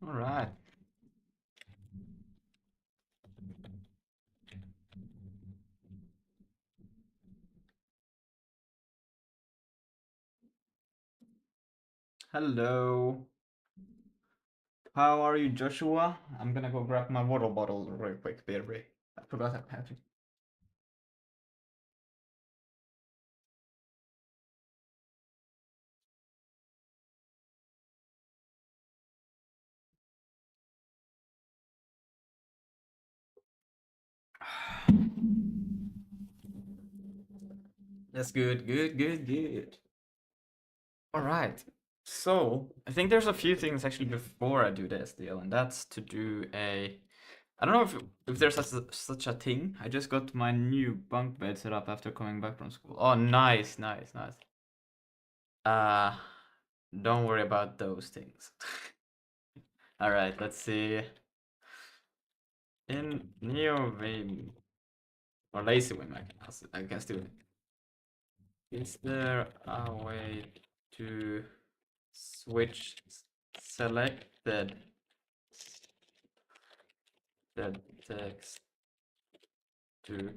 All right. Hello. How are you, Joshua? I'm gonna go grab my water bottle real quick, baby. I forgot I have it. That's good, good, good, good. All right. So I think there's a few things actually before I do the SDL, and that's to do a. I don't know if there's such a thing. I just got my new bunk bed set up after coming back from school. Oh, nice, nice, nice. Uh, don't worry about those things. All right, let's see. In NeoVim or LazyVim, I can still. Is there a way to switch selected the text to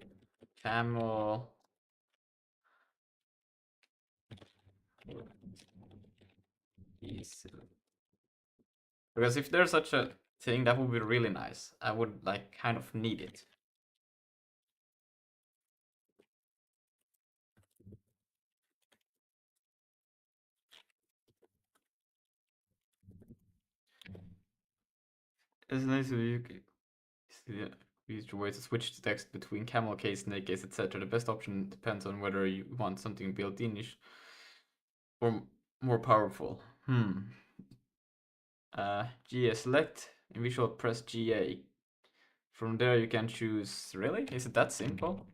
camel easily? Because if there's such a thing, that would be really nice. I would like kind of need it. It's nice if you use your way to switch the text between camel case, snake case, etc. The best option depends on whether you want something built-inish or more powerful. GA select in visual, press GA. From there you can choose. Really? Is it that simple?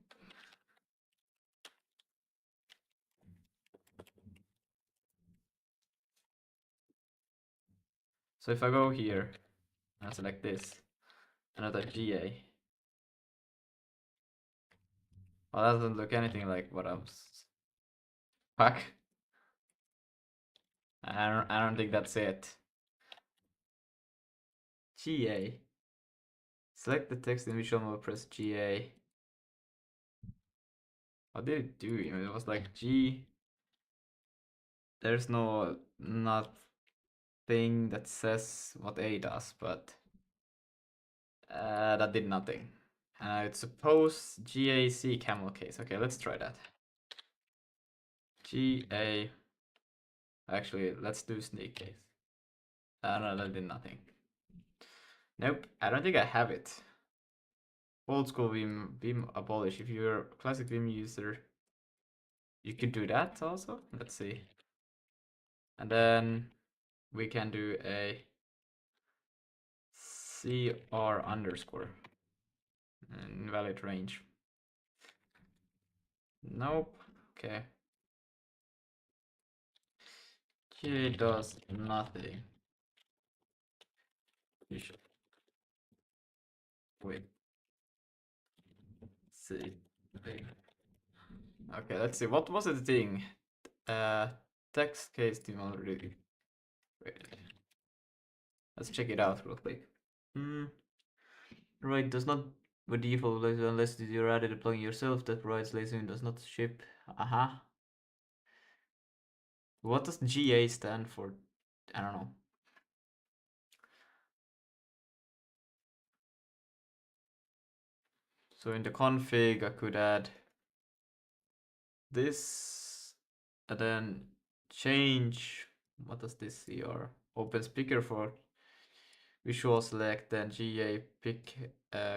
So if I go here and select this and I type GA, well, that doesn't look anything like what I was. Fuck. I don't think that's it. GA. Select the text in visual mode, press GA. What did it do? I mean, it was like G. There's no nothing that says what A does, but that did nothing. It's suppose GAC camel case. Okay, let's try that. GA. Actually, let's do snake case. No, that did nothing. Nope, I don't think I have it. Old school Vim abolish. If you're a classic Vim user, you could do that also. Let's see. And then we can do a CR underscore. Invalid range. Nope. Okay. He does nothing. You should wait. See. Okay, let's see. What was the thing? Text case team already. Wait. Let's check it out real quick. Right, does not by default unless you're added a plugin yourself that provides lazy does not ship. What does GA stand for? I don't know. So in the config, I could add this and then change. What does this CR? Open speaker for visual select, then GA pick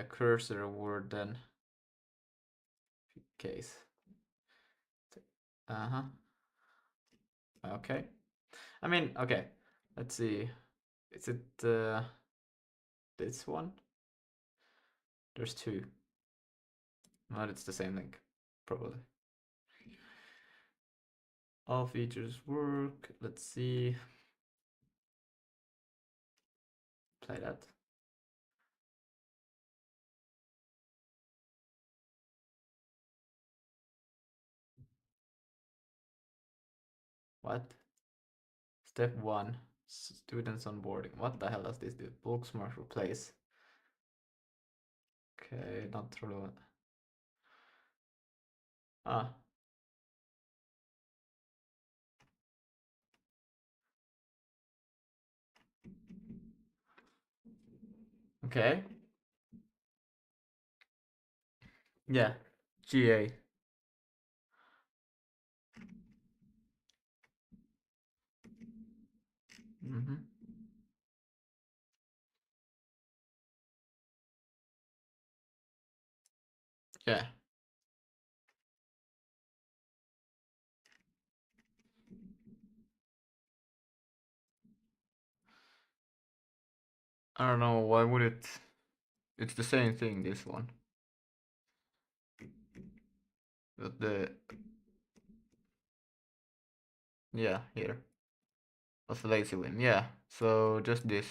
cursor word, then case. Okay. I mean, okay. Let's see. Is it this one? There's two. Well, it's the same link, probably. All features work. Let's see. Play that. What? Step 1. Students onboarding. What the hell does this do? Bulk smart replace. Okay, not relevant. Ah. Okay. Yeah. GA. Mm-hmm. Yeah. I don't know, why would it... It's the same thing, this one. But the... Yeah, here. That's a lazy win. Yeah, so just this.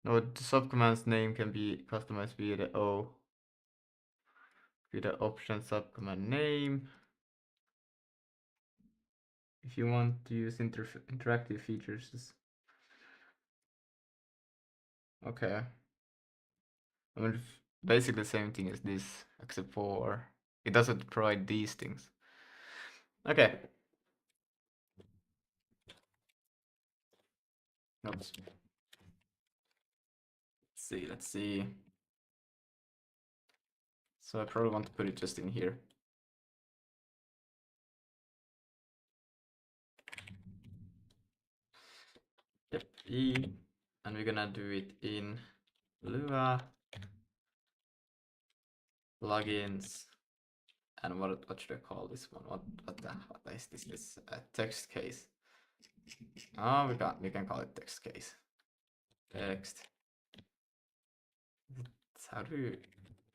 No, the subcommand's name can be customized via the option subcommand name. If you want to use interactive features. Okay. I mean, basically the same thing as this, except for it doesn't provide these things. Okay. Oops. Let's see. So I probably want to put it just in here. Yep, E, and we're gonna do it in Lua, plugins, and what should I call this one? What is this? This text case. Oh, we can call it text case. Text. How do you?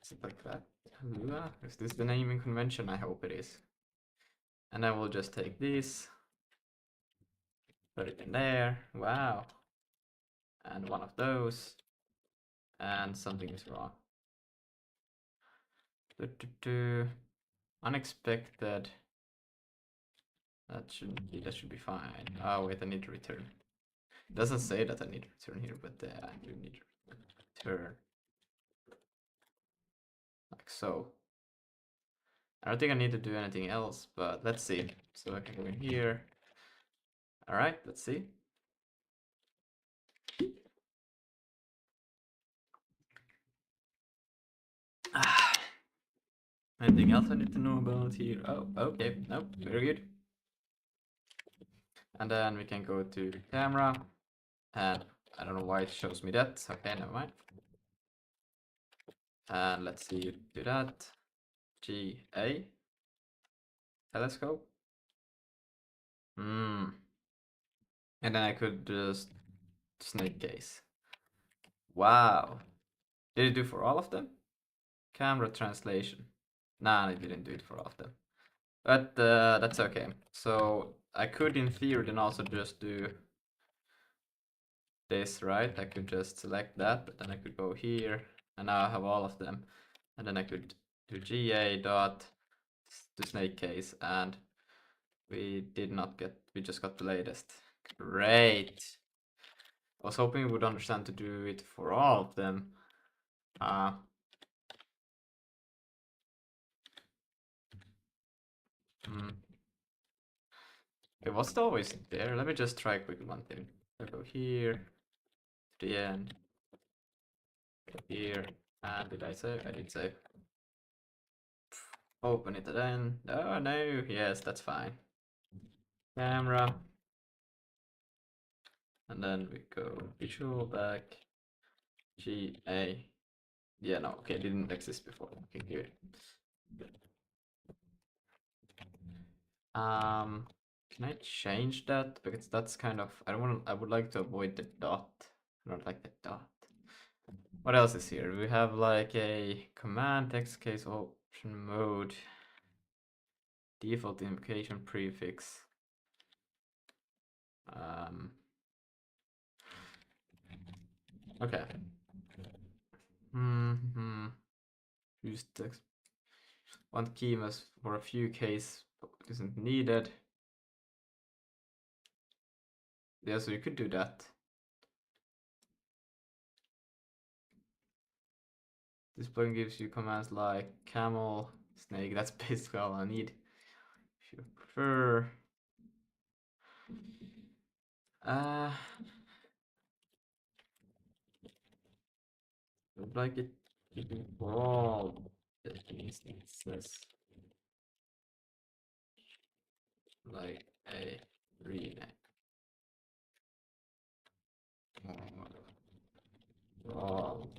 Is it like that? Lua? Is this the naming convention? I hope it is. And then we'll just take this, put it in there. Wow. And one of those. And something is wrong. Unexpected. That should be fine. Oh wait, I need to return. It doesn't say that I need to return here, but I do need to return. Like so. I don't think I need to do anything else, but let's see. So I can go in here. Alright, let's see. Anything else I need to know about here? Oh, okay. Nope, very good. And then we can go to camera. And I don't know why it shows me that. Okay, never mind. And let's see, do that. GA. Telescope. And then I could just snake case. Wow. Did it do for all of them? Camera translation. Nah, it didn't do it for all of them. But that's okay. So I could, in theory, then also just do this, right? I could just select that, but then I could go here, and now I have all of them. And then I could do GA dot to snake case, and we just got the latest. Great. I was hoping we would understand to do it for all of them. It was always there. Let me just try quick one thing. I go here, to the end, go here, and did I save? I did save. Open it then. Oh no, yes, that's fine. Camera. And then we go visual back, GA. Yeah, no, okay, it didn't exist before. Okay, good. Can I change that? Because that's kind of, I would like to avoid the dot. I don't like the dot. What else is here? We have like a command text case option mode, default invocation prefix. Okay. Use text. One key must for a few case isn't needed. Yeah, so you could do that. This plugin gives you commands like camel, snake. That's basically all I need. If you prefer. Uh, I'd like it to be for all the instances like a rename. For all.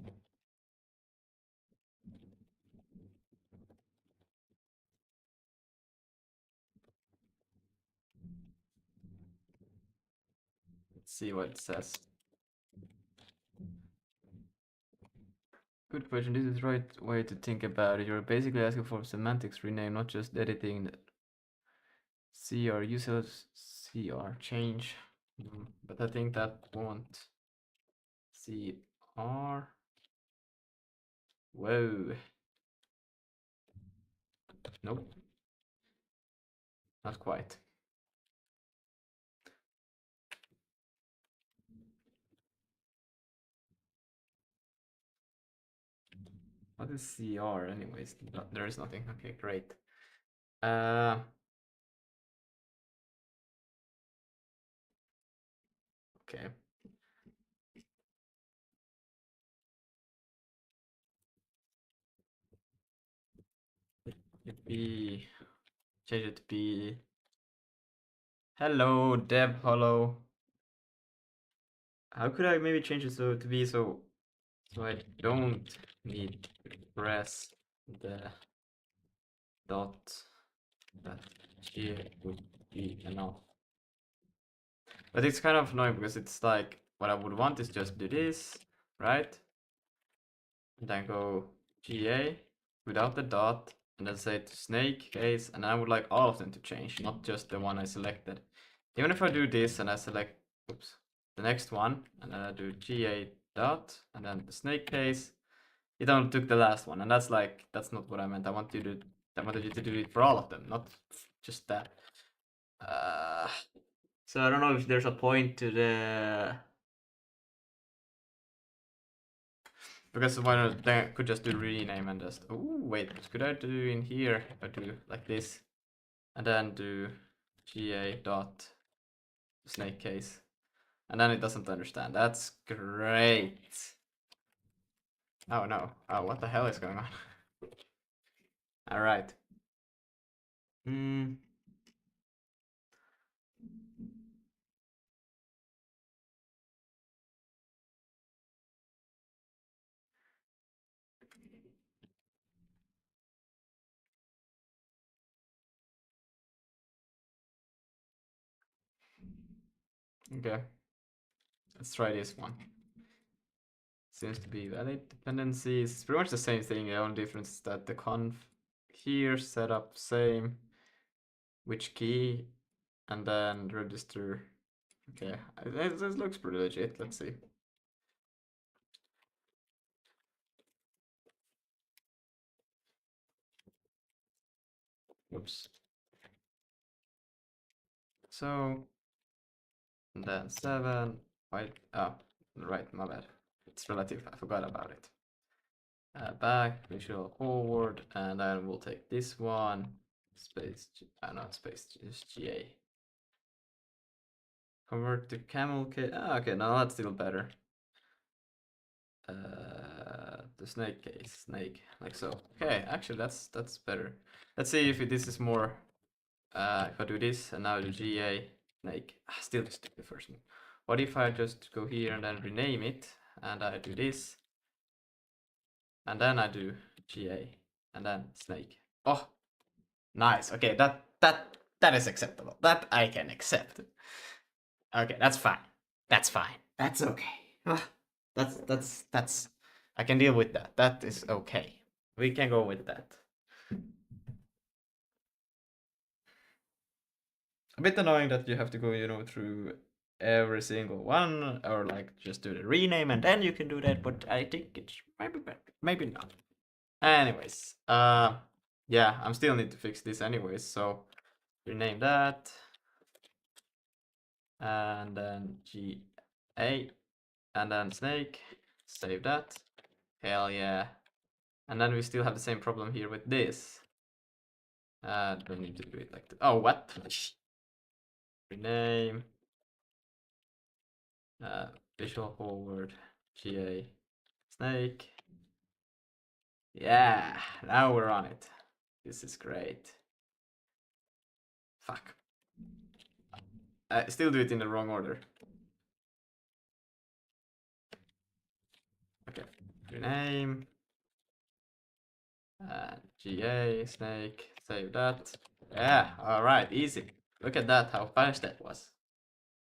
Let's see what it says. Good question. This is the right way to think about it. You're basically asking for semantics rename, not just editing the CR users CR change. But I think that won't CR. Whoa. Nope. Not quite. What is CR anyways? No, there is nothing. Okay, great. Okay. It be change it to be hello Deb hello. How could I maybe change it so to be so I don't need to press the dot that here would be enough. But it's kind of annoying because it's like what I would want is just do this, right? And then go GA without the dot, and then say to snake case, and I would like all of them to change, not just the one I selected. Even if I do this and I select, oops, the next one, and then I do GA dot, and then the snake case, it only took the last one, and that's like, that's not what I meant. I wanted you to do it for all of them, not just that. So I don't know if there's a point to the, because why not, then I could just do rename and just, oh wait, what could I do in here if I do like this, and then do GA dot snake case, and then it doesn't understand. That's great. Oh no, oh what the hell is going on? All right. Okay, let's try this one. Seems to be valid dependencies. It's pretty much the same thing. The only difference is that the conf here setup same, which key, and then register. Okay, this looks pretty legit. Let's see. Oops. So then 7. Wait. Oh, right. My bad. It's relative. I forgot about it. Back, visual forward, and then we'll take this one. Space. Not space. Just GA. Convert to camel case. Ah, okay. Now that's still better. The snake case. Snake. Like so. Okay. Actually, that's better. Let's see if this is more. If I do this and now do GA snake, still just do the first one. What if I just go here and then rename it, and I do this, and then I do GA, and then snake. Oh, nice. Okay, that is acceptable. That I can accept. Okay, that's fine. That's fine. That's okay. That's. I can deal with that. That is okay. We can go with that. A bit annoying that you have to go, through every single one, or like just do the rename and then you can do that, but I think it's maybe better, maybe not. Anyways, yeah, I'm still need to fix this anyways, so rename that. and then GA, and then snake. Save that. Hell yeah. And then we still have the same problem here with this. We need to do it like that. Oh, what? Rename. Visual forward. GA. Snake. Yeah, now we're on it. This is great. Fuck. I still do it in the wrong order. Okay. Rename. GA, snake, save that. Yeah, alright, easy. Look at that, how fast that was.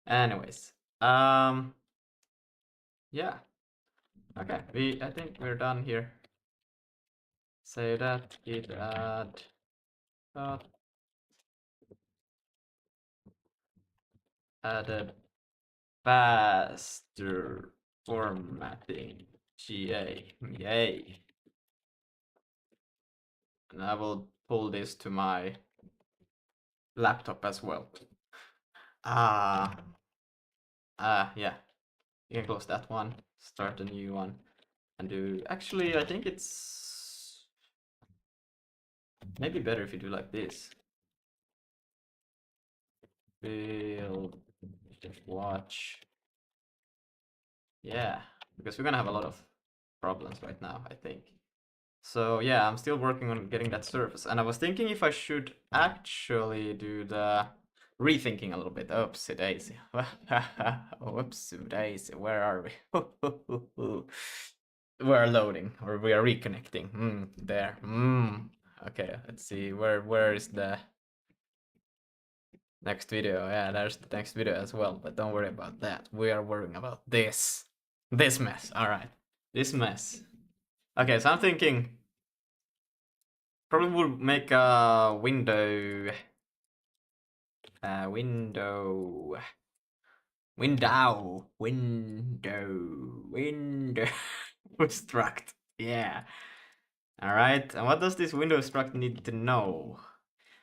Anyways, yeah. Okay, I think we're done here. Save that, git add dot added faster formatting. GA, yay. And I will pull this to my laptop as well. Yeah. You can close that one, start a new one, and do. Actually, I think it's maybe better if you do like this. Build, watch. Yeah, because we're gonna have a lot of problems right now, I think. So yeah, I'm still working on getting that surface, and I was thinking if I should actually do the rethinking a little bit. Oopsie daisy. Whoopsie daisy. Where are we? We're loading, or we are reconnecting. There. Okay, let's see. Where is the next video? Yeah, there's the next video as well, but don't worry about that. We are worrying about this. This mess. Alright. This mess. Okay, so I'm thinking probably would make a window struct. Yeah. Alright, and what does this window struct need to know?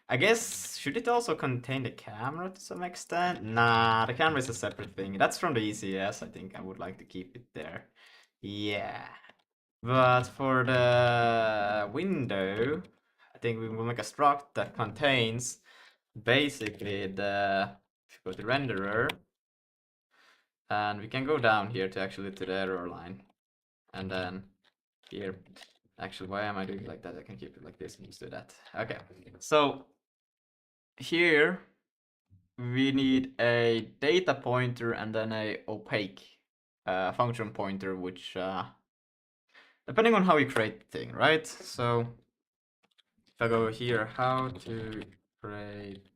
I guess, should it also contain the camera to some extent? Nah, the camera is a separate thing. That's from the ECS, I think I would like to keep it there. Yeah. But for the window, I think we will make a struct that contains basically the, if you go to renderer, and we can go down here to actually to the error line, and then here, actually, why am I doing it like that? I can keep it like this and just do that. Okay, so here we need a data pointer and then a opaque function pointer, which depending on how you create the thing, right? So if I go here, how to create,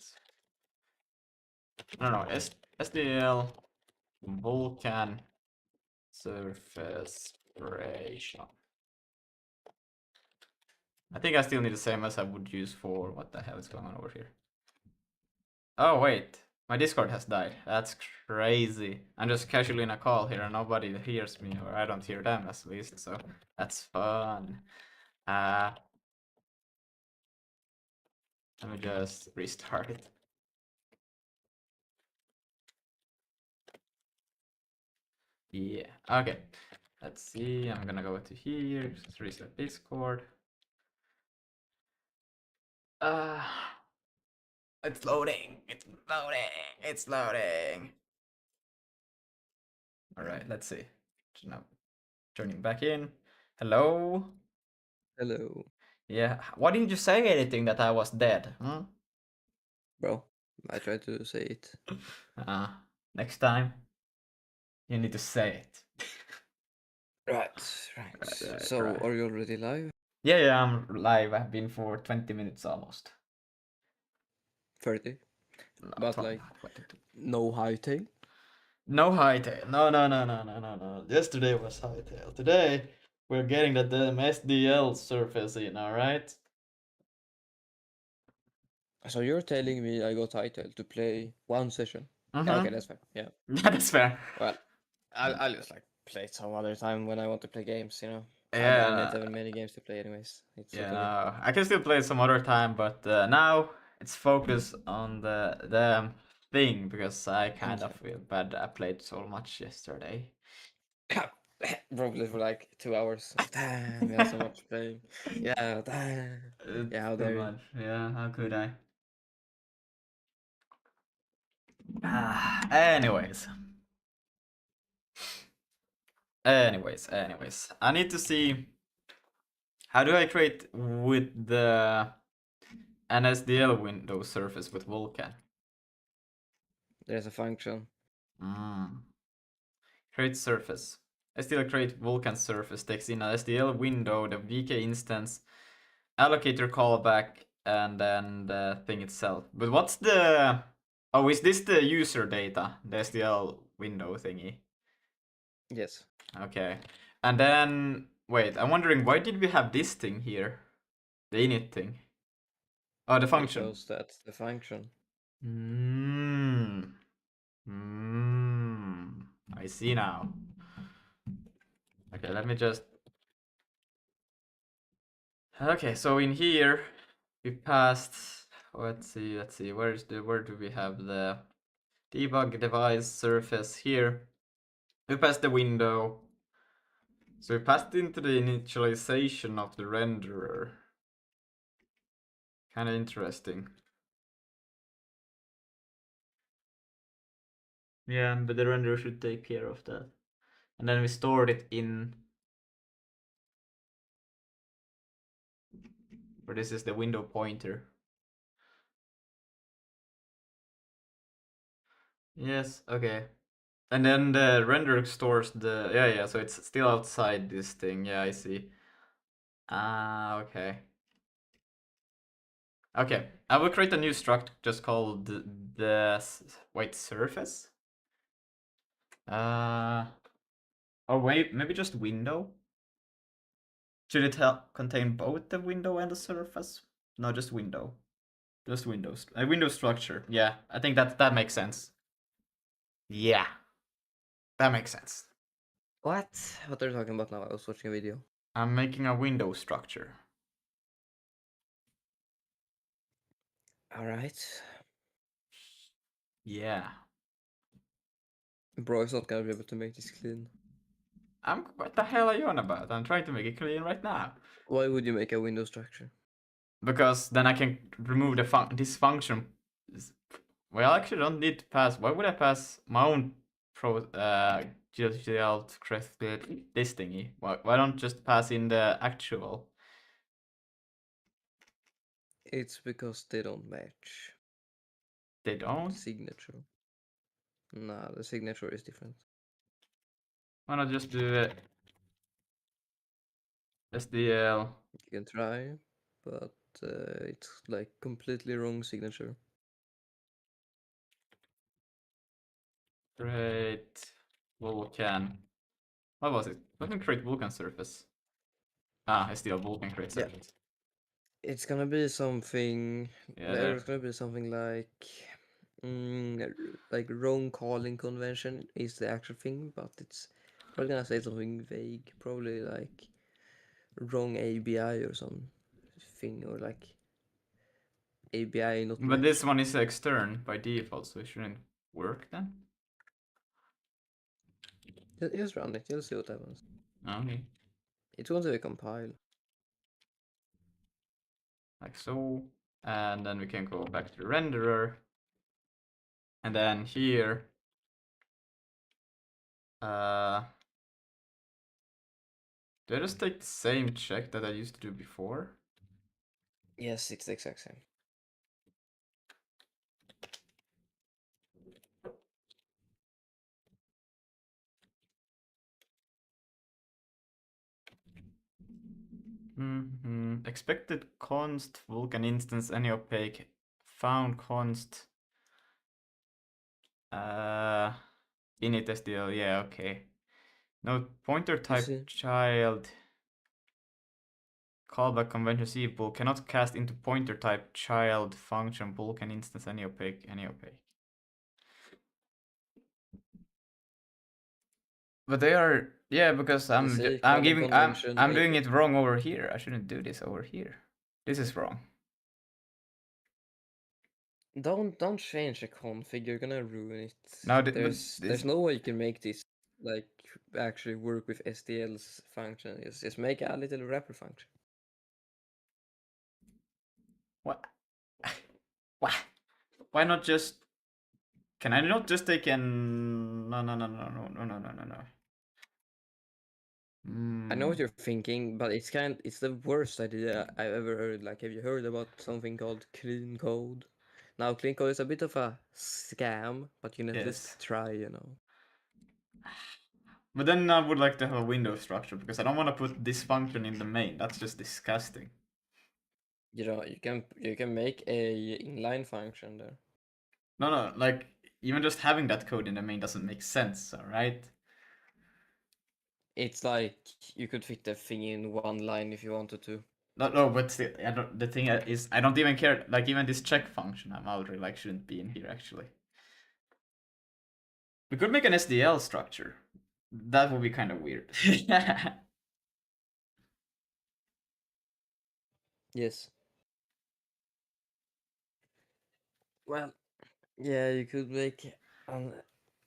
I don't know, SDL Vulkan surface operation. I think I still need the same as I would use for what the hell is going on over here. Oh wait, my Discord has died. That's crazy. I'm just casually in a call here and nobody hears me, or I don't hear them at least, so that's fun. Let me just restart it. Yeah, okay. Let's see, I'm gonna go to here, just restart Discord. It's loading, it's loading, it's loading. All right, let's see. So now turning back in. Hello? Hello, Yeah, why didn't you say anything that I was dead? bro. I tried to say it. Uh, Next time you need to say it. Right, Right, right. right, So, right. are you already live? Yeah, I'm live. I've been for 20 minutes almost. 30? No, But 20, like, 22. no hightail? No hightail. No. Yesterday was hightail. Today we're getting the damn SDL surface in, alright? So you're telling me I got hightail to play one session? Yeah, okay, Mm-hmm. that's fair. Yeah. Yeah, that's fair. Well, I'll just like play it some other time when I want to play games, you know? I don't Yeah, have many games to play anyways. It's yeah, totally... no, I can still play some other time, but now it's focused on the thing because I kind of Okay. feel bad. I played so much yesterday. Probably for like 2 hours. Damn, yeah, so much playing. Yeah, damn. It's Yeah, how too dare you? much. Yeah, how could I? Anyways. Anyways. I need to see how do I create with the an SDL window surface with Vulkan. There's a function. Mm. Create surface. SDL create Vulkan surface takes in a SDL window, the VK instance, allocator callback, and then the thing itself. But what's the... Oh, is this the user data? The SDL window thingy? Yes. Okay. And then... Wait, I'm wondering why did we have this thing here? The init thing. Oh, the function. Because that's the function. Hmm. Hmm. I see now. Okay, let me just... Okay, so in here we passed... Let's see. Where do we have the debug device surface here? We passed the window. So we passed into the initialization of the renderer. Kind of interesting. Yeah, but the renderer should take care of that. And then we stored it in... Or this is the window pointer. Yes, okay. And then the renderer stores the... Yeah, so it's still outside this thing. Yeah, I see. Ah, okay. Okay, I will create a new struct just called the white surface. Oh wait, maybe just window? Should it contain both the window and the surface? No, just window. Just windows. A window structure. Yeah, I think that makes sense. Yeah, that makes sense. What? What are you talking about now? I was watching a video. I'm making a window structure. Alright. Yeah. Bro is not gonna be able to make this clean. What the hell are you on about? I'm trying to make it clean right now. Why would you make a window structure? Because then I can remove this function. Well, I actually don't need to pass. Why would I pass my own GLL to create this thingy? Why don't just pass in the actual? It's because they don't match. They don't. Signature. Nah, the signature is different. Why not just do it? SDL. You can try, but it's like completely wrong signature. Create Vulkan. What was it? Let me create Vulkan surface. Ah, SDL Vulkan create Yeah, surface. it's gonna be something. Yeah, There's gonna be something like wrong calling convention is the actual thing, but it's probably gonna say something vague. Probably like wrong ABI or some thing, or like ABI not but this matched. one is extern by default, so it shouldn't work then. Just run it. You'll see what happens. Okay, It's going to be compile. like so, and then we can go back to the renderer, and then here. Do I just take the same check that I used to do before? Yes, it's the exact same. Expected const Vulkan instance any opaque found const init SDL. Yeah, okay. No pointer You type see? child callback convention C bool cannot cast into pointer type child function Vulkan instance any opaque. But they are, yeah, because You see, calling convention. I'm doing it wrong over here. I shouldn't do this over here. This is wrong. Don't change the config. You're gonna ruin it. No, but There's this. no way you can make this like actually work with SDL's function. Just make a little wrapper function. What? What? Why not just? Can I not just take an? No, no, no, no, no, no, no, no, no, no. I know what Mm, you're thinking, but it's the worst idea I've ever heard. Like, have you heard about something called clean code? Now, clean code is a bit of a scam, but you can at yes. least try, you know. But then I would like to have a window structure because I don't want to put this function in the main. That's just disgusting. You know, you can make a inline function there. No, no, like even just having that code in the main doesn't make sense, alright? It's like you could fit the thing in one line if you wanted to. No, no, but the thing is, I don't even care. Like even this check function, I'm already like shouldn't be in here actually. We could make an SDL structure. That would be kind of weird. Yes. Well, yeah, you could make an,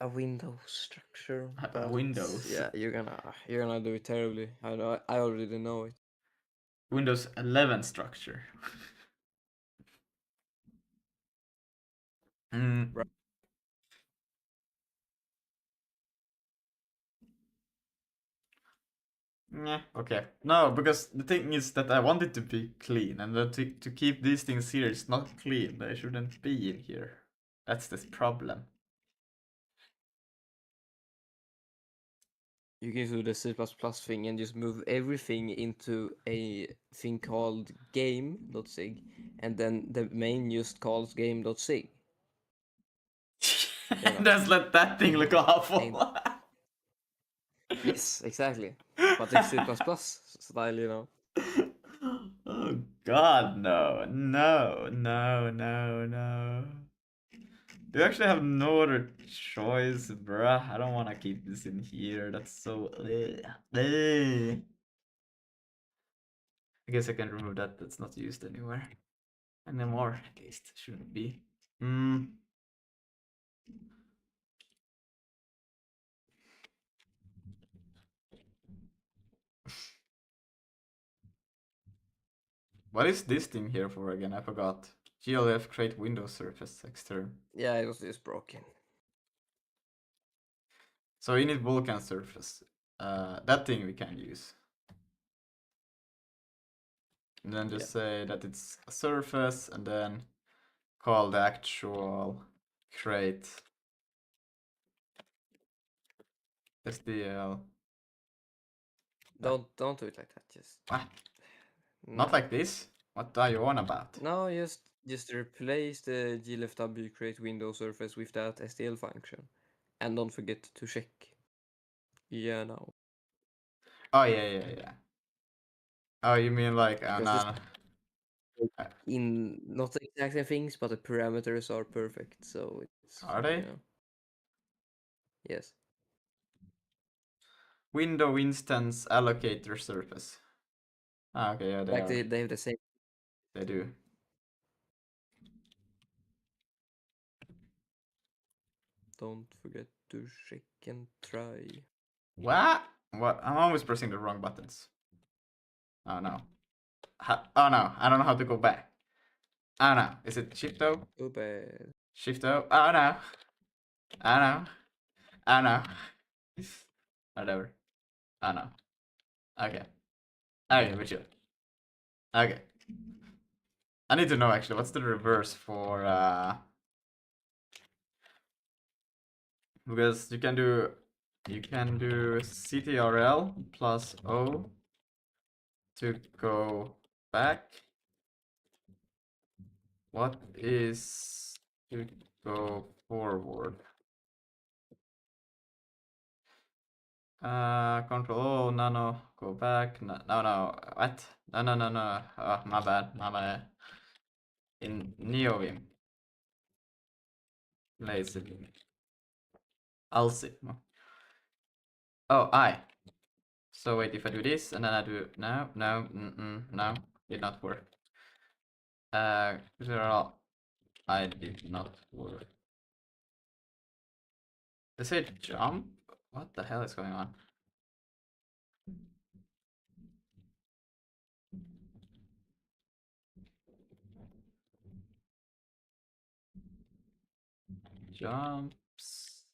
a window structure, but Windows. yeah, you're gonna do it terribly. I know. I already know it. Windows 11 structure. Mm. Right. Yeah, okay. No, because the thing is that I want it to be clean, and to keep these things here, it's not clean. They shouldn't be in here. That's the problem. You can do the C++ thing and just move everything into a thing called game.sig, and then the main just calls game.sig. You know. Just let that thing look And awful. yes, exactly. But it's C++ style, you know. Oh God, no, no, no, no, no. You actually have no other choice, bruh. I don't want to keep this in here. That's so. Ugh. I guess I can remove that. That's not used anywhere anymore. At least shouldn't be. Hmm. What is this thing here for again? I forgot. GLF create window surface extern. Yeah, it was just broken. So you need Vulkan surface. That thing we can use. And then Yeah. just say that it's a surface and then call the actual create SDL. Don't do it like that. Just What? Not no. like this? What are you on about? No, just replace the glfw create window surface with that STL function, and don't forget to check. Yeah, no, Oh yeah, yeah, yeah. Oh, you mean like because this no, no. in not the exact same things, but the parameters are perfect. So it's Are they? yes, Window instance allocator surface. Ah, okay, yeah, they like are. they have the same. They do. Don't forget to check and try. What? What? I'm always pressing the wrong buttons. Oh no. Oh no, I don't know how to go back. Oh no. Is it Shift O? Too bad. Shift O? Oh no. Oh no. Oh no. Whatever. Oh no. Okay. Okay, we should. Okay. I need to know actually what's the reverse for because you can do CTRL plus O to go back. What is to go forward? Control O, no, no, go back. No, no, no. What? No, no, no, no. Oh, my bad, my bad. In NeoVim. Lazy. Alsi. Oh, I. So wait, if I do this and then I do no, no, no, did not work. They're all I did not work. They say jump? What the hell is going on? Jumps.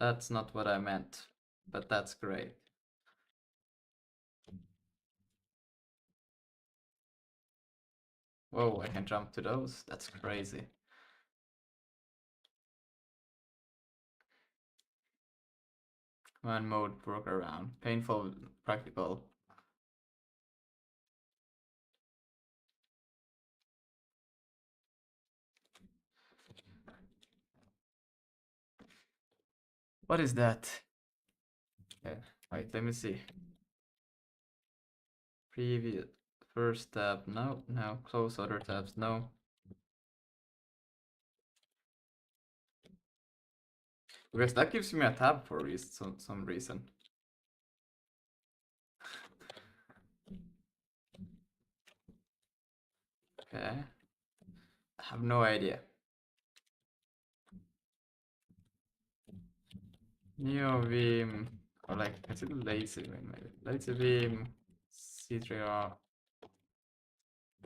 That's not what I meant, but that's great. Whoa, I can jump to those? That's crazy. Command mode broke around. Painful, practical. What is that? Okay, wait, let me see. Previous first tab, no, no. Close other tabs, no. Because that gives me a tab for some reason. Okay. I have no idea. Neo Vim, or like, is it lazy Vim maybe? Lazy Vim, C3R,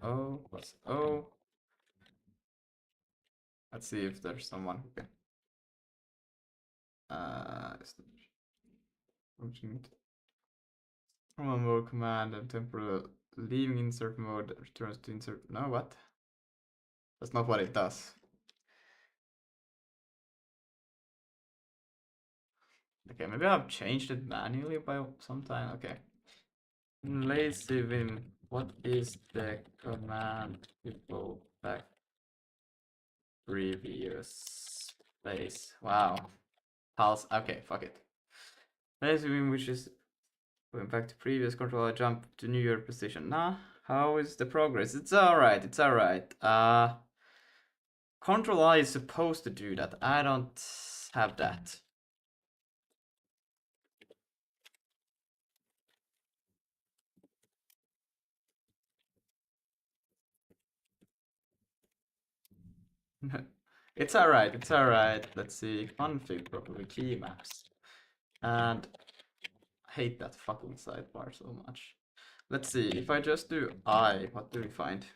O, plus O. Let's see if there's someone who can. Function normal mode command and temporal leaving insert mode returns to insert. No, what? That's not what it does. Okay, maybe I've changed it manually by some time. Okay. Lazy Vim, what is the command to go back previous place? Wow. Pulse. Okay, fuck it. Lazy Vim, which is going back to previous control, I jump to New York position. Nah, how is the progress? It's alright, it's alright. Control I is supposed to do that. I don't have that. It's alright, it's alright. Let's see. Config properly key maps. And I hate that fucking sidebar so much. Let's see. If I just do I, what do we find?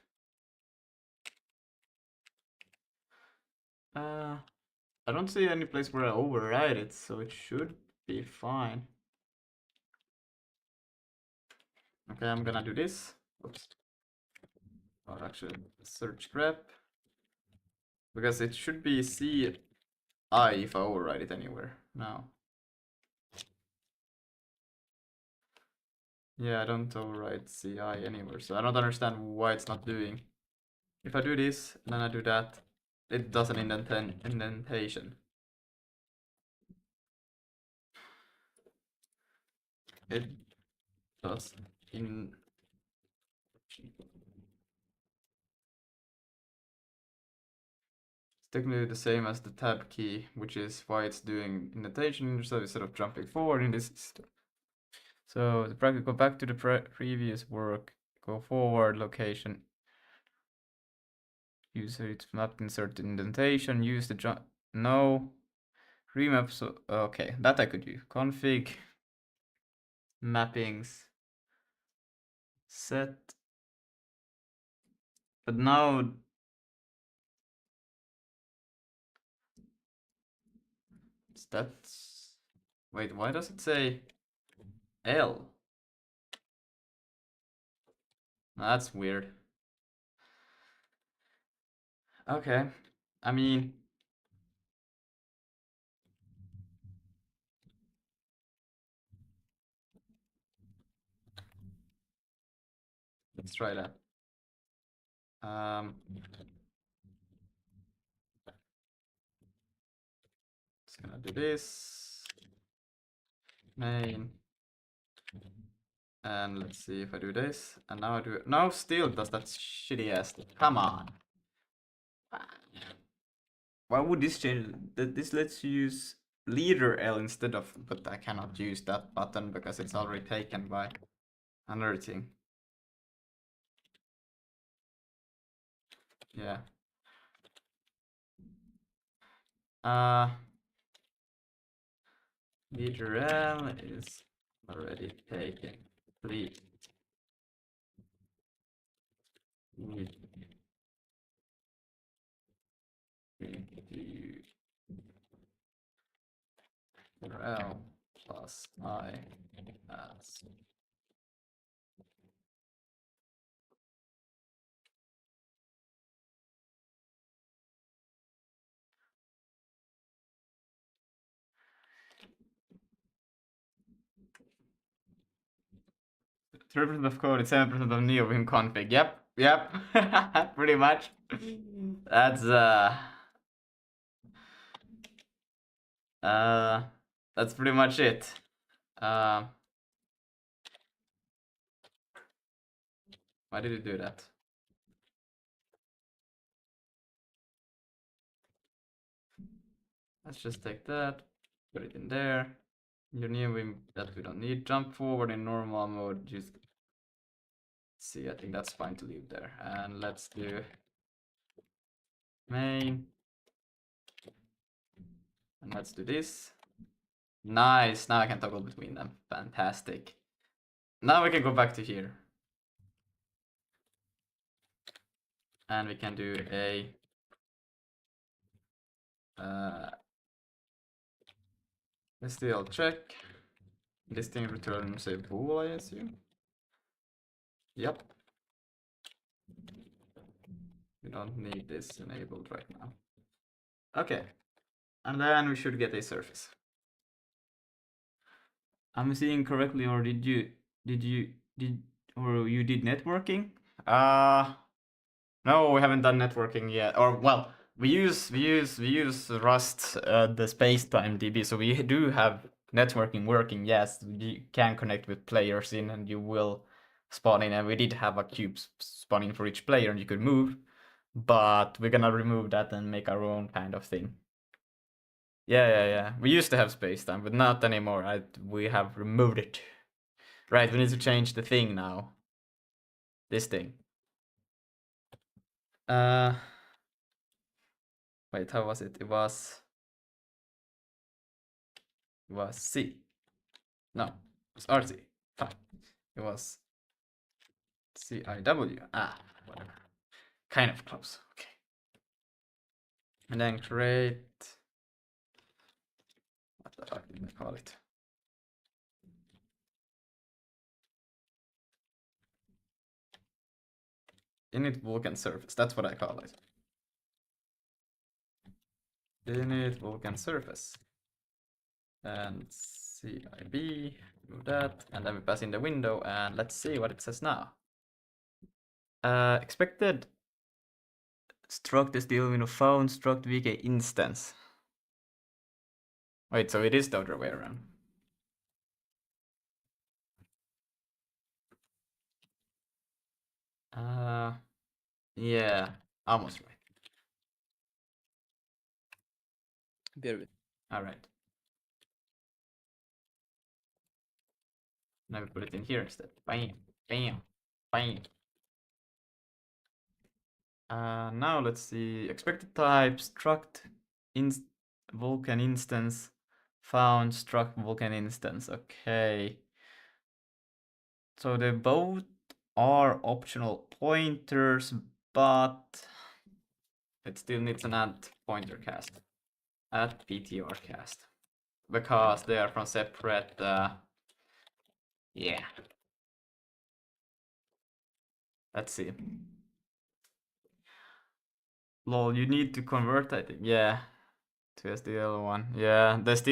I don't see any place where I override it, so it should be fine. Okay, I'm gonna do this. Oops. Or actually, search grep. Because it should be CI if I override it anywhere. Now. Yeah, I don't override CI anywhere, so I don't understand why it's not doing. If I do this, and then I do that, it does an indentation. It does in. It's technically the same as the tab key, which is why it's doing indentation instead of jumping forward in this system. So the practice, go back to the previous work, go forward location, use it mapped insert indentation, use the jump, no, remap, so, okay, that I could do. Config, mappings, set, but now, that's, wait, why does it say L? That's weird. Okay, I mean, let's try that. Just gonna do this, main, and let's see if I do this, and now I do it. Now still does that shitty ass thing. Come on. Why would this change? This lets you use leader L instead of, but I cannot use that button because it's already taken by another thing. Yeah. Uh, literal is already taken. Please. Literal plus I as percent of code is 7% of neo in config. Yep, pretty much. That's uh that's pretty much it. Why did you do that? Let's just take that, put it in there. Your new that we don't need. Jump forward in normal mode. Just see, I think that's fine to leave there. And let's do main. And let's do this. Nice. Now I can toggle between them. Fantastic. Now we can go back to here. And we can do a SDL check. Listing return say bool, I assume. Yep. We don't need this enabled right now. Okay. And then we should get a surface. I'm seeing correctly, or did you networking? No, we haven't done networking yet. Or well, we use Rust, the space-time DB, so we do have networking working. Yes, you can connect with players in, and you will spawn in. And we did have a cube spawning for each player, and you could move. But we're gonna remove that and make our own kind of thing. Yeah. We used to have space-time, but not anymore. We have removed it. Right, we need to change the thing now. This thing. Wait, how was it? It was C. No, it was RC. Fine. It was CIW. Whatever. Kind of close. Okay. And then create. What the fuck did I call it? Init Vulkan surface. That's what I call it. Init Vulkan surface. And CIB. Do that. And then we pass in the window. And let's see what it says now. Expected struct SDL window found struct VK instance. Wait, so it is the other way around. Yeah, almost right. Bear with. All right. Now we put it in here instead. Bam, bam, bam. Now let's see. Expected type struct Vulkan instance found struct Vulkan instance. Okay. So they both are optional pointers, but it still needs an add pointer cast at PTR cast because they are from separate. Yeah. Let's see. Lol, you need to convert, I think. Yeah, to SDL one. Yeah, there's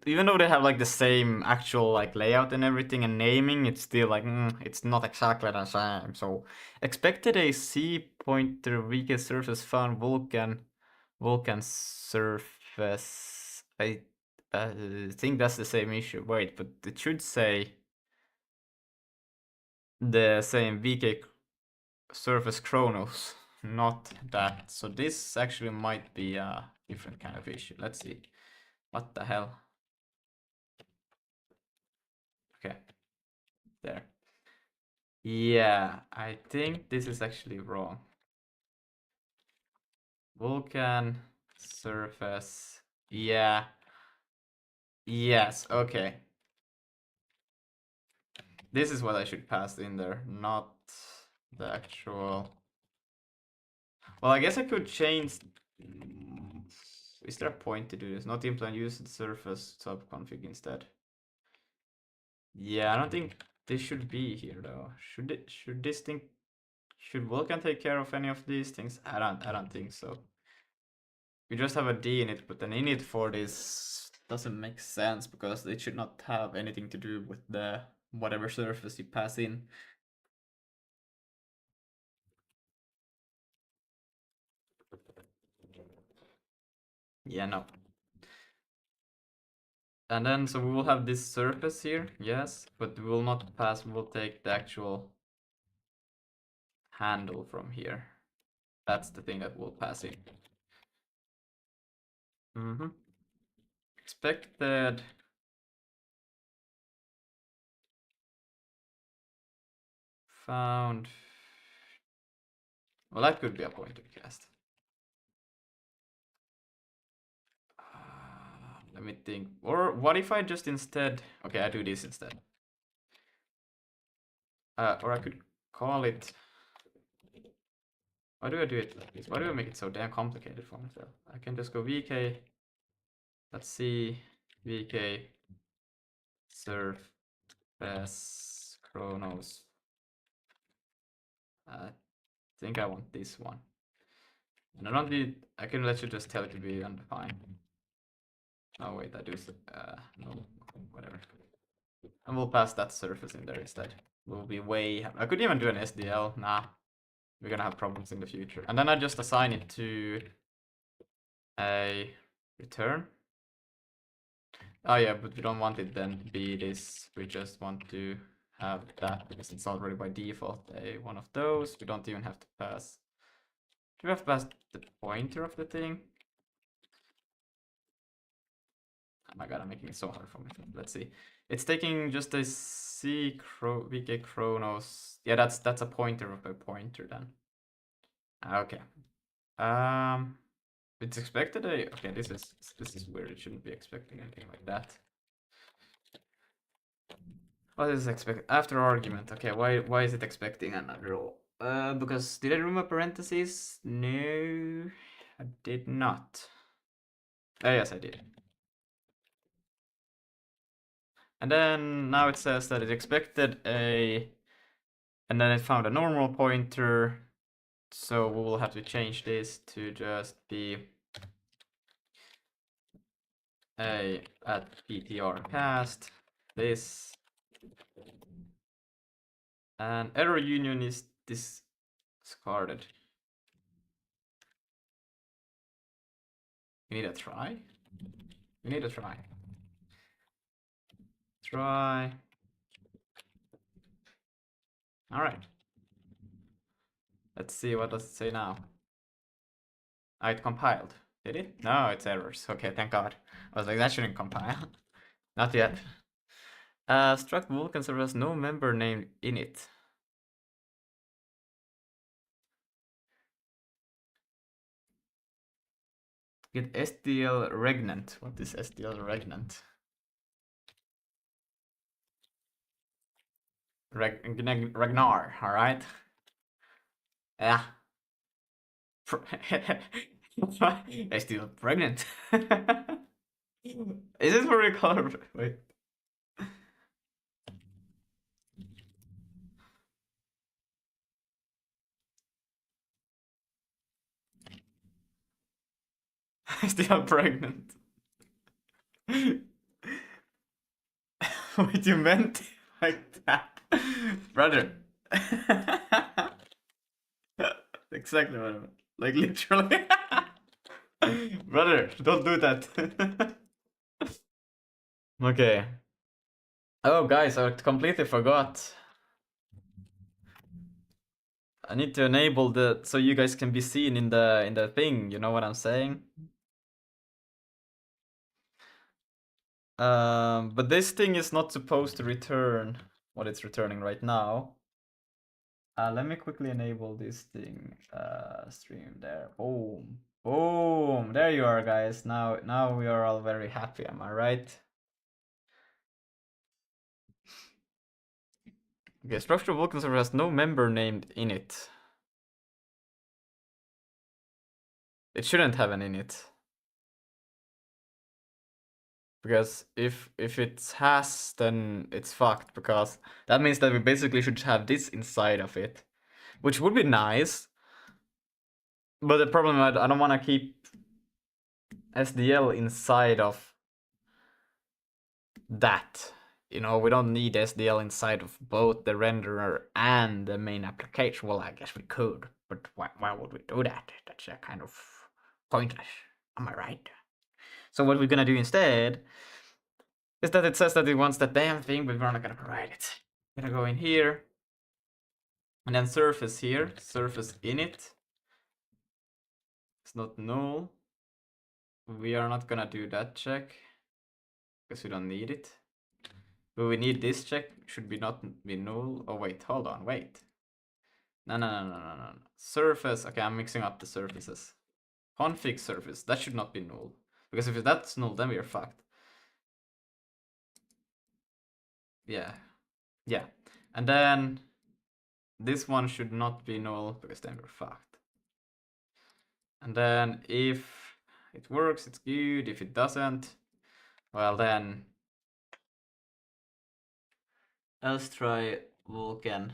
even though they have like the same actual like layout and everything and naming, it's still like it's not exactly the same. So expected a C pointer weakest surface found Vulkan surface. I think that's the same issue. Wait, but it should say the same VK surface chronos, not that. So this actually might be a different kind of issue. Let's see. What the hell? Okay, there. Yeah, I think this is actually wrong. Vulkan surface. Yeah. Yes, okay. This is what I should pass in there, not the actual. Well, I guess I could change. Is there a point to do this? Not implement, use the surface subconfig instead. Yeah, I don't think this should be here though. Should this thing, should Vulkan take care of any of these things? I don't think so. We just have a D in it, but an init for this doesn't make sense because it should not have anything to do with the whatever surface you pass in. Yeah, no. And then, so we will have this surface here, yes, but we will not pass, we will take the actual handle from here. That's the thing that we'll pass in. Expected. Found. Well, that could be a pointer cast. Let me think. Or what if I just instead... Okay, I do this instead. Or I could call it... Why do I do it like this? Why do I make it so damn complicated for myself? I can just go vk, let's see, vk, surface, chronos. I think I want this one. And I don't need... I can let you just tell it to be undefined. Oh wait, I do... no, whatever. And we'll pass that surface in there instead. We'll be way... I could even do an SDL. Nah. We're gonna have problems in the future. And then I just assign it to a return. Oh yeah, but we don't want it then to be this. We just want to have that because it's already by default one of those. We don't even have to pass... Do we have to pass the pointer of the thing? Oh my god, I'm making it so hard for myself. Let's see. It's taking just a VK Chronos. Yeah, that's a pointer of a pointer then. Okay. It's expected a... Okay, this is weird. It shouldn't be expecting anything like that. What is expect after argument? Okay, why is it expecting another row? Because did I remove parentheses? No, I did not. Oh yes, I did. And then now it says that it expected a, and then it found a normal pointer. So we will have to change this to just be a at ptr cast this, and error union is discarded. We need a try. We need a try. Try. All right. Let's see, what does it say now? Oh, it compiled. Did it? No, it's errors. Okay, thank God. I was like, that shouldn't compile. Not yet. Struct Vulkan server has no member name in it. Get SDL regnant. What is SDL regnant? Ragnar, alright? Yeah. SDL pregnant. Is this for real color? Wait. SDL pregnant. What you meant like that, brother? Exactly what I meant. Like literally. Brother, don't do that. Okay. Oh guys, I completely forgot. I need to enable the so you guys can be seen in the thing, you know what I'm saying? But this thing is not supposed to return what it's returning right now. Let me quickly enable this thing. Stream there. Boom. Oh, there you are, guys. Now we are all very happy. Am I right? Okay, structural Vulkan server has no member named in it. It shouldn't have an init. Because if it has, then it's fucked, because that means that we basically should have this inside of it. Which would be nice. But the problem is I don't want to keep SDL inside of that. You know, we don't need SDL inside of both the renderer and the main application. Well, I guess we could, but why would we do that? That's kind of pointless. Am I right? So what we're gonna do instead is that it says that it wants that damn thing, but we're not gonna provide it. Gonna go in here, and then surface here, surface init. It's not null. We are not gonna do that check because we don't need it. But we need this check. Should be not be null. Oh wait, hold on, wait. No. Surface. Okay, I'm mixing up the surfaces. Config surface. That should not be null. Because if that's null, then we are fucked. Yeah. Yeah. And then this one should not be null because then we're fucked. And then if it works, it's good. If it doesn't, well then else try Vulkan.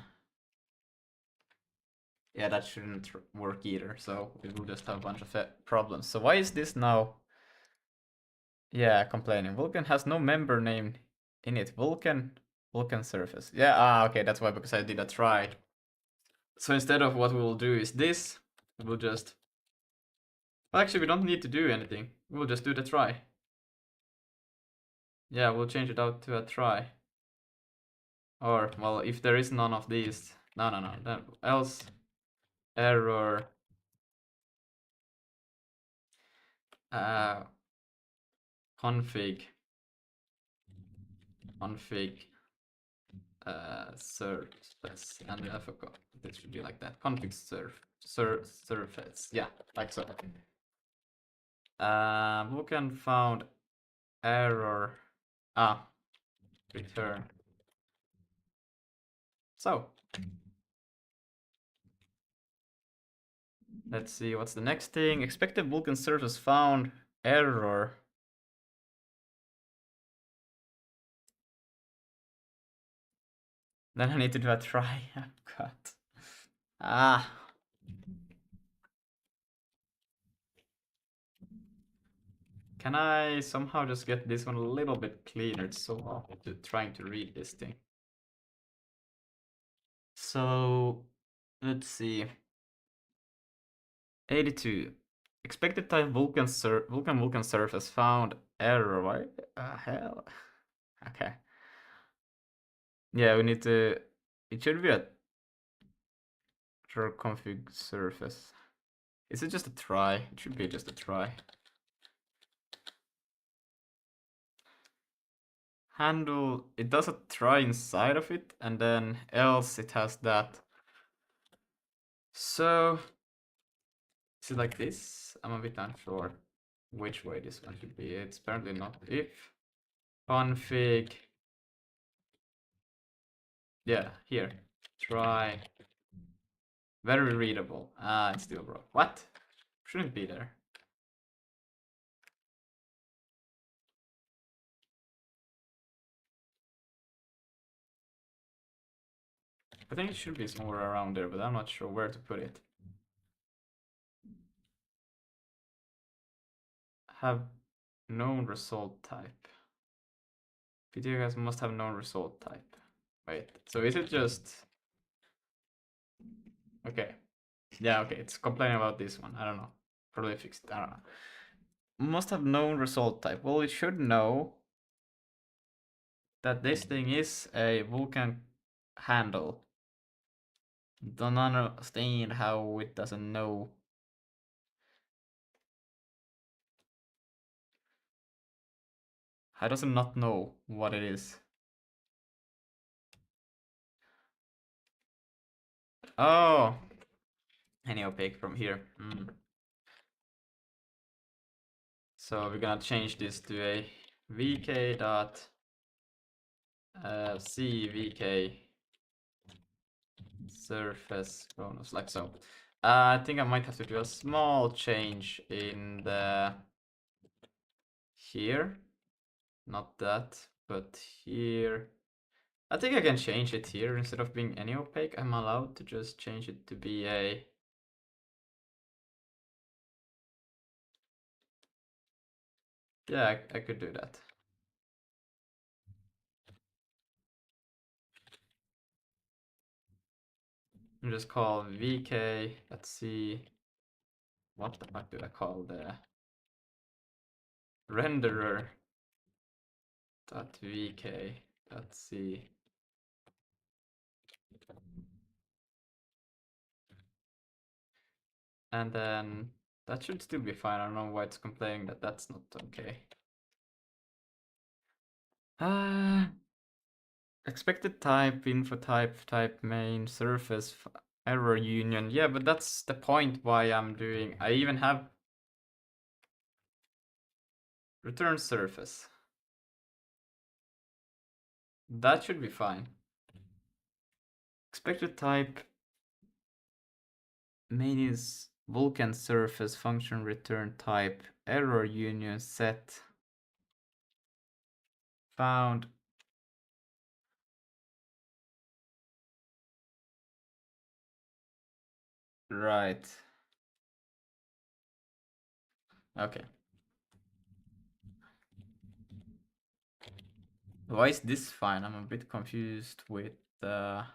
Yeah, that shouldn't work either. So we will just have a bunch of problems. So why is this now? Yeah, complaining. Vulkan has no member name in it. Vulkan surface. Yeah, okay, that's why, because I did a try. So instead of what we will do is this, we'll just... Well, actually, we don't need to do anything. We'll just do the try. Yeah, we'll change it out to a try. Or, well, if there is none of these... No. Then else error... config surface, and I forgot. It should be like that. Config surface. Yeah, like so. Vulkan found error. Return. So let's see what's the next thing. Expected Vulkan surface found error. Then I need to do a try. Oh god. Can I somehow just get this one a little bit cleaner? It's so hard trying to read this thing. So let's see. 82. Expected type Vulkan surface found error. Why hell? Okay. Yeah, we need to. It should be a config surface. Is it just a try? It should be just a try. Handle, it does a try inside of it, and then else it has that. So, is it like this? I'm a bit unsure which way this one should be. It's apparently not if. Config. Yeah, here. Try. Very readable. It's still broke. What? Shouldn't be there. I think it should be somewhere around there, but I'm not sure where to put it. Have known result type. PTO guys must have known result type. Wait, so is it just... Okay. Yeah, okay, it's complaining about this one. I don't know. Probably fixed it. I don't know. Must have known result type. Well, it should know that this thing is a Vulkan handle. Don't understand how it doesn't know. How does it not know what it is? Oh, any opaque from here. So we're gonna change this to a vk dot cvk surface bonus, like so. I think I might have to do a small change in the here, not that, but here. I think I can change it here instead of being any opaque. I'm allowed to just change it to be a yeah, I could do that. And just call vk. Let's see, what the fuck do I call the renderer dot vk dot c. And then that should still be fine. I don't know why it's complaining that that's not okay. Expected type, info type main, surface, error union. Yeah, but that's the point why I'm doing. I even have return surface. That should be fine. Expected type main is Vulkan surface function return type error union set found. Right. Okay. Why is this fine? I'm a bit confused with why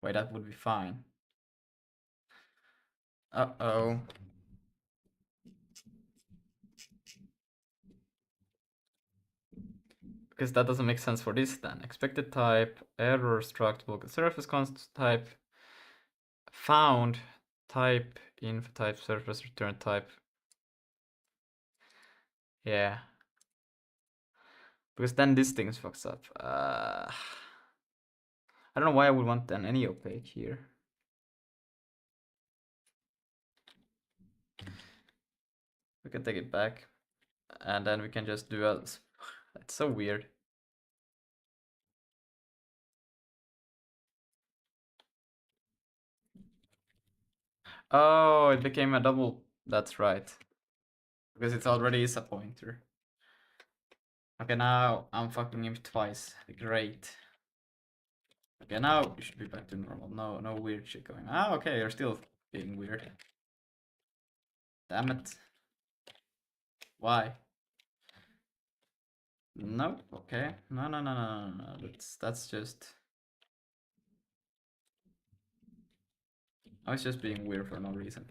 that would be fine. Uh-oh. Because that doesn't make sense for this then. Expected type, error struct, Vulkan surface constant type, found type, info type, surface return type. Yeah. Because then this thing fucks up. I don't know why I would want then any opaque here. We can take it back. And then we can just do a... That's so weird. Oh, it became a double. That's right. Because it already is a pointer. Okay, now I'm fucking him twice. Great. Okay, now you should be back to normal. No weird shit going on. Ah, okay, you're still being weird. Damn it. Why? No, okay. No. That's just... I was just being weird for no reason.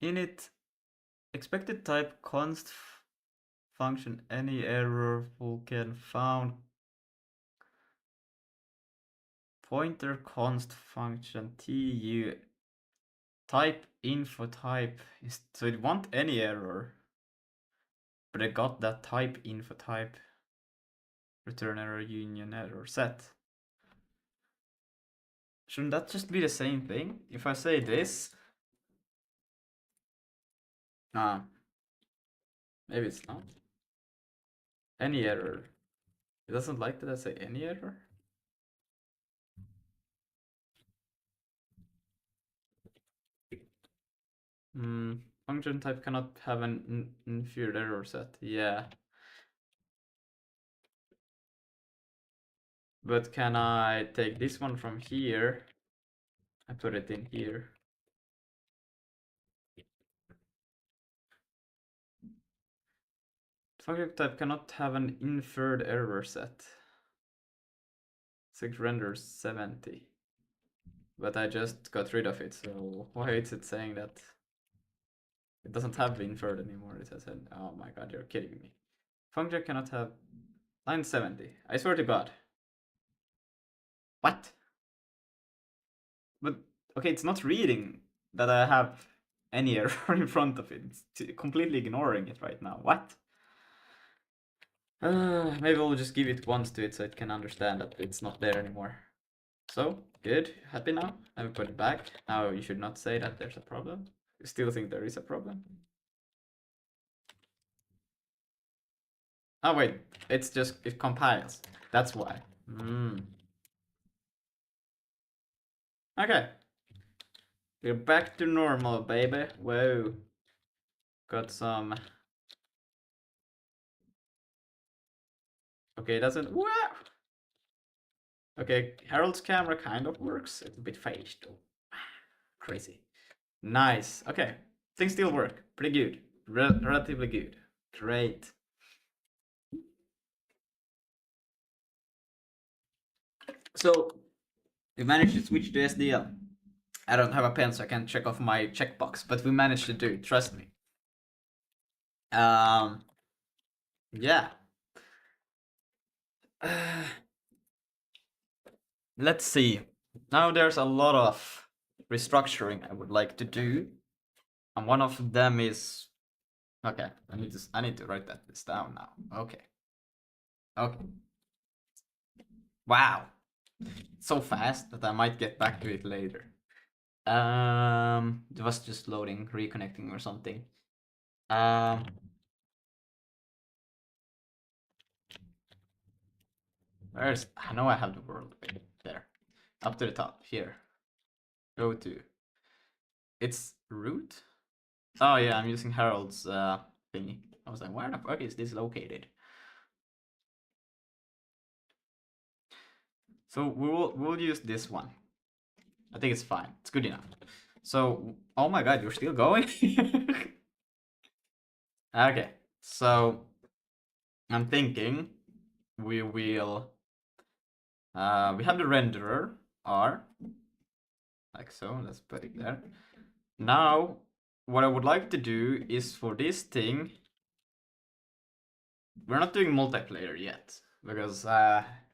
Init expected type const function any error Vulkan found pointer const function tu type info type is, so it want any error, but it got that type info type return error union error set. Shouldn't that just be the same thing? If I say this, maybe it's not. Any error. It doesn't like that I say any error. Function type cannot have an inferred error set. Yeah. But can I take this one from here and put it in here? Function type cannot have an inferred error set. 6 renders 70. But I just got rid of it, so why is it saying that it doesn't have inferred anymore? It has said, oh my god, you're kidding me. Function cannot have line 70. I swear to god. What? But okay, it's not reading that I have any error in front of it. It's completely ignoring it right now. What? Maybe we'll just give it once to it so it can understand that it's not there anymore. So, good. Happy now? Let me put it back. Now you should not say that there's a problem. Still think there is a problem. Oh wait, it's just it compiles. That's why. Okay. We're back to normal, baby. Whoa. Got some. Okay, doesn't. Wow. Okay, Harold's camera kind of works. It's a bit phased though. Crazy. Nice. Okay. Things still work. Pretty good. Relatively good. Great. So, we managed to switch to SDL. I don't have a pen, so I can't check off my checkbox, but we managed to do it. Trust me. Yeah. Let's see. Now there's a lot of restructuring I would like to do, and one of them is okay. I need to write this down now. Okay. Okay. Wow. So fast that I might get back to it later. It was just loading, reconnecting or something. Where's I know I have the world bit there. Up to the top here. Go to. It's root? Oh yeah, I'm using Harold's thingy. I was like, where the fuck is this located? So we'll use this one. I think it's fine. It's good enough. So oh my god, you're still going? Okay. So I'm thinking we will we have the renderer R like so. Let's put it there. Now what I would like to do is for this thing, we're not doing multiplayer yet because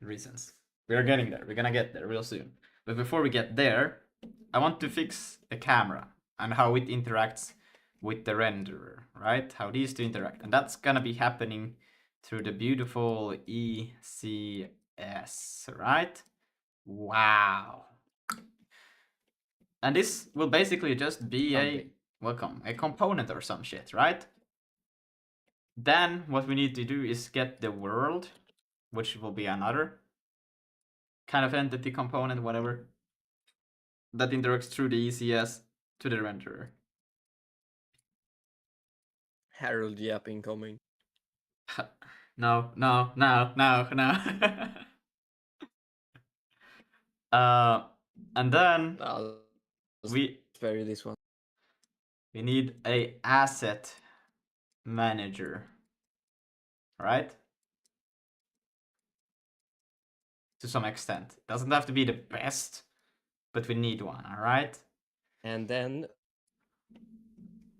reasons. We're getting there. We're gonna get there real soon. But before we get there, I want to fix the camera and how it interacts with the renderer, right? How these two interact. And that's gonna be happening through the beautiful ECS, right? Wow. And this will basically just be a component or some shit, right? Then what we need to do is get the world, which will be another kind of entity component, whatever, that interacts through the ECS to the renderer. Harold Yap incoming. No. And then we vary this one. We need a asset manager, right? To some extent. Doesn't have to be the best, but we need one, all right? And then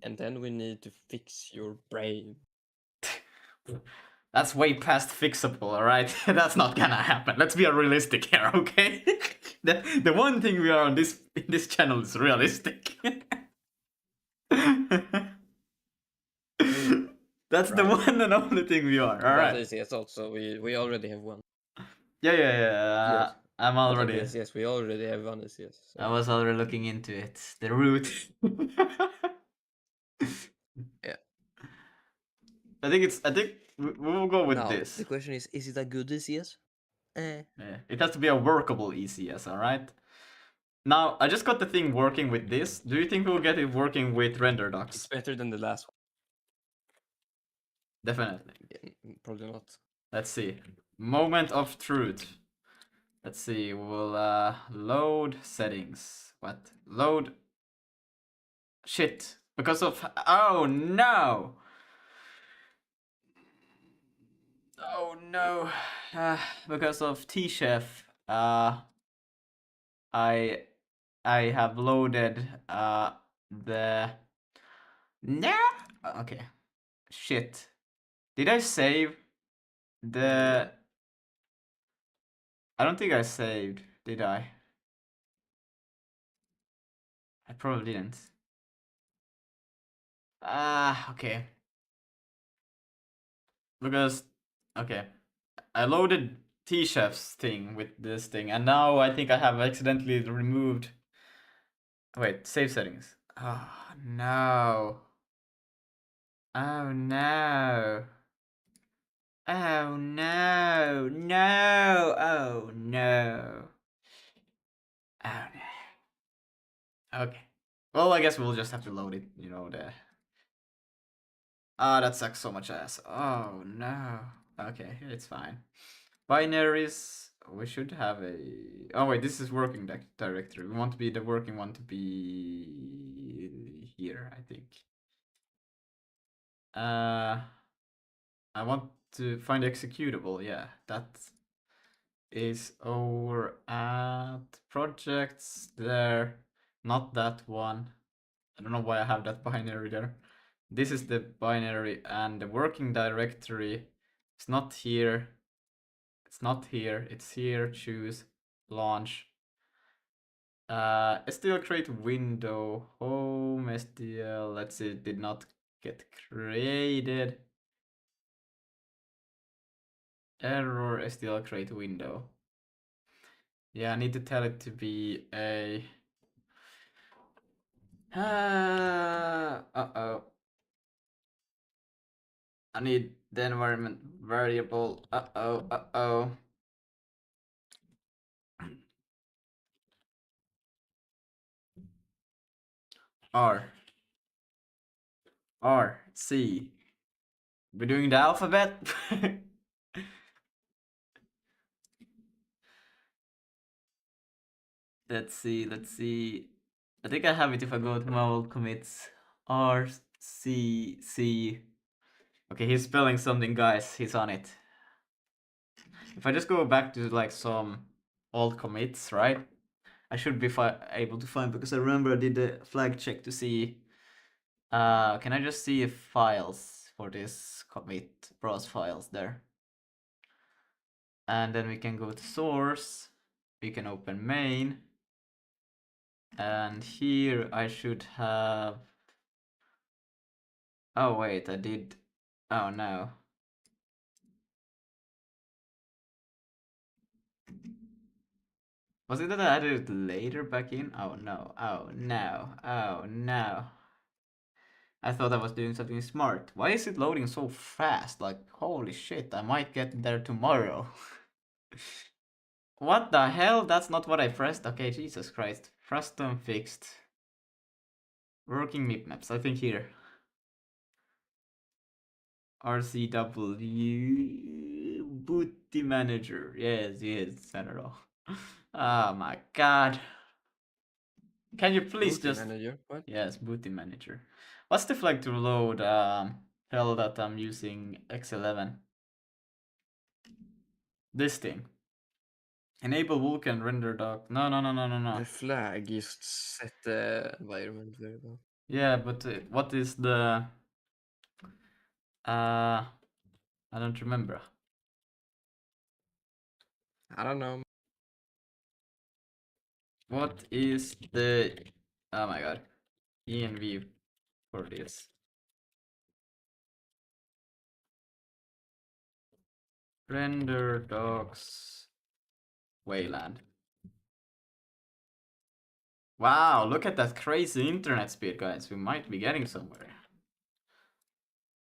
we need to fix your brain. That's way past fixable, all right? That's not gonna happen. Let's be realistic here, okay? the one thing we are on this in this channel is realistic. That's the one and only thing we are. All right. Yes, also we already have one. Yeah. Yes. I'm already. Yes, we already have one. Yes. So. I was already looking into it. The root. Yeah. I think we will go with now, this. The question is it a good ECS? Yeah. It has to be a workable ECS, all right? Now, I just got the thing working with this. Do you think we'll get it working with render docs? It's better than the last one. Definitely. Yeah, probably not. Let's see. Moment of truth. Let's see. We'll load settings. What? Load. Shit. Because of. Oh no! Oh no. Because of T-Chef. I have loaded the. No! Okay. Shit. Did I save the. I don't think I saved, did I? I probably didn't. Okay. Because, okay. I loaded T-Chef's thing with this thing, and now I think I have accidentally removed. Wait, save settings. Oh no. Oh no. Oh no. No. Oh no. Oh no. Okay. Well, I guess we'll just have to load it, you know, the. Ah, that sucks so much ass. Oh no. Okay, it's fine. Binaries. We should have a. Oh wait, this is working directory. We want to be the working one to be here, I think. I want to find executable. Yeah, that is over at projects there. Not that one. I don't know why I have that binary there. This is the binary, and the working directory is not here. It's not here. It's here. Choose, launch. SDL create window, home SDL. Let's see, it did not get created. Error SDL create window. Yeah, I need to tell it to be a. Uh-oh. I need the environment variable. Uh-oh. R. R. C. We're doing the alphabet? Let's see. I think I have it if I go to my old commits. R, C, C. Okay, he's spelling something, guys. He's on it. If I just go back to like some old commits, right? I should be able to find, because I remember I did the flag check to see. Can I just see if files for this commit, browse files there? And then we can go to source. We can open main. And here I should have. Oh wait, I did. Oh no. Was it that I added it later back in? Oh no. Oh no. Oh no. I thought I was doing something smart. Why is it loading so fast? Like, holy shit, I might get there tomorrow. What the hell? That's not what I pressed. Okay, Jesus Christ. Custom fixed. Working mip maps, I think here. RCW Booty Manager. Yes, I don't know. Oh my god. Can you please Booty just. manager, what? Yes, Booty Manager. What's the flag to load hell that I'm using X11? This thing. Enable Vulkan render doc. No. The flag just set the environment variable. Yeah, but what is the. I don't remember. I don't know. What is the. Oh my god. env for this? Render docs Wayland. Wow, look at that crazy internet speed, guys. We might be getting somewhere.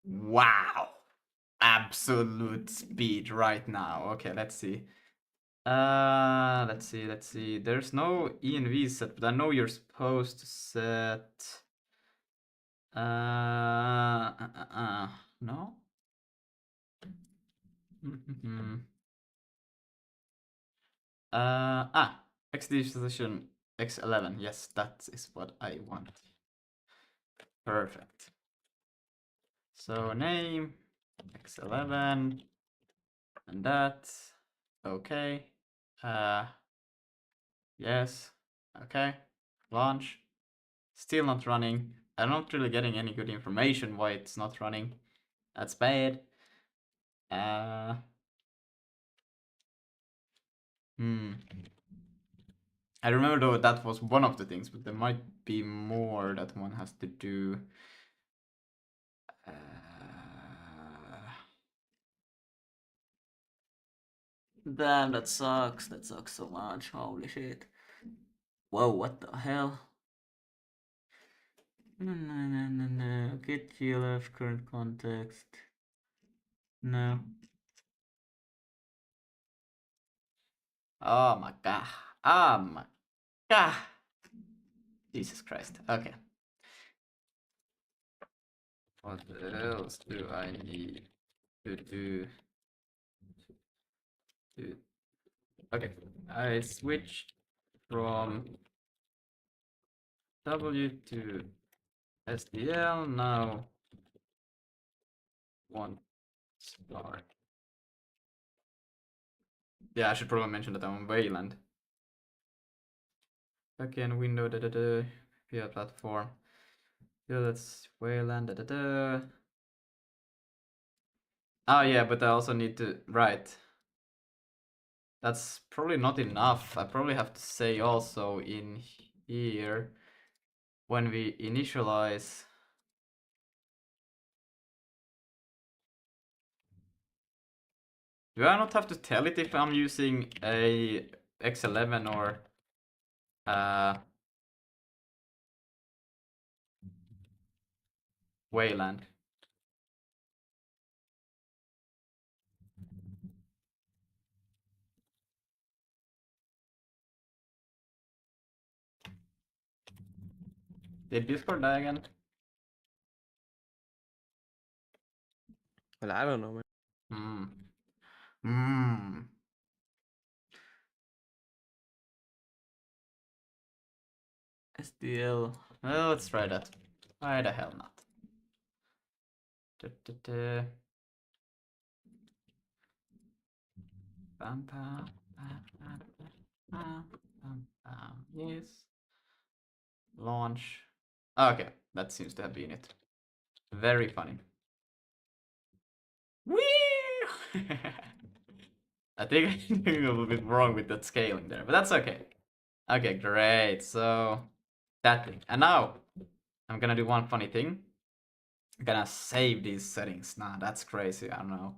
Wow. Absolute speed right now. Okay, let's see. Let's see. There's no env set, but I know you're supposed to set. No. XD session X11. Yes, that is what I want. Perfect. So name X11 and that. Okay. Yes. Okay. Launch. Still not running. I'm not really getting any good information why it's not running. That's bad. I remember though that was one of the things, but there might be more that one has to do. Uh, Damn, that sucks. That sucks so much. Holy shit. Whoa, what the hell? No. Get GLF current context. No. Oh my god. Oh my god. Jesus Christ. Okay. What else do I need to do? Okay. I switched from W to SDL. Now one star. Yeah, I should probably mention that I'm on Wayland. Backend window, via platform. Yeah, that's Wayland, Oh yeah, but I also need to write. That's probably not enough. I probably have to say also in here when we initialize. Do I not have to tell it if I'm using a X11 or Wayland? Did Discord die again? Well, I don't know, man. Hmm. Hmm. SDL. Well, let's try that. Why the hell not? Bam, bam, bam, bam, bam, bam, bam. Yes. Launch. Okay, that seems to have been it. Very funny. Whee! I think I'm doing a little bit wrong with that scaling there, but that's okay. Okay, great. So that thing. And now I'm gonna do one funny thing. I'm gonna save these settings. Nah, that's crazy. I don't know.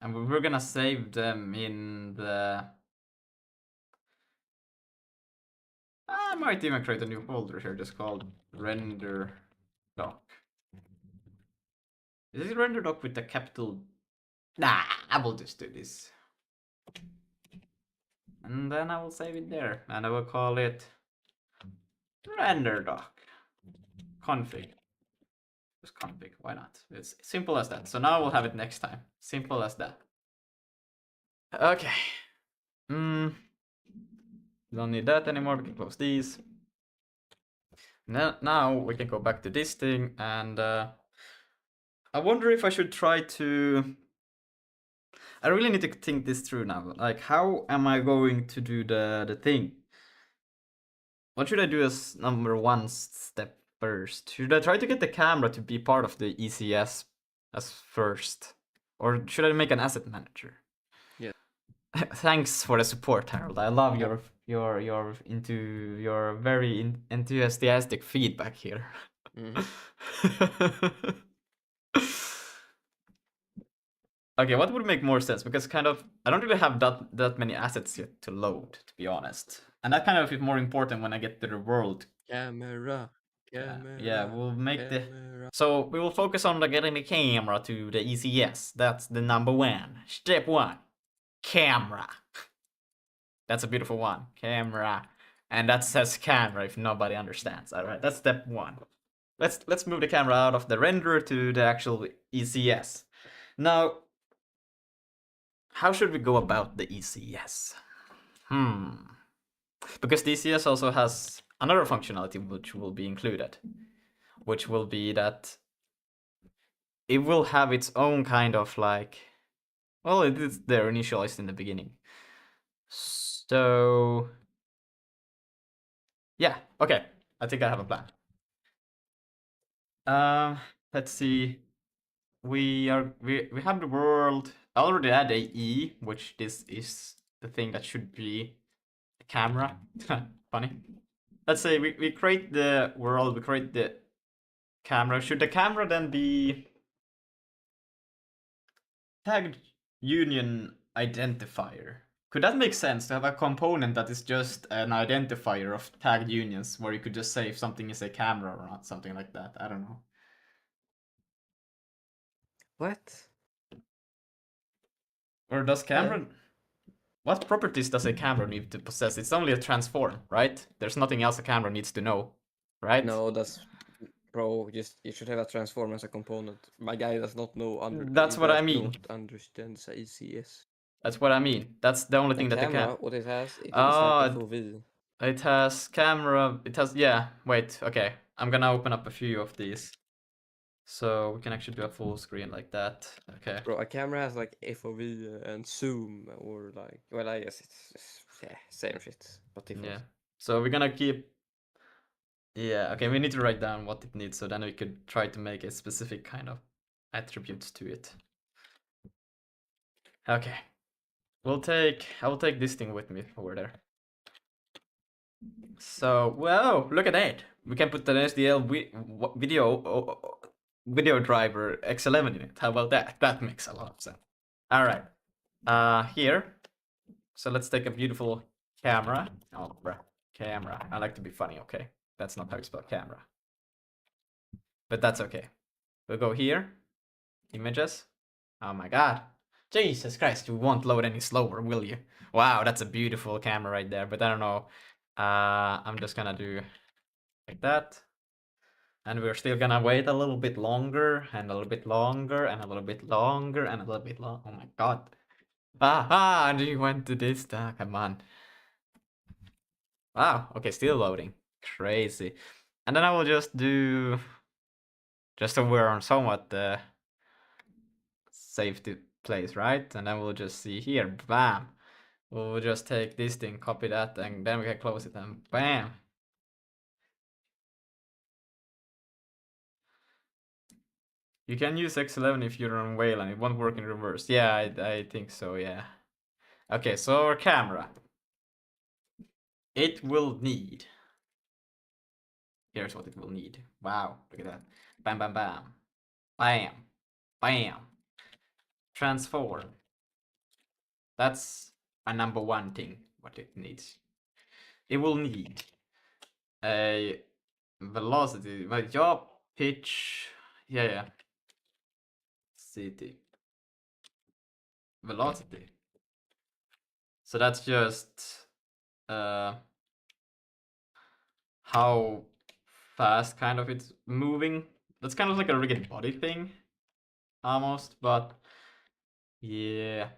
And we're gonna save them in the. I might even create a new folder here just called render doc. Is it render doc with the capital? Nah, I will just do this. And then I will save it there. And I will call it render doc config. Just config, why not? It's simple as that. So now we'll have it next time. Simple as that. Okay. Don't need that anymore. We can close these. Now we can go back to this thing, and I wonder if I should try to. I really need to think this through now. Like, how am I going to do the thing? What should I do as number one step first? Should I try to get the camera to be part of the ECS as first, or should I make an asset manager? Yeah. Thanks for the support, Harold. I love your very enthusiastic feedback here. Okay, what would make more sense? Because kind of I don't really have that many assets yet to load, to be honest. And that kind of is more important when I get to the world. Camera. Yeah, we'll make the. Camera. So we will focus on getting the camera to the ECS. That's the number one. Step one, camera. That's a beautiful one. Camera. And that says camera if nobody understands. Alright, that's step one. Let's move the camera out of the renderer to the actual ECS. Now, how should we go about the ECS? Because the ECS also has another functionality which will be included, which will be that it will have its own kind of like, well, it is there initialized in the beginning. So yeah, okay. I think I have a plan. Let's see. We have the world. I already had a E, which this is the thing that should be the camera. Funny. Let's say we create the world, we create the camera. Should the camera then be tagged union identifier? Could that make sense to have a component that is just an identifier of tagged unions, where you could just say if something is a camera or not, something like that? I don't know. What? Or does Yeah. camera? What properties does a camera need to possess? It's only a transform, right? There's nothing else a camera needs to know, right? No, that's bro. Just you should have a transform as a component. My guy does not know That's he what I does mean. not understand ACS. That's what I mean. That's the only And thing that they can. camera, what it has, it is an Ah, FOV. it has camera. It has, yeah. Wait, okay. I'm gonna open up a few of these, so we can actually do a full screen like that. Okay. Bro, a camera has like FOV and zoom, or like, well, I guess it's yeah, same shit, but different. Yeah. So we're gonna keep. Yeah. Okay. We need to write down what it needs, so then we could try to make a specific kind of attributes to it. Okay. I will take this thing with me over there. So, whoa, look at that. We can put an SDL video driver X11 in it. How about that? That makes a lot of sense. All right. Here. So let's take a beautiful camera. Oh, bruh. Camera. I like to be funny, okay? That's not how you spell camera. But that's okay. We'll go here. Images. Oh my god. Jesus Christ, you won't load any slower, will you? Wow, that's a beautiful camera right there, but I don't know. I'm just gonna do like that. And we're still gonna wait a little bit longer, and a little bit longer, and a little bit longer, and a little bit long. Oh my god. And you went to this. Come on. Wow, okay, still loading. Crazy. And then I will just do. Just so we're on somewhat safety place, right? And then we'll just see here. Bam. We'll just take this thing, copy that, and then we can close it, and bam. You can use X11 if you're on Wayland. It won't work in reverse. Yeah, I think so, yeah. Okay, so our camera. It will need. Here's what it will need. Wow, look at that. Bam, bam, bam. Bam. Bam. Transform. That's a number one thing, what it needs. It will need a velocity, but yaw, pitch, yeah, city, velocity. So that's just how fast kind of it's moving. That's kind of like a rigid body thing, almost, but yeah.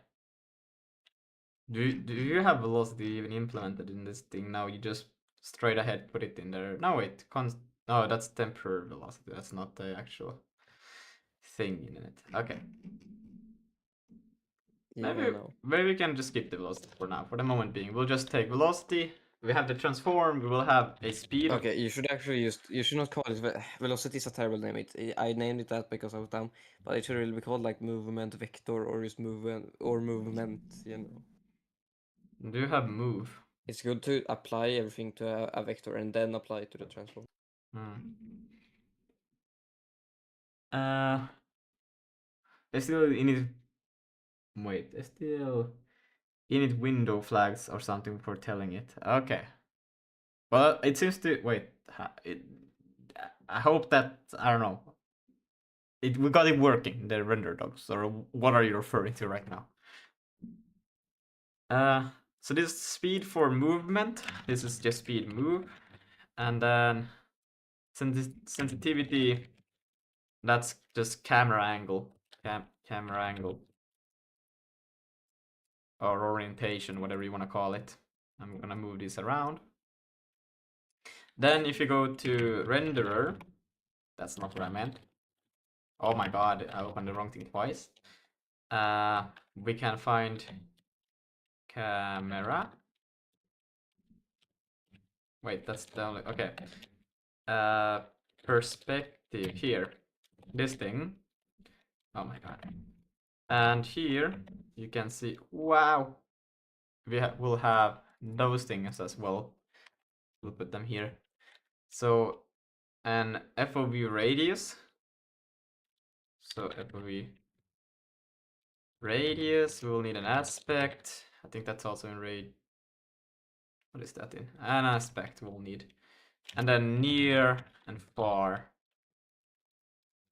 Do you have velocity even implemented in this thing now? You just straight ahead put it in there. No, wait, no, that's temporary velocity. That's not the actual thing in it. Okay. Yeah, no. Maybe we can just skip the velocity for now. For the moment being, we'll just take velocity. We have the transform. We will have a speed. Okay, you should actually you should not call it velocity is a terrible name. I named it that because I was dumb, but it should really be called like movement vector or just movement, you know. Do you have move? It's good to apply everything to a vector and then apply it to the transform. There's still init. Wait, there's still init window flags or something for telling it. Okay. Well, it seems to wait. I hope that I don't know. We got it working. The render dogs, or what are you referring to right now? So this is speed for movement. This is just speed move, and then sensitivity. That's just camera angle. Camera angle. Or orientation, whatever you want to call it. I'm gonna move this around. Then if you go to renderer, that's not what I meant. Oh my god, I opened the wrong thing twice. We can find camera. Wait, that's the only, okay. Perspective here. This thing. Oh my god. And here you can see, wow. We'll have those things as well. We'll put them here. So an FOV radius. So FOV radius, we'll need an aspect. I think that's also in raid. What is that in? An aspect we'll need. And then near and far.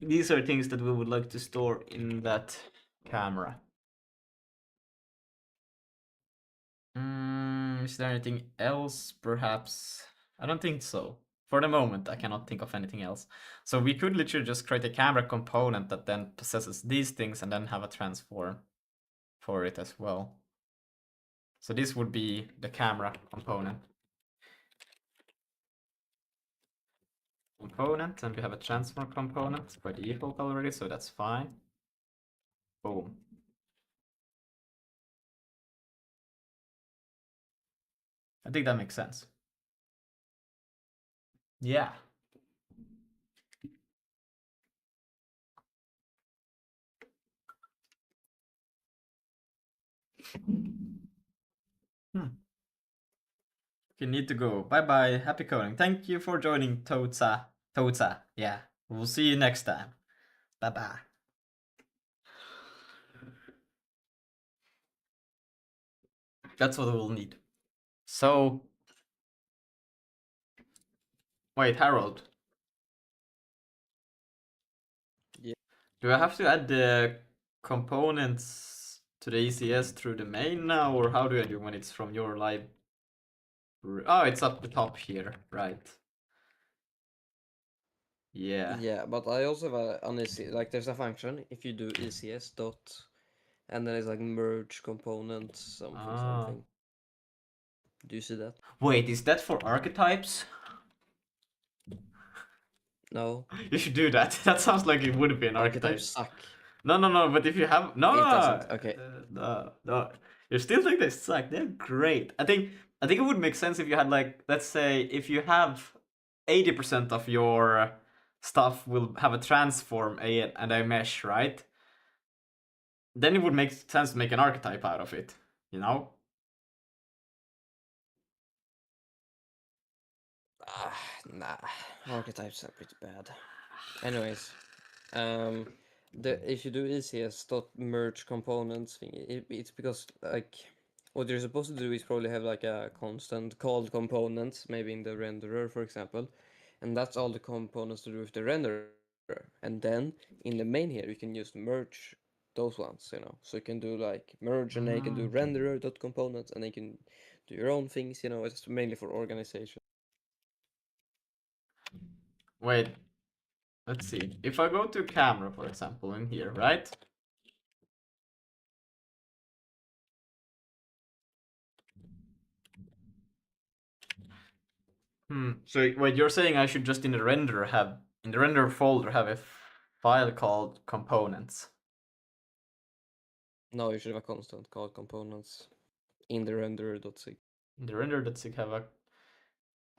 These are things that we would like to store in that camera. Is there anything else, perhaps? I don't think so. For the moment, I cannot think of anything else. So we could literally just create a camera component that then possesses these things and then have a transform for it as well. So this would be the camera component. And we have a transform component by default already, so that's fine. Boom. I think that makes sense. Yeah. You need to go. Bye bye. Happy coding. Thank you for joining Toza. Toza. Yeah. We'll see you next time. Bye bye. That's what we'll need. So, wait, Harold. Yeah. Do I have to add the components to the ECS through the main now, or how do I do when it's from your live? Oh, it's up the top here, right? Yeah. Yeah, but I also have an EC, like there's a function if you do ECS dot, and then it's like merge component something Ah. something. Do you see that? Wait, is that for archetypes? No, You should do that. That sounds like it would be an archetypes archetype. suck. No. But if you have It doesn't. Okay. no. You still think they suck? They're great. I think it would make sense if you had like, let's say, if you have 80% of your stuff will have a transform and a mesh, right? Then it would make sense to make an archetype out of it. You know? Nah, archetypes are pretty bad. Anyways, um, if you do ECS dot merge components thing, it's because like what you're supposed to do is probably have like a constant called components, maybe in the renderer, for example, and that's all the components to do with the renderer. And then in the main here, you can just merge those ones, you know. So you can do like merge, and then you can do renderer dot components, and then you can do your own things, you know. It's mainly for organization. Wait, let's see. If I go to camera, for example, in here, right? So wait, you're saying I should just in the render folder have a file called components. No, you should have a constant called components in the renderer.sig. In the render.sig have a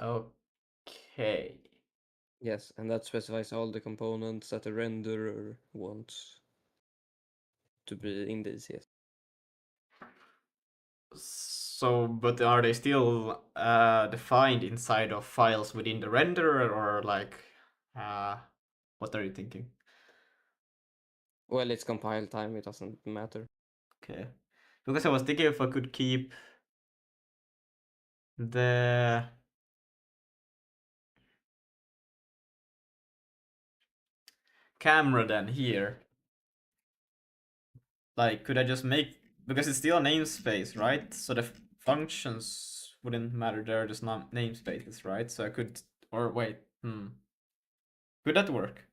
okay. Yes, and that specifies all the components that the renderer wants to be in the ECS. So, but are they still defined inside of files within the renderer, or like, what are you thinking? Well, it's compile time, it doesn't matter. Okay, because I was thinking if I could keep the camera then here. Like, could I just make, because it's still a namespace, right? So the functions wouldn't matter, they're just not namespaces, right? So I could, or wait, could that work?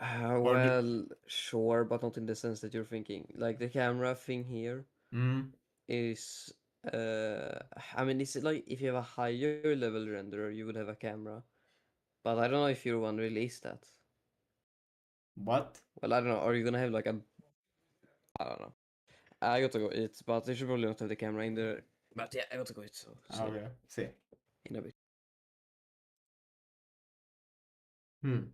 Or do, Well, sure, but not in the sense that you're thinking. Like the camera thing here is, I mean, is it like if you have a higher level renderer, you would have a camera. But I don't know if your one really is that. what? Well, I don't know. Are you gonna have like a, I don't know. I got to go eat, but they should probably not have the camera in there. But yeah, I got to go eat, so Okay, see. in a bit. Hmm.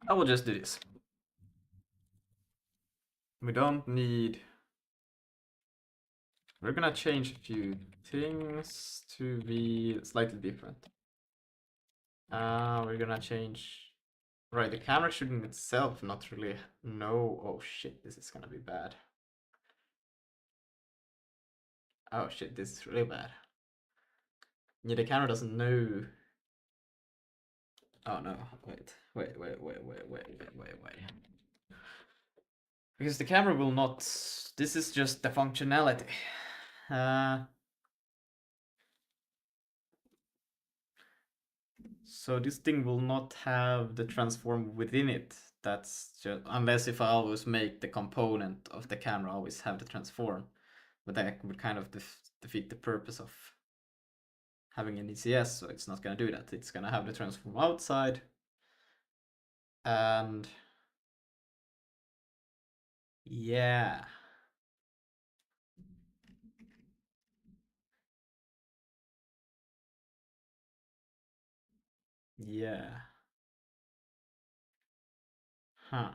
I will just do this. We don't need, we're gonna change a few things to be slightly different. We're gonna change. Right, the camera shooting itself, not really know. Oh shit, this is gonna be bad. Oh shit, this is really bad. Yeah, the camera doesn't know. Oh no, wait. Because the camera will not. This is just the functionality. So this thing will not have the transform within it. That's just unless if I always make the component of the camera always have the transform, but that would kind of defeat the purpose of having an ECS. So it's not gonna do that. It's gonna have the transform outside, and yeah. Yeah. Huh.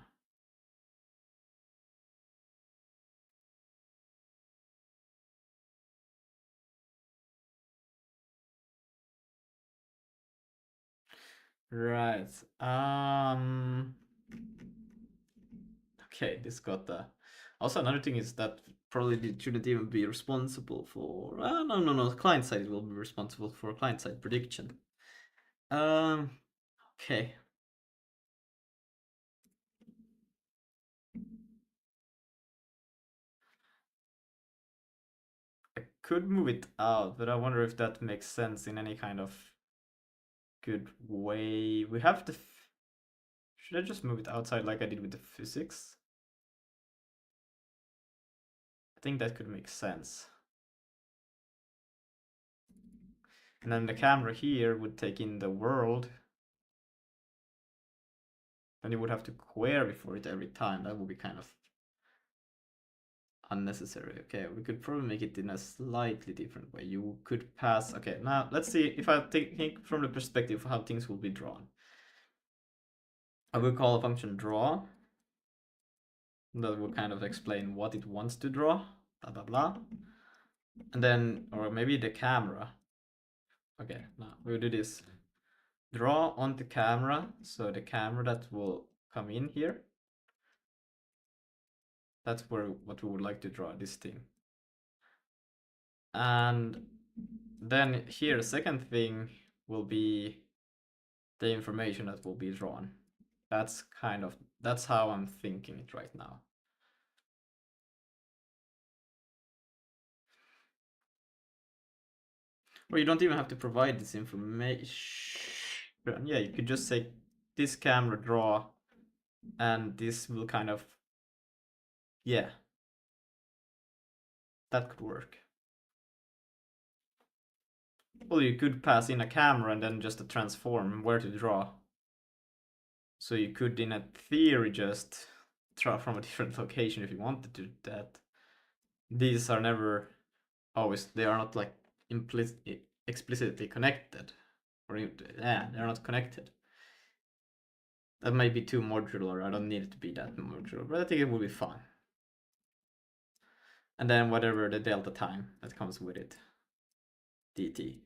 Right. Okay, this got the. Also, another thing is that probably it shouldn't even be responsible for. No. Client side will be responsible for client side prediction. Um. Okay. I could move it out, but I wonder if that makes sense in any kind of good way. We have to. Should I just move it outside like I did with the physics? I think that could make sense. And then the camera here would take in the world. Then you would have to query for it every time. That would be kind of unnecessary. Okay, we could probably make it in a slightly different way. You could pass. Okay, now let's see if I think from the perspective of how things will be drawn. I will call a function draw. That will kind of explain what it wants to draw. Blah blah blah. And then, or maybe the camera. Okay, now we'll do this. Draw on the camera. So the camera that will come in here. That's where what we would like to draw, this thing. And then here, second thing will be the information that will be drawn. That's how I'm thinking it right now. Or you don't even have to provide this information. Yeah, you could just say this camera draw, and this will kind of, yeah, that could work. Well, you could pass in a camera and then just a transform where to draw. So you could, in a theory, just draw from a different location if you wanted to do that. These are never always, they are not like explicitly connected. Or yeah, they're not connected. That might be too modular. I don't need it to be that modular, but I think it will be fun. And then whatever the delta time that comes with it, dt.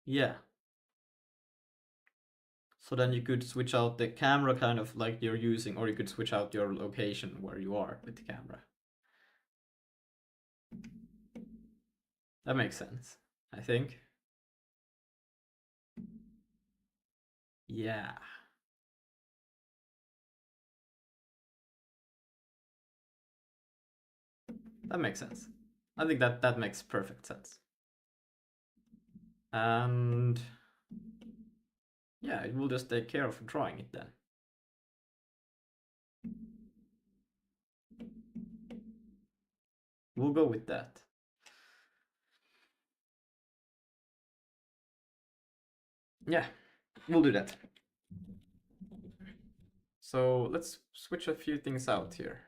Yeah. So then you could switch out the camera kind of like you're using, or you could switch out your location where you are with the camera. That makes sense, I think. Yeah. That makes sense. I think that makes perfect sense. And yeah, it will just take care of drawing it then. We'll go with that. Yeah, we'll do that. So let's switch a few things out here.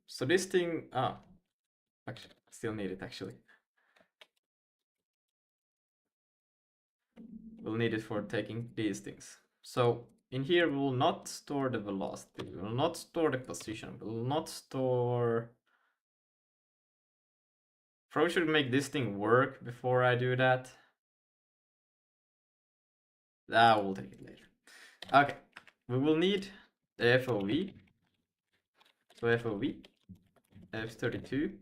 So this thing, actually, I still need it actually. We'll need it for taking these things. So in here, we will not store the velocity, we will not store the position, we will not store Probably should make this thing work before I do that. That will take it later. Okay, we will need the FOV. So FOV, F32,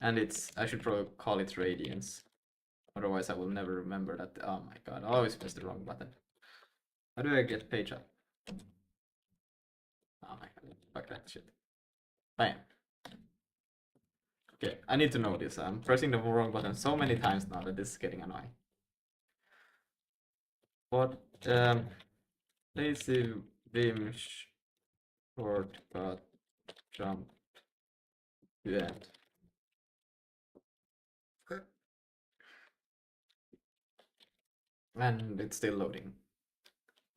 and I should probably call it radians. Otherwise I will never remember that. Oh my god, I always press the wrong button. How do I get page up? Oh my god, fuck that shit. Bam. Okay, I need to know this. I'm pressing the wrong button so many times now that this is getting annoying. What, lazy Vim shortcut jump to end. And it's still loading.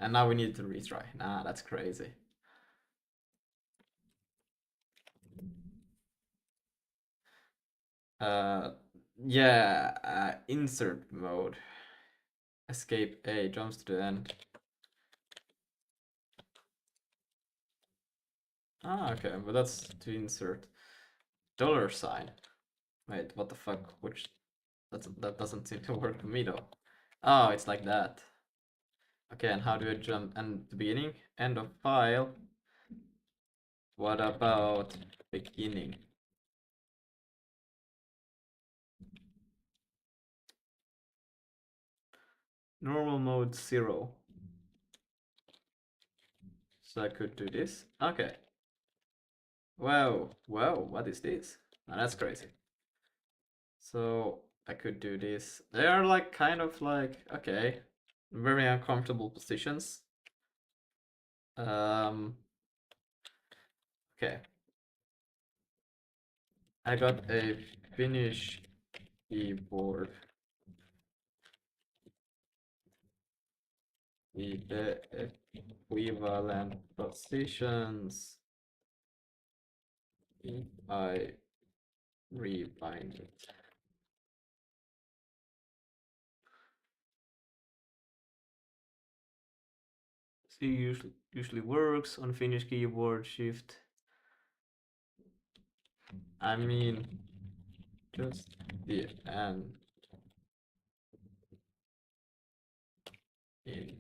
And now we need to retry. Nah, that's crazy. Yeah, insert mode. Escape A, jumps to the end. Ah, okay, but that's to insert. Dollar sign. Wait, what the fuck? That doesn't seem to work for me though. Oh, it's like that. Okay, and how do I jump? And the beginning, end of file. What about beginning? Normal mode 0. So I could do this. Okay. Wow, what is this? Oh, that's crazy. So I could do this. They are like kind of like, okay, very uncomfortable positions. Okay. I got a Finnish keyboard. The equivalent positions if I rebind it. C usually works on Finnish keyboard shift. I mean, just the and in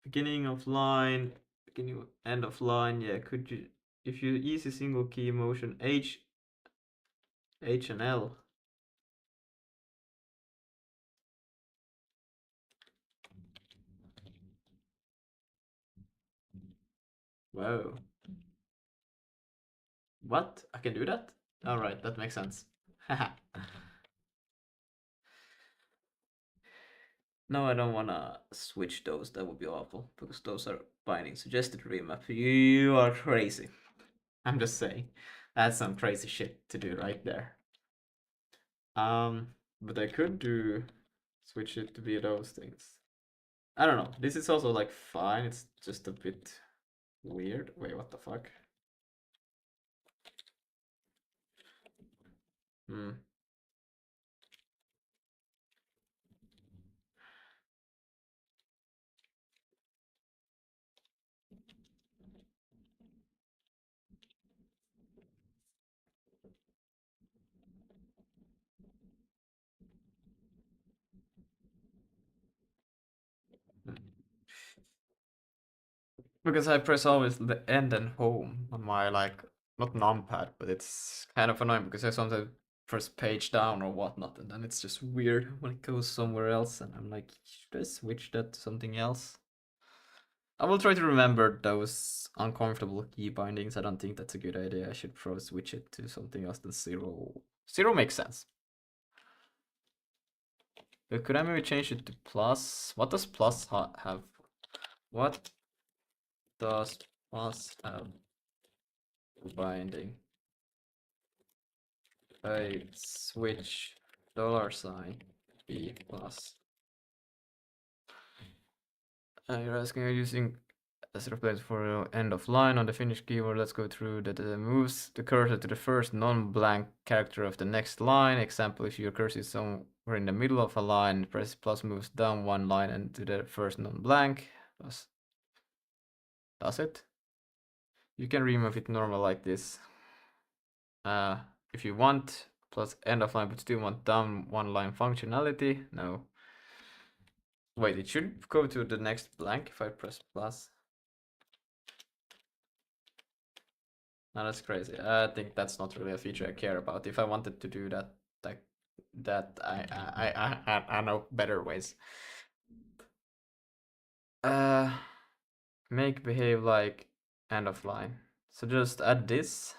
beginning of line, end of line. Yeah, could you if you easy single key motion H and L. Wow. What? I can do that? Alright, that makes sense. No, I don't wanna switch those. That would be awful because those are binding suggested remap. You are crazy. I'm just saying. That's some crazy shit to do right there. But I could switch it to be those things. I don't know. This is also like fine. It's just a bit weird. Wait, what the fuck? Hmm. Because I press always the end and home on my like not numpad, but it's kind of annoying because I sometimes press page down or whatnot, and then it's just weird when it goes somewhere else, and I'm like, should I switch that to something else? I will try to remember those uncomfortable key bindings. I don't think that's a good idea. I should probably switch it to something else than 0. 0 makes sense. Could I maybe change it to plus? What does plus have? What does plus have binding? I switch dollar sign B plus. You're asking, are you using as a place for end of line on the Finnish keyword? Let's go through that. Moves the cursor to the first non-blank character of the next line. Example, if your cursor is somewhere in the middle of a line, press plus moves down one line and to the first non-blank. Does it? You can remove it normal like this. If you want, plus end of line, but still want down one line functionality. No. Wait, it should go to the next blank if I press plus. No, that's crazy. I think that's not really a feature I care about. If I wanted to do that, I know better ways. Make behave like end of line. So just add this.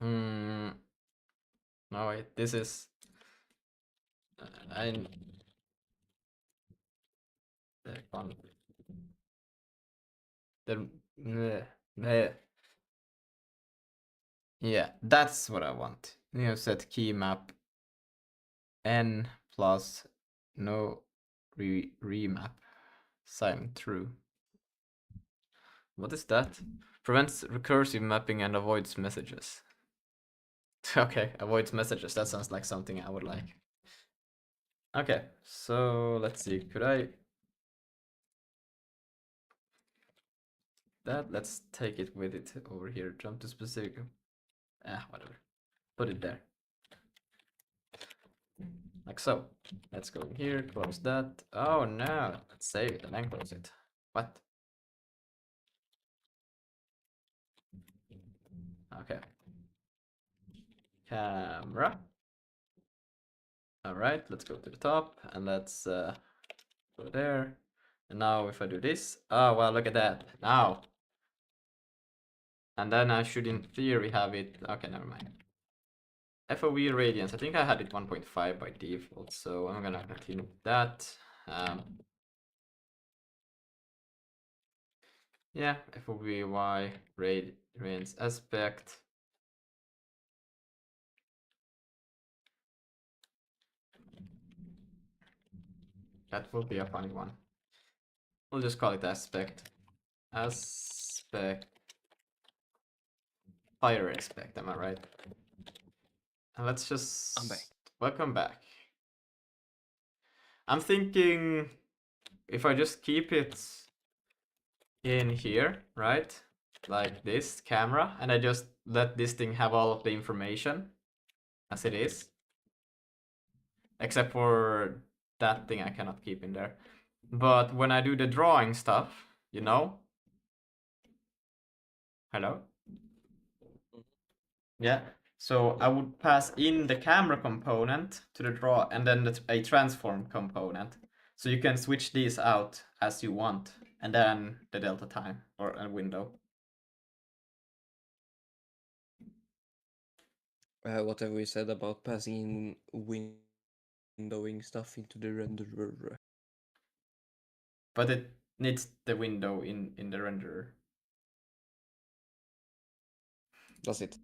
No wait, this is I one the yeah, that's what I want. Set key map n plus no remap sign true. What is that? Prevents recursive mapping and avoids messages. Okay, avoids messages. That sounds like something I would like. Okay, so let's see. Could I that? Let's take it with it over here. Jump to specific. Whatever. Put it there. Like so. Let's go here, close that. Oh no, let's save it and then close it. What? Okay. Camera. All right, let's go to the top and let's go there. And now if I do this, oh well, look at that. Now. And then I should in theory have it, okay, never mind. FOV radiance, I think I had it 1.5 by default, so I'm gonna clean up that. Yeah, FOVY radiance aspect. That will be a funny one. We'll just call it aspect. Aspect. Fire aspect, am I right? And let's just... I'm back. Welcome back. I'm thinking if I just keep it in here, right? Like this camera, and I just let this thing have all of the information as it is. Except for that thing I cannot keep in there. But when I do the drawing stuff, you know? Hello? Yeah. So I would pass in the camera component to the draw and then a transform component. So you can switch these out as you want. And then the delta time or a window. Whatever we said about passing in windowing stuff into the renderer. But it needs the window in the renderer. That's it.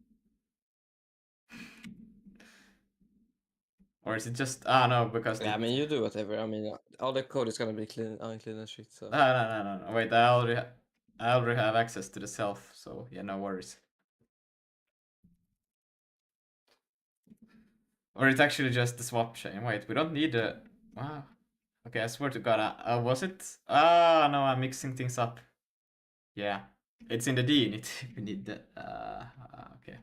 Or is it just no because Yeah, I mean you do whatever. I mean all the code is gonna be unclean and shit. So no. Wait, I already have access to the self, so yeah, no worries. Or it's actually just the swap chain. Wait, we don't need a... Wow. Okay, I swear to god, was it? Ah, no, I'm mixing things up. Yeah, it's in the D. We need the... okay.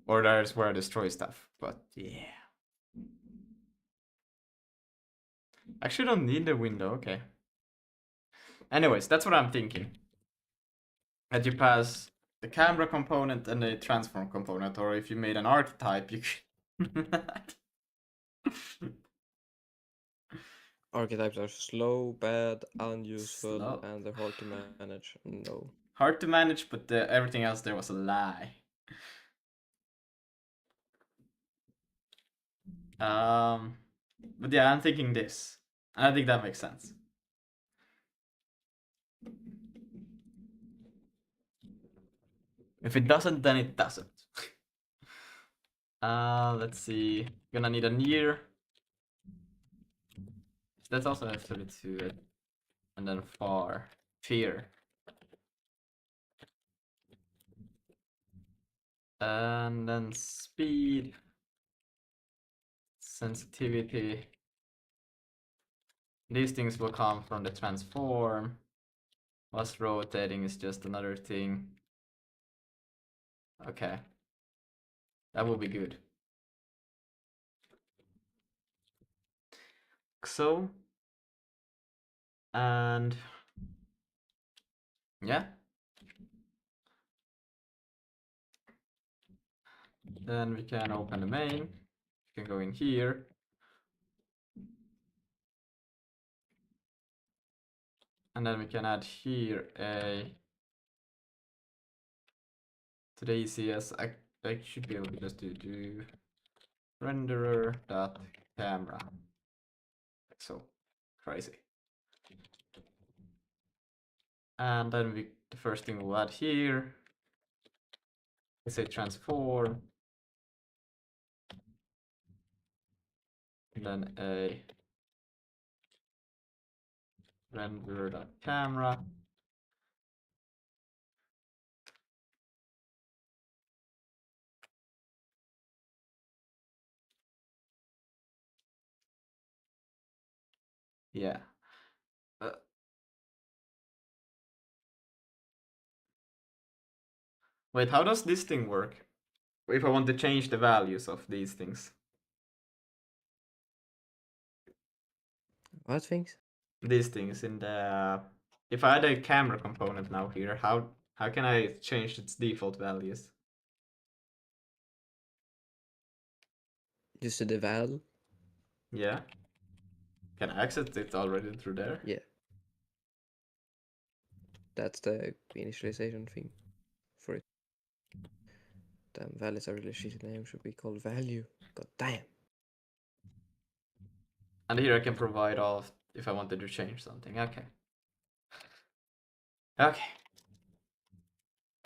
Or there's where I destroy stuff, but yeah. Actually don't need the window, okay. Anyways, that's what I'm thinking. That you pass the camera component and the transform component, or if you made an archetype, you could... archetypes are slow, bad, unuseful, Slow. and they're hard to manage. No. Hard to manage, but everything else there was a lie. But yeah, I'm thinking this. And I think that makes sense. If it doesn't, then it doesn't. Let's see. Gonna need a near. That's also necessary to it. And then far. Fear. And then speed. Sensitivity. These things will come from the transform. What's rotating is just another thing. Okay. That will be good. So, and yeah. Then we can open the main. We can go in here. And then we can add here a to the ECS. I should be able to just do renderer dot camera. Like so. Crazy. And then the first thing we'll add here is a transform. And then a renderer dot camera. Yeah. Wait, how does this thing work? If I want to change the values of these things. What things? These things in the... If I add a camera component now here, how can I change its default values? Just the val? Yeah. Can I access it already through there? Yeah. That's the initialization thing for it. Damn, val is a really shitty name. Should be called value. God damn. And here I can provide all of if I wanted to change something. Okay. Okay.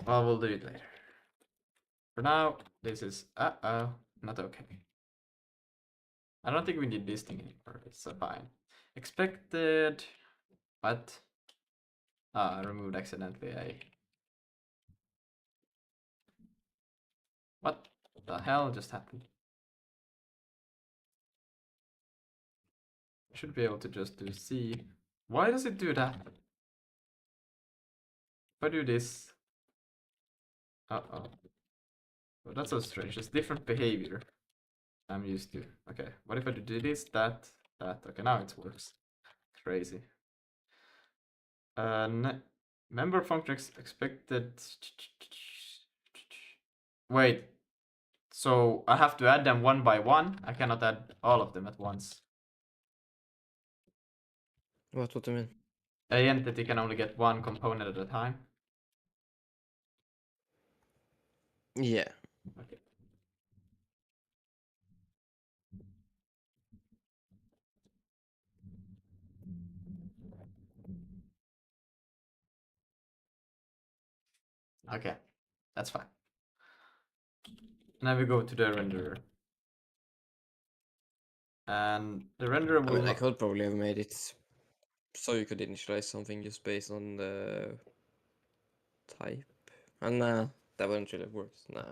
Well, we'll do it later. For now, this is not okay. I don't think we need this thing anymore. It's fine. Expected. What? I removed accidentally a... What the hell just happened? I should be able to just do C. Why does it do that? If I do this... Uh-oh. Oh, that's so strange. It's different behavior I'm used to. Okay, what if I do this, that? Okay, now it works. Crazy. Member function expected... Wait, so I have to add them one by one? I cannot add all of them at once. What do you mean? A entity can only get one component at a time. Yeah. Okay. Okay, that's fine. Now we go to the renderer. And the renderer I will... mean, I could probably have made it so you could initialize something just based on the type. And nah, that wouldn't really work. Nah.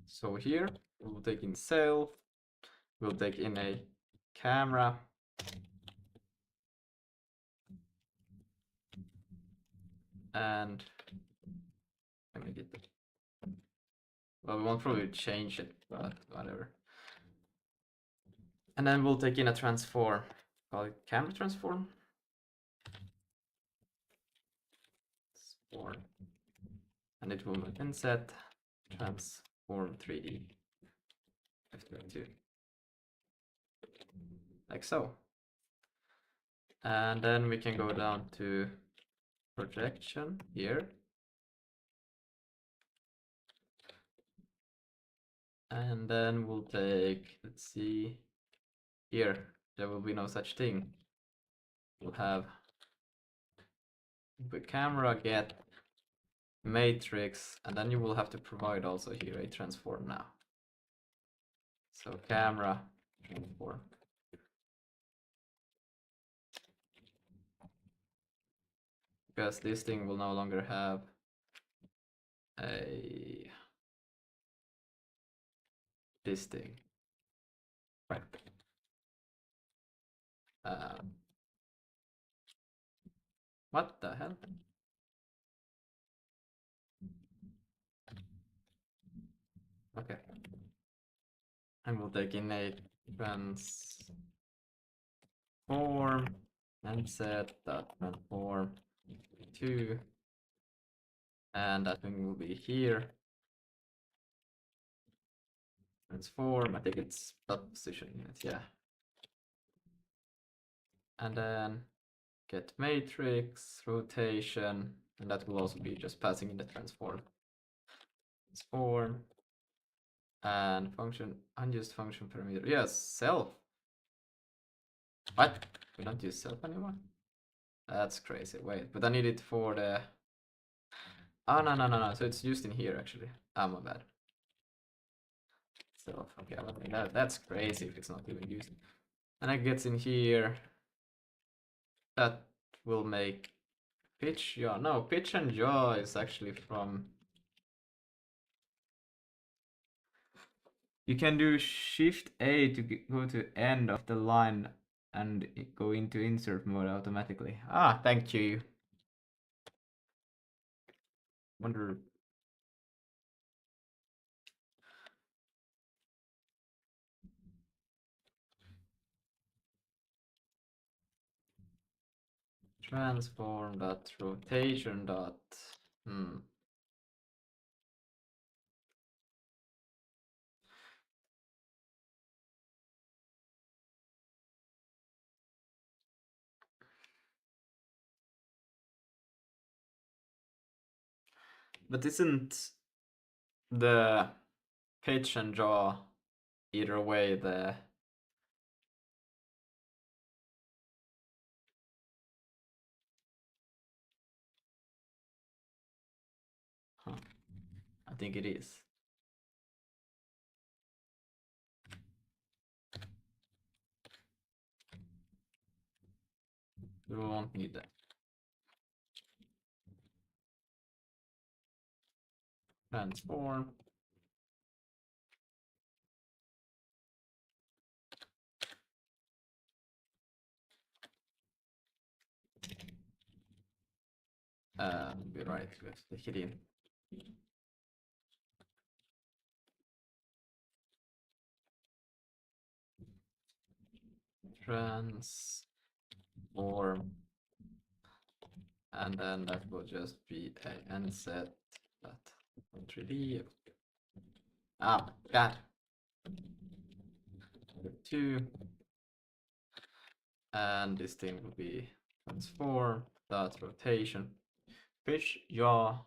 So here, we'll take in self, we'll take in a camera, and let me get the... Well, we won't probably change it, but whatever. And then we'll take in a transform, call it camera transform. Transform. And it will inset transform 3D F32. Like so. And then we can go down to projection here. And then we'll take, let's see, here, there will be no such thing. We'll have the camera get matrix, and then you will have to provide also here a transform now. So camera transform. Because this thing will no longer have a this thing. Right. What the hell? Okay. And we'll take in a transform and set that transform to, and that thing will be here. Transform, I think it's that position unit, yeah. And then get matrix, rotation, and that will also be just passing in the transform. Transform, and function, unused function parameter. Yes, self. What? We don't use self anymore? That's crazy. Wait, but I need it for the... Oh, no. So it's used in here, actually. Ah, my bad. Self. Okay, I think that's crazy if it's not even used. And it gets in here. That will make pitch yaw. No, pitch and yaw is actually from... You can do Shift A to go to end of the line and go into insert mode automatically. Ah, thank you. Wonder... Transform dot rotation dot... But isn't the pitch and jaw either way the... Huh. I think it is. We won't need that. Transform. Be right, we have to take it in. Transform. And then that will just be a n set that 3D. Ah, God. 2. And this thing will be transform dot rotation, pitch, yaw,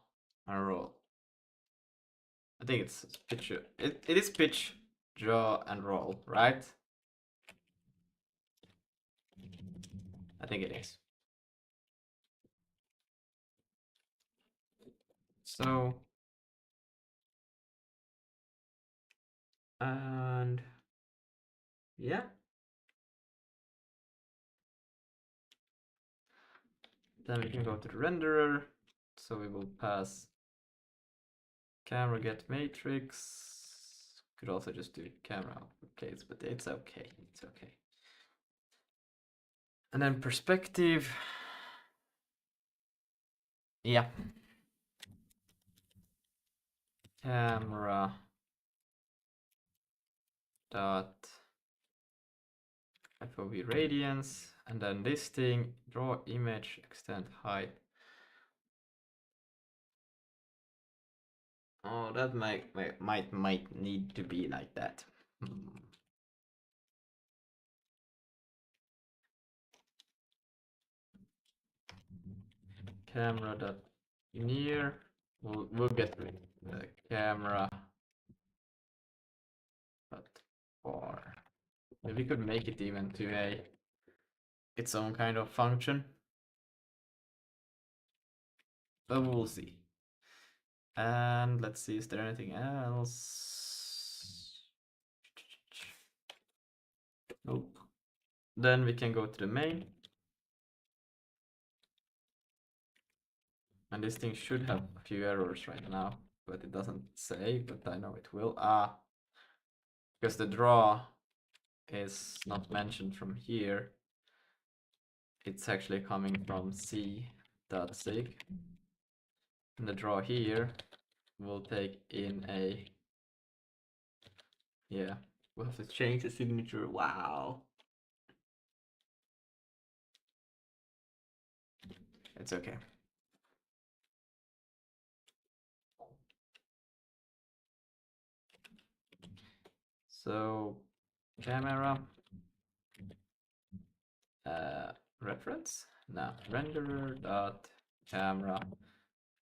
and roll. I think it's pitch. It is pitch, yaw, and roll, right? I think it is. So, and yeah. Then we can go to the renderer. So we will pass camera get matrix. Could also just do camera output case, but it's okay. It's okay. And then perspective. Yeah. Camera dot FOV radiance, and then this thing, draw image, extend height. Oh, that might need to be like that. Camera dot near. We'll get the camera dot far. Maybe we could make it even to its own kind of function, but we'll see. And let's see, is there anything else? Nope. Then we can go to the main. And this thing should have a few errors right now. but it doesn't say, but I know it will. Because the draw is not mentioned from here. It's actually coming from c.sig. And the draw here will take in a, yeah, we'll have to change the signature. Wow. It's okay. So camera reference, no, renderer dot camera,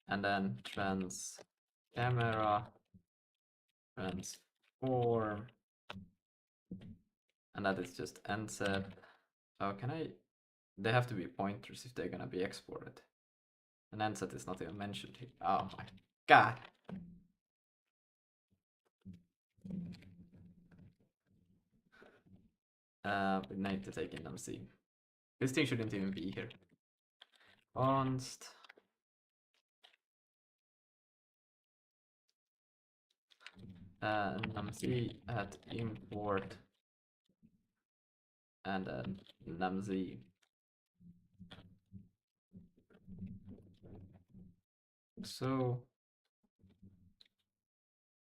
and then trans camera transform, and that is just nset. Oh, can I? They have to be pointers if they're gonna be exported. And nset is not even mentioned here. Oh my god. We need to take in MC. This thing shouldn't even be here. Const nmz at import and then nmz. So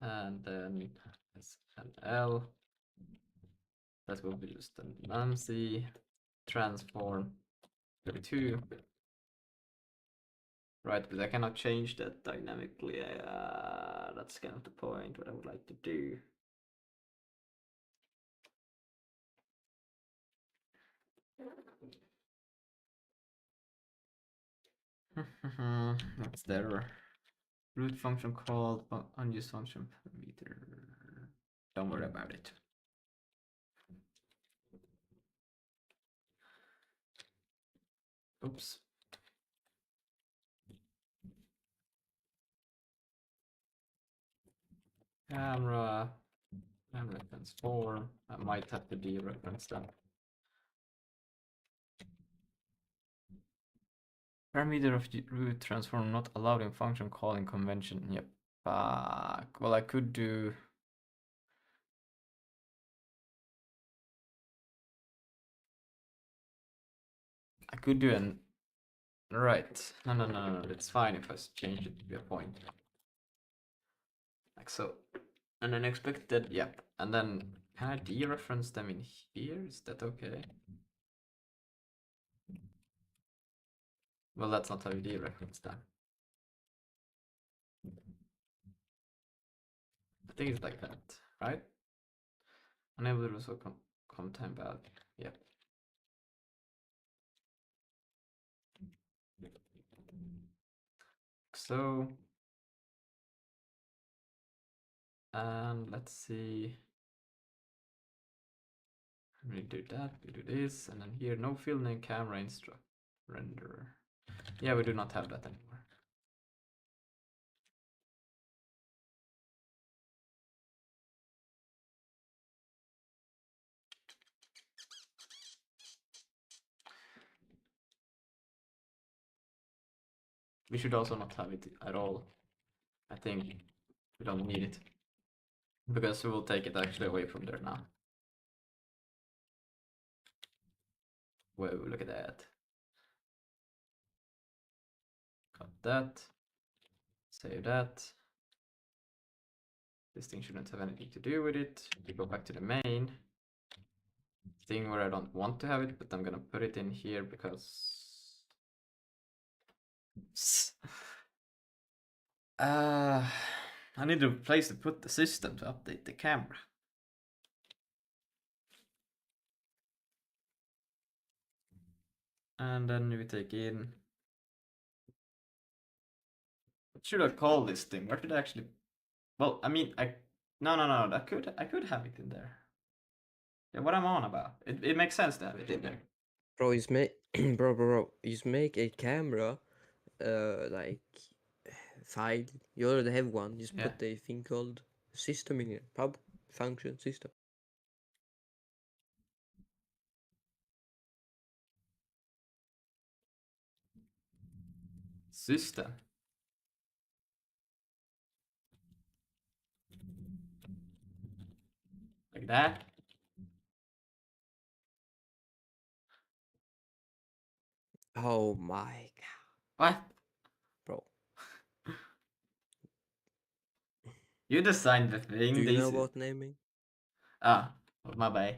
and then SDL. That will be just an nmz transform 32. Right, but I cannot change that dynamically. That's kind of the point. What I would like to do. What's their root function called unused function parameter? Don't worry about it. Oops. Camera transform. I might have to dereference that. Parameter of the root transform not allowed in function calling convention. Yep. Fuck. Well, I could do. I could do an. Right. No. It's fine if I change it to be a point. Like so. And then expected. Yep. And then can I dereference them in here? Is that okay? Well, that's not how you dereference them. I think it's like that, right? Unable to also come time value. Yep. So, and let's see. We do that, we do this, and then here, no field name camera instruct renderer. Yeah, we do not have that anymore. We should also not have it at all. I think we don't need it because we will take it actually away from there now. Whoa, look at that. Cut that. Save that. This thing shouldn't have anything to do with it. We go back to the main thing where I don't want to have it, but I'm gonna put it in here because I need a place to put the system to update the camera. And then we take in. What should I call this thing? Where did I actually? Well, I mean, no. I could have it in there. Yeah, what I'm on about. It makes sense to have it in there. Bro, just make bro, just make a camera like file. You already have one. Just Yeah. put a thing called system in here. Pub function system. System. that. Oh my god, What? bro. You designed the Do thing, you know Daisy. about naming? Ah, my bad.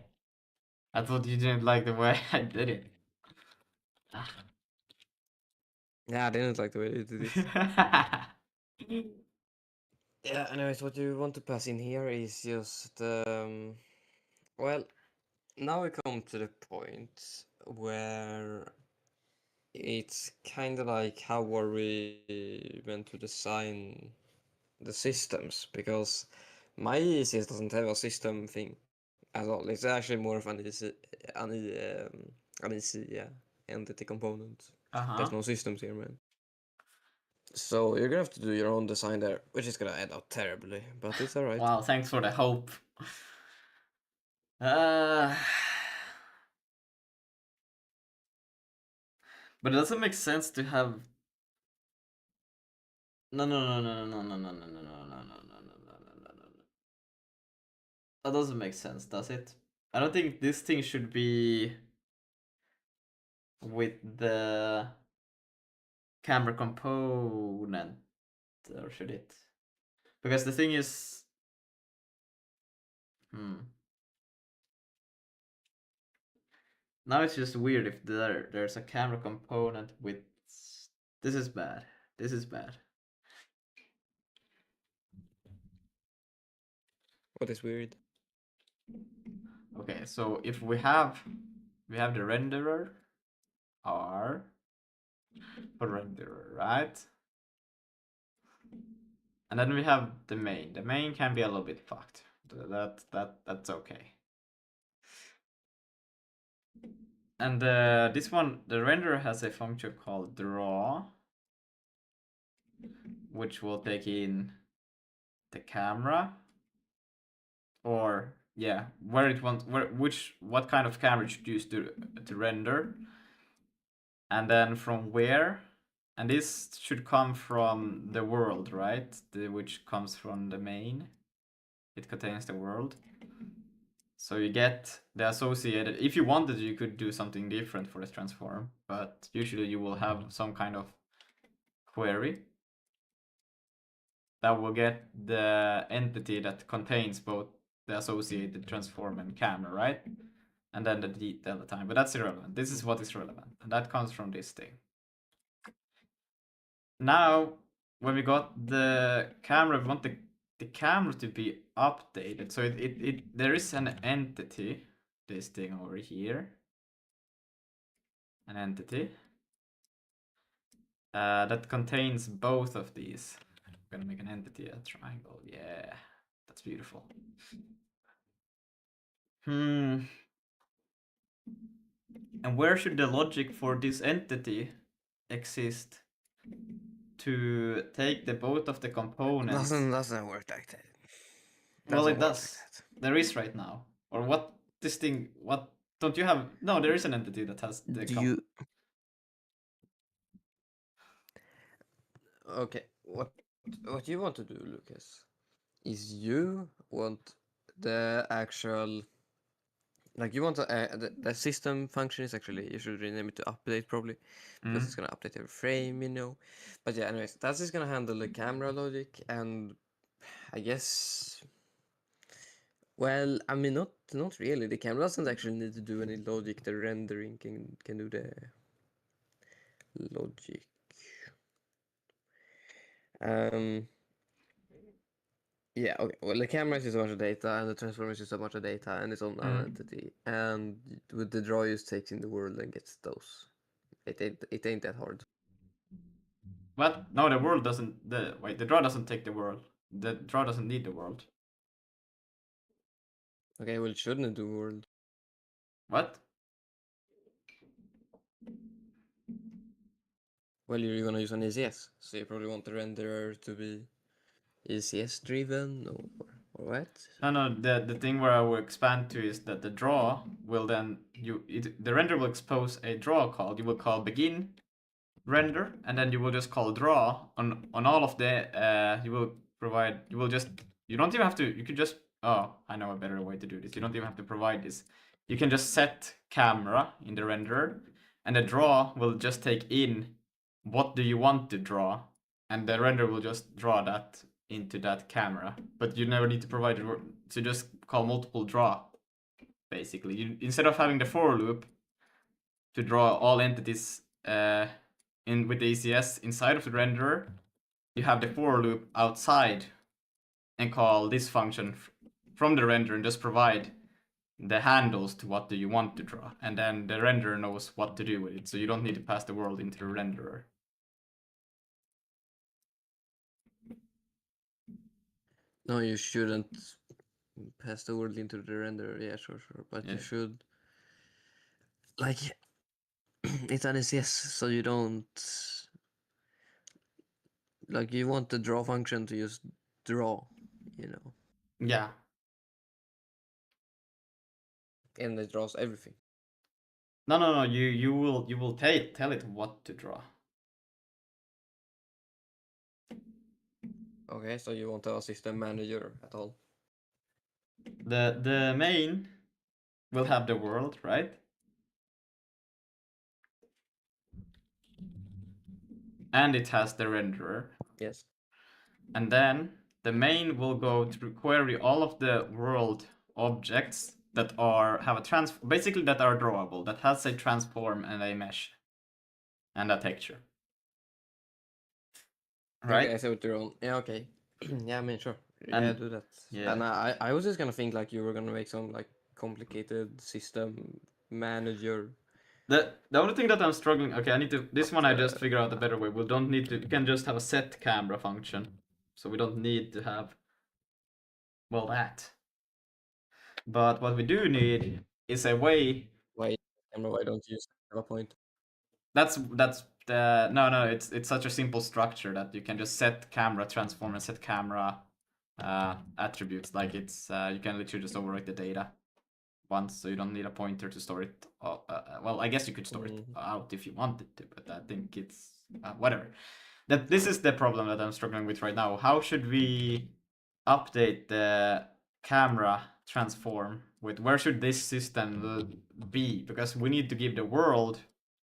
I thought you didn't like the way I did it. Yeah, I didn't like the way you did it. Yeah, anyways, what you want to pass in here is just, well, now we come to the point where it's kind of like how are we meant to design the systems, because my ECS doesn't have a system thing at all. It's actually more of an EC, yeah, entity component. Uh-huh. There's no systems here, man. So you're gonna have to do your own design there, which is gonna end out terribly, but it's alright. Wow, thanks for the hope. Uh, but it doesn't make sense to have. No, no, no, no, no, no, no, no, no, no, no, no, no, no, no, no, no, no. That doesn't make sense, does it? I don't think this thing should be with the camera component, or should it? Because the thing is, now it's just weird if there's a camera component with. This is bad. This is bad. What is weird? Okay, so if we have the renderer R for renderer, right? And then we have the main. The main can be a little bit fucked. That's okay. And this one, the renderer has a function called draw, which will take in the camera, or yeah, where it wants, what kind of camera it should use to render, and then from where, and this should come from the world, right? Which comes from the main. It contains the world. So you get the associated. If you wanted, you could do something different for this transform, but usually you will have some kind of query that will get the entity that contains both the associated transform and camera, right? And then the delta time, but that's irrelevant. This is what is relevant, and that comes from this thing. Now, when we got the camera, we want the camera to be updated. So there is an entity, this thing over here, an entity that contains both of these. I'm gonna make an entity a triangle. Yeah, that's beautiful. And where should the logic for this entity exist to take the both of the components? Doesn't work like that. Well, Doesn't it work like does. that. There is right now. Or what? This thing. What? Don't you have? No, there is an entity that has the. Do you? Okay, what you want to do, Lucas, is you want the actual, like, you want the system function is actually, you should rename it to update probably, because it's gonna update every frame, you know. But yeah, anyways, that's just gonna handle the camera logic, and I guess, well, I mean, not really. The camera doesn't actually need to do any logic. The rendering can do the logic. Um, yeah, okay. Well, the camera is just a bunch of data, and the transformer is just a bunch of data, and its own entity. And with the draw, just takes in the world and gets those. It ain't that hard. What? No, the world doesn't. The draw doesn't take the world. The draw doesn't need the world. Okay, well, it shouldn't do world. What? Well, you're gonna use an ECS, so you probably want the renderer to be ECS driven, or what? No. The thing where I will expand to is that the draw will then the render will expose a draw call. You will call begin render, and then you will just call draw on all of the. You will provide. You will just. You don't even have to. You could just Oh, I know a better way to do this. You don't even have to provide this. You can just set camera in the renderer, and the draw will just take in what do you want to draw, and the render will just draw that into that camera. But you never need to provide it to just call multiple draw, basically. Instead of having the for loop to draw all entities in with the ECS inside of the renderer, you have the for loop outside and call this function from the renderer and just provide the handles to what do you want to draw, and then the renderer knows what to do with it, so you don't need to pass the world into the renderer. No, you shouldn't pass the world into the renderer. Yeah, sure. But Yeah. you should, like, it's an SES, so you don't, like, you want the draw function to just draw, you know, Yeah. and it draws everything. No. You will tell it what to draw. Okay, so you want a system manager at all? The main will have the world, right? And it has the renderer. Yes. And then the main will go to query all of the world objects that have a basically that are drawable, that has a transform and a mesh and a texture. Right? Okay, I see what you're on. Yeah, okay. Yeah, I mean, sure. Yeah, And do that. yeah. And I was just gonna think like you were gonna make some like complicated system manager. The only thing that I'm struggling, okay, I need to, this one I just uh, figure out a better way. We don't need to, we can just have a set camera function. So we don't need to have, well, that. But what we do need is a way, why why don't you have a point? that's the, no, it's such a simple structure that you can just set camera transform and set camera attributes. Like it's, you can literally just overwrite the data once, so you don't need a pointer to store it. Well, I guess you could store it out if you wanted to, but I think it's whatever. This is the problem that I'm struggling with right now. How should we update the camera transform with where should this system be? Because we need to give the world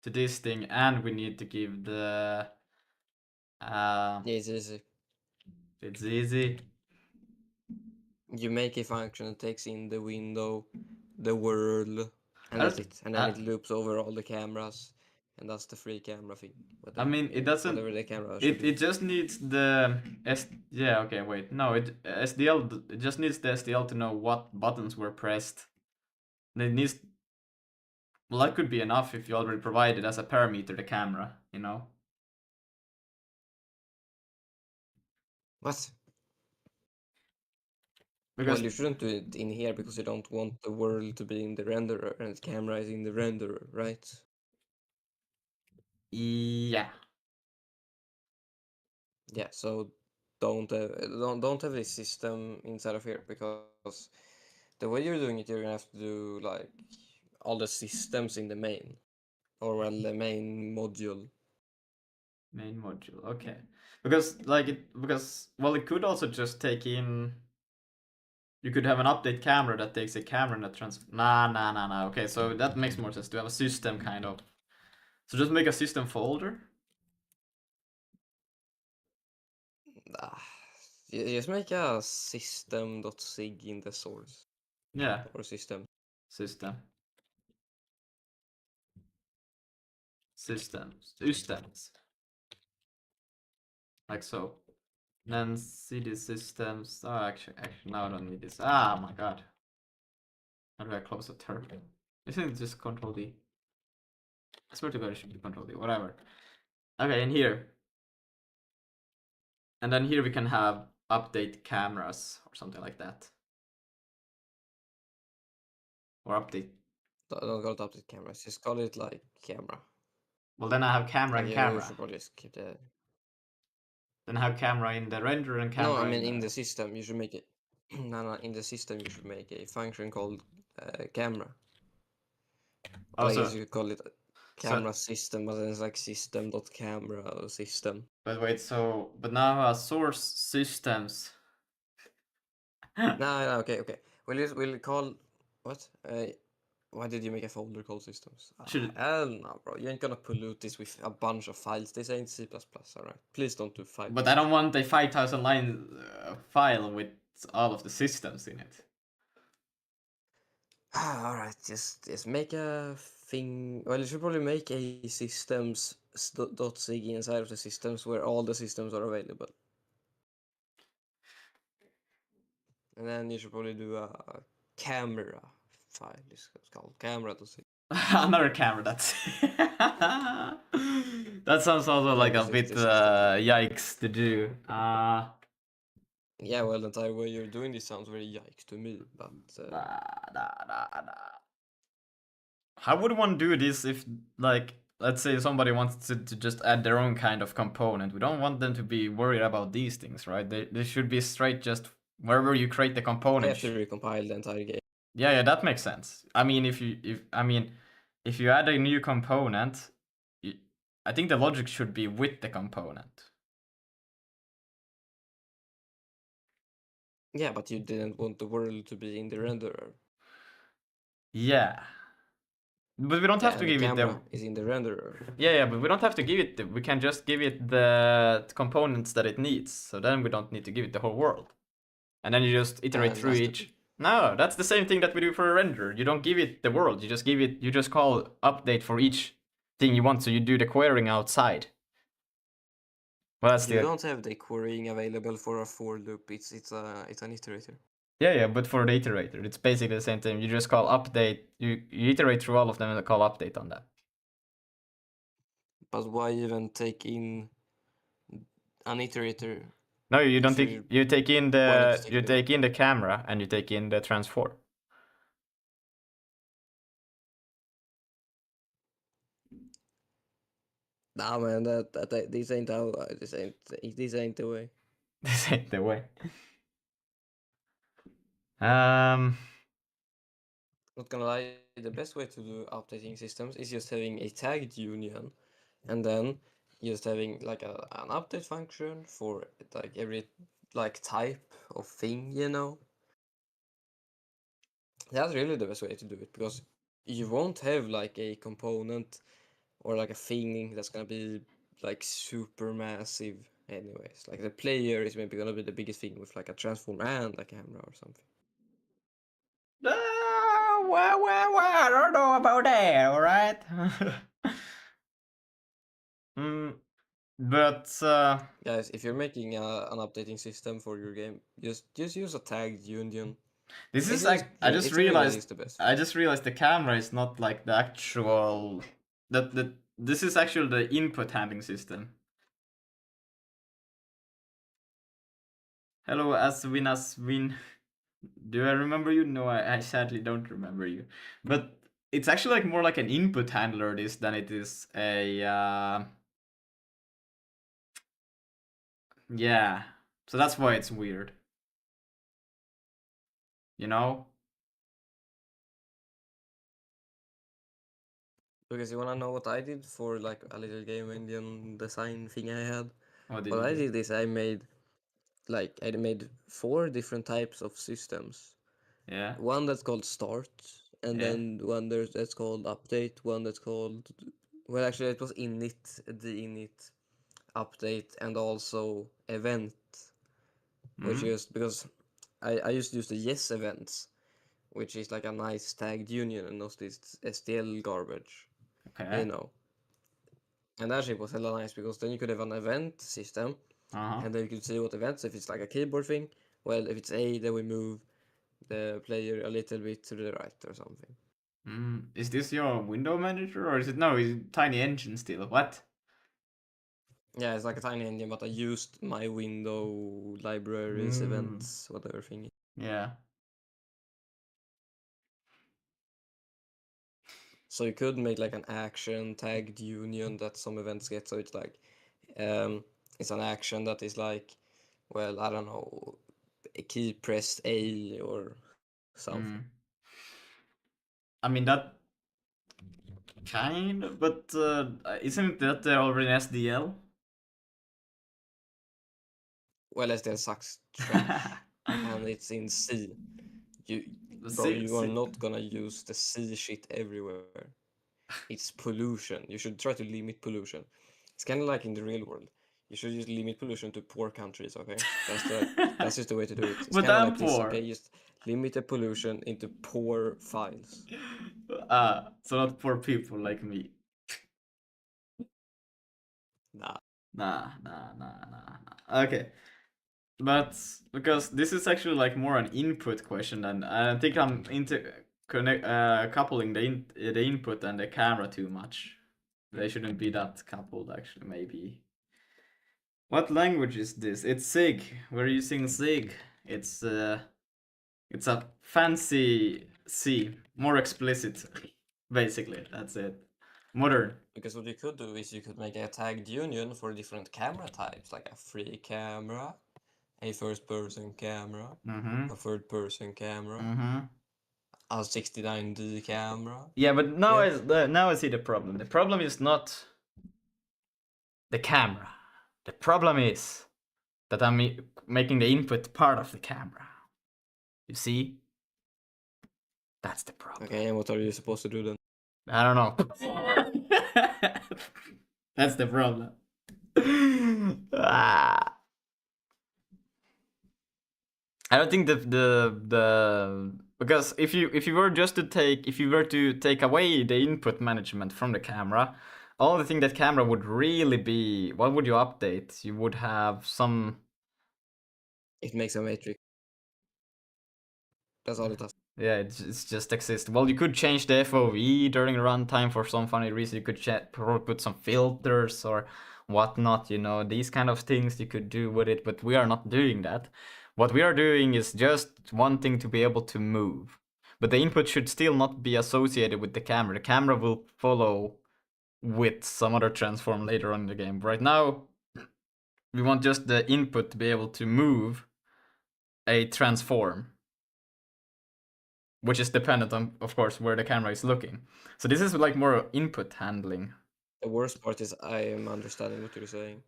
to this thing, and we need to give the Yeah, it's easy. it's easy. You make a function that takes in the window, the world, and I that's don't, it. And then it loops over all the cameras, and that's the free camera thing. I Whatever, mean, it doesn't. whatever the camera should It just needs the Yeah, okay, wait. No, SDL. It just needs the SDL to know what buttons were pressed. And it needs. Well, that could be enough if you already provided as a parameter the camera. You know. What? Because Well, you shouldn't do it in here because you don't want the world to be in the renderer and the camera is in the renderer, right? yeah, Yeah, so don't have a system inside of here because the way you're doing it, you're gonna have to do like all the systems in the main or well, the main module. main module. Okay, because well, it could also just take in. You could have an update camera that takes a camera and that Nah. Okay, so that makes more sense to have a system kind of. So just make a system folder. Ah, just make a system.sig in the source Yeah, or system. system. Systems. Like so. Then cd systems. Oh, actually, now I don't need this. Ah, my god. How do I close a terminal? Isn't it just Control D? I swear to God, it should be Control D. Whatever. Okay, in here. And then here we can have update cameras or something like that. Or update. Don't call it update cameras, just call it like camera. Well, then I have camera and You camera. should probably just keep the. Then I have camera in the render and camera. No, I mean in the system you should make it. No, in the system you should make a function called camera. Well, I guess you could call it camera system, but then it's like system.camera or system. But wait, but now source systems. No, okay. We'll call what? Why did you make a folder called systems? Should Hell no, bro. You ain't gonna pollute this with a bunch of files. This ain't C++, alright? Please don't do but I 5,000. don't want a 5,000 line file with all of the systems in it. Alright, just make a thing. Well, you should probably make a systems .sig inside of the systems where all the systems are available. And then you should probably do a camera file. It's called camera.sig. Another camera. That's that sounds also Yeah, like a because bit the systems. yikes to do. Yeah, well, the entire way you're doing this sounds very yikes to me, but Nah. How would one do this if, like, let's say somebody wants to just add their own kind of component? We don't want them to be worried about these things, right? They should be straight just wherever you create the they component. have to recompile the entire game. Yeah, that makes sense. I mean, if you add a new component, I think the logic should be with the component. Yeah, but you didn't want the world to be in the renderer. Yeah. But we don't Yeah, have to and the give it the camera is in the renderer. yeah, but we don't have to give it we can just give it the components that it needs. So then we don't need to give it the whole world. And then you just iterate And through that's each. No, that's the same thing that we do for a render. You don't give it the world. You just call update for each thing you want. So you do the querying outside. Well, that's you the don't have the querying available for a for loop. It's an iterator. yeah, but for the iterator, it's basically the same thing. You just call update. You iterate through all of them and call update on that. But why even take in an iterator? No, you don't If take. you You take in why not the just take you the take in the camera and you take in the transform. Nah, man, this ain't how this ain't the way. This ain't the way. Um. Not gonna lie, the best way to do updating systems is just having a tagged union, and then just having like an update function for like every like type of thing, you know. That's really the best way to do it because you won't have like a component or like a thing that's gonna be like super massive anyways. Like the player is maybe gonna be the biggest thing with like a transform and a camera or something. Well, I don't know about that. All right. mm, but Guys, if you're making an updating system for your game, just use a tagged union. this is It's like just it really is the best way. I just realized the camera is not like the actual that this is actually the input handling system. Hello, Aswin. Do I remember you? No, I sadly don't remember you. But it's actually like more like an input handler this than it is a yeah. So that's why it's weird. You know? Because you wanna know what I did for like a little game engine design thing I had? What did What you I do? did is I made 4 different types of systems. Yeah. One that's called start, and Yeah. then that's called update, one that's called well actually it was init, the init, update, and also event, which Mm. is because I used to use the yes events, which is like a nice tagged union and not this SDL garbage, you Okay. know. And that shit was hella nice because then you could have an event system Uh-huh. and then you could see what events, if it's like a keyboard thing, well, if it's A, then we move the player a little bit to the right or something. Is this your window manager or is it no? Is it tiny engine still? What? Yeah, it's like a tiny engine, but I used my window libraries, Mm. events, whatever thing. Yeah. So you could make like an action tagged union that some events get. So it's like, it's an action that is like, well, I don't know, a key pressed A or something. Mm. I mean that kind of, but isn't that already an SDL? Well, SDL sucks trash. and it's in C. Bro, See, you are see. not gonna use the C shit everywhere. It's pollution. You should try to limit pollution. It's kind of like in the real world. You should just limit pollution to poor countries, okay? That's just the way to do it. It's But kind of I'm like this, poor. okay? Just limit the pollution into poor files. So not poor people like me. Nah. Nah. Okay. But because this is actually like more an input question, and I think I'm into coupling the input and the camera too much. They shouldn't be that coupled, actually. Maybe. What language is this? It's SIG. We're using SIG. It's a fancy C, more explicit. Basically, that's it. Modern. Because what you could do is you could make a tagged union for different camera types, like a free camera, a first-person camera, Mm-hmm. a third-person camera, Mm-hmm. a 69D camera. Yeah, but now Yeah. now I see the problem. The problem is not the camera. The problem is that I'm making the input part of the camera. You see? That's the problem. Okay, and what are you supposed to do then? I don't know. That's the problem. Ah. I don't think the because if you were just to take away the input management from the camera, all the thing that camera would really be, what would you update? You would have some. It makes a matrix. That's all it does. Yeah, it's just exist. Well, you could change the FOV during runtime for some funny reason. You could put some filters or whatnot. You know, these kind of things you could do with it, but we are not doing that. What we are doing is just wanting to be able to move. But the input should still not be associated with the camera. The camera will follow with some other transform later on in the game. Right now, we want just the input to be able to move a transform, which is dependent on, of course, where the camera is looking. So this is like more input handling. The worst part is I am understanding what you're saying.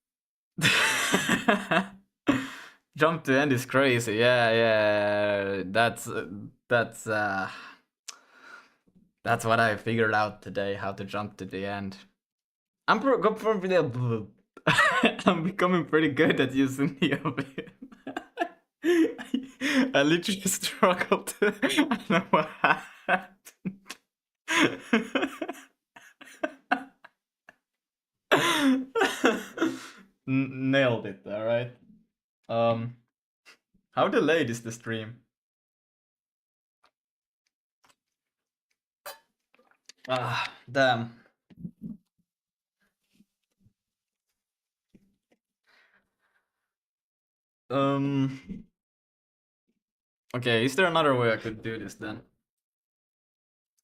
Jump to end is crazy. Yeah. That's what I figured out today. How to jump to the end. I'm I'm becoming pretty good at using the OBS. I literally struggled. I don't know what happened. Nailed it, alright. How delayed is the stream? Ah, damn. Okay, is there another way I could do this then?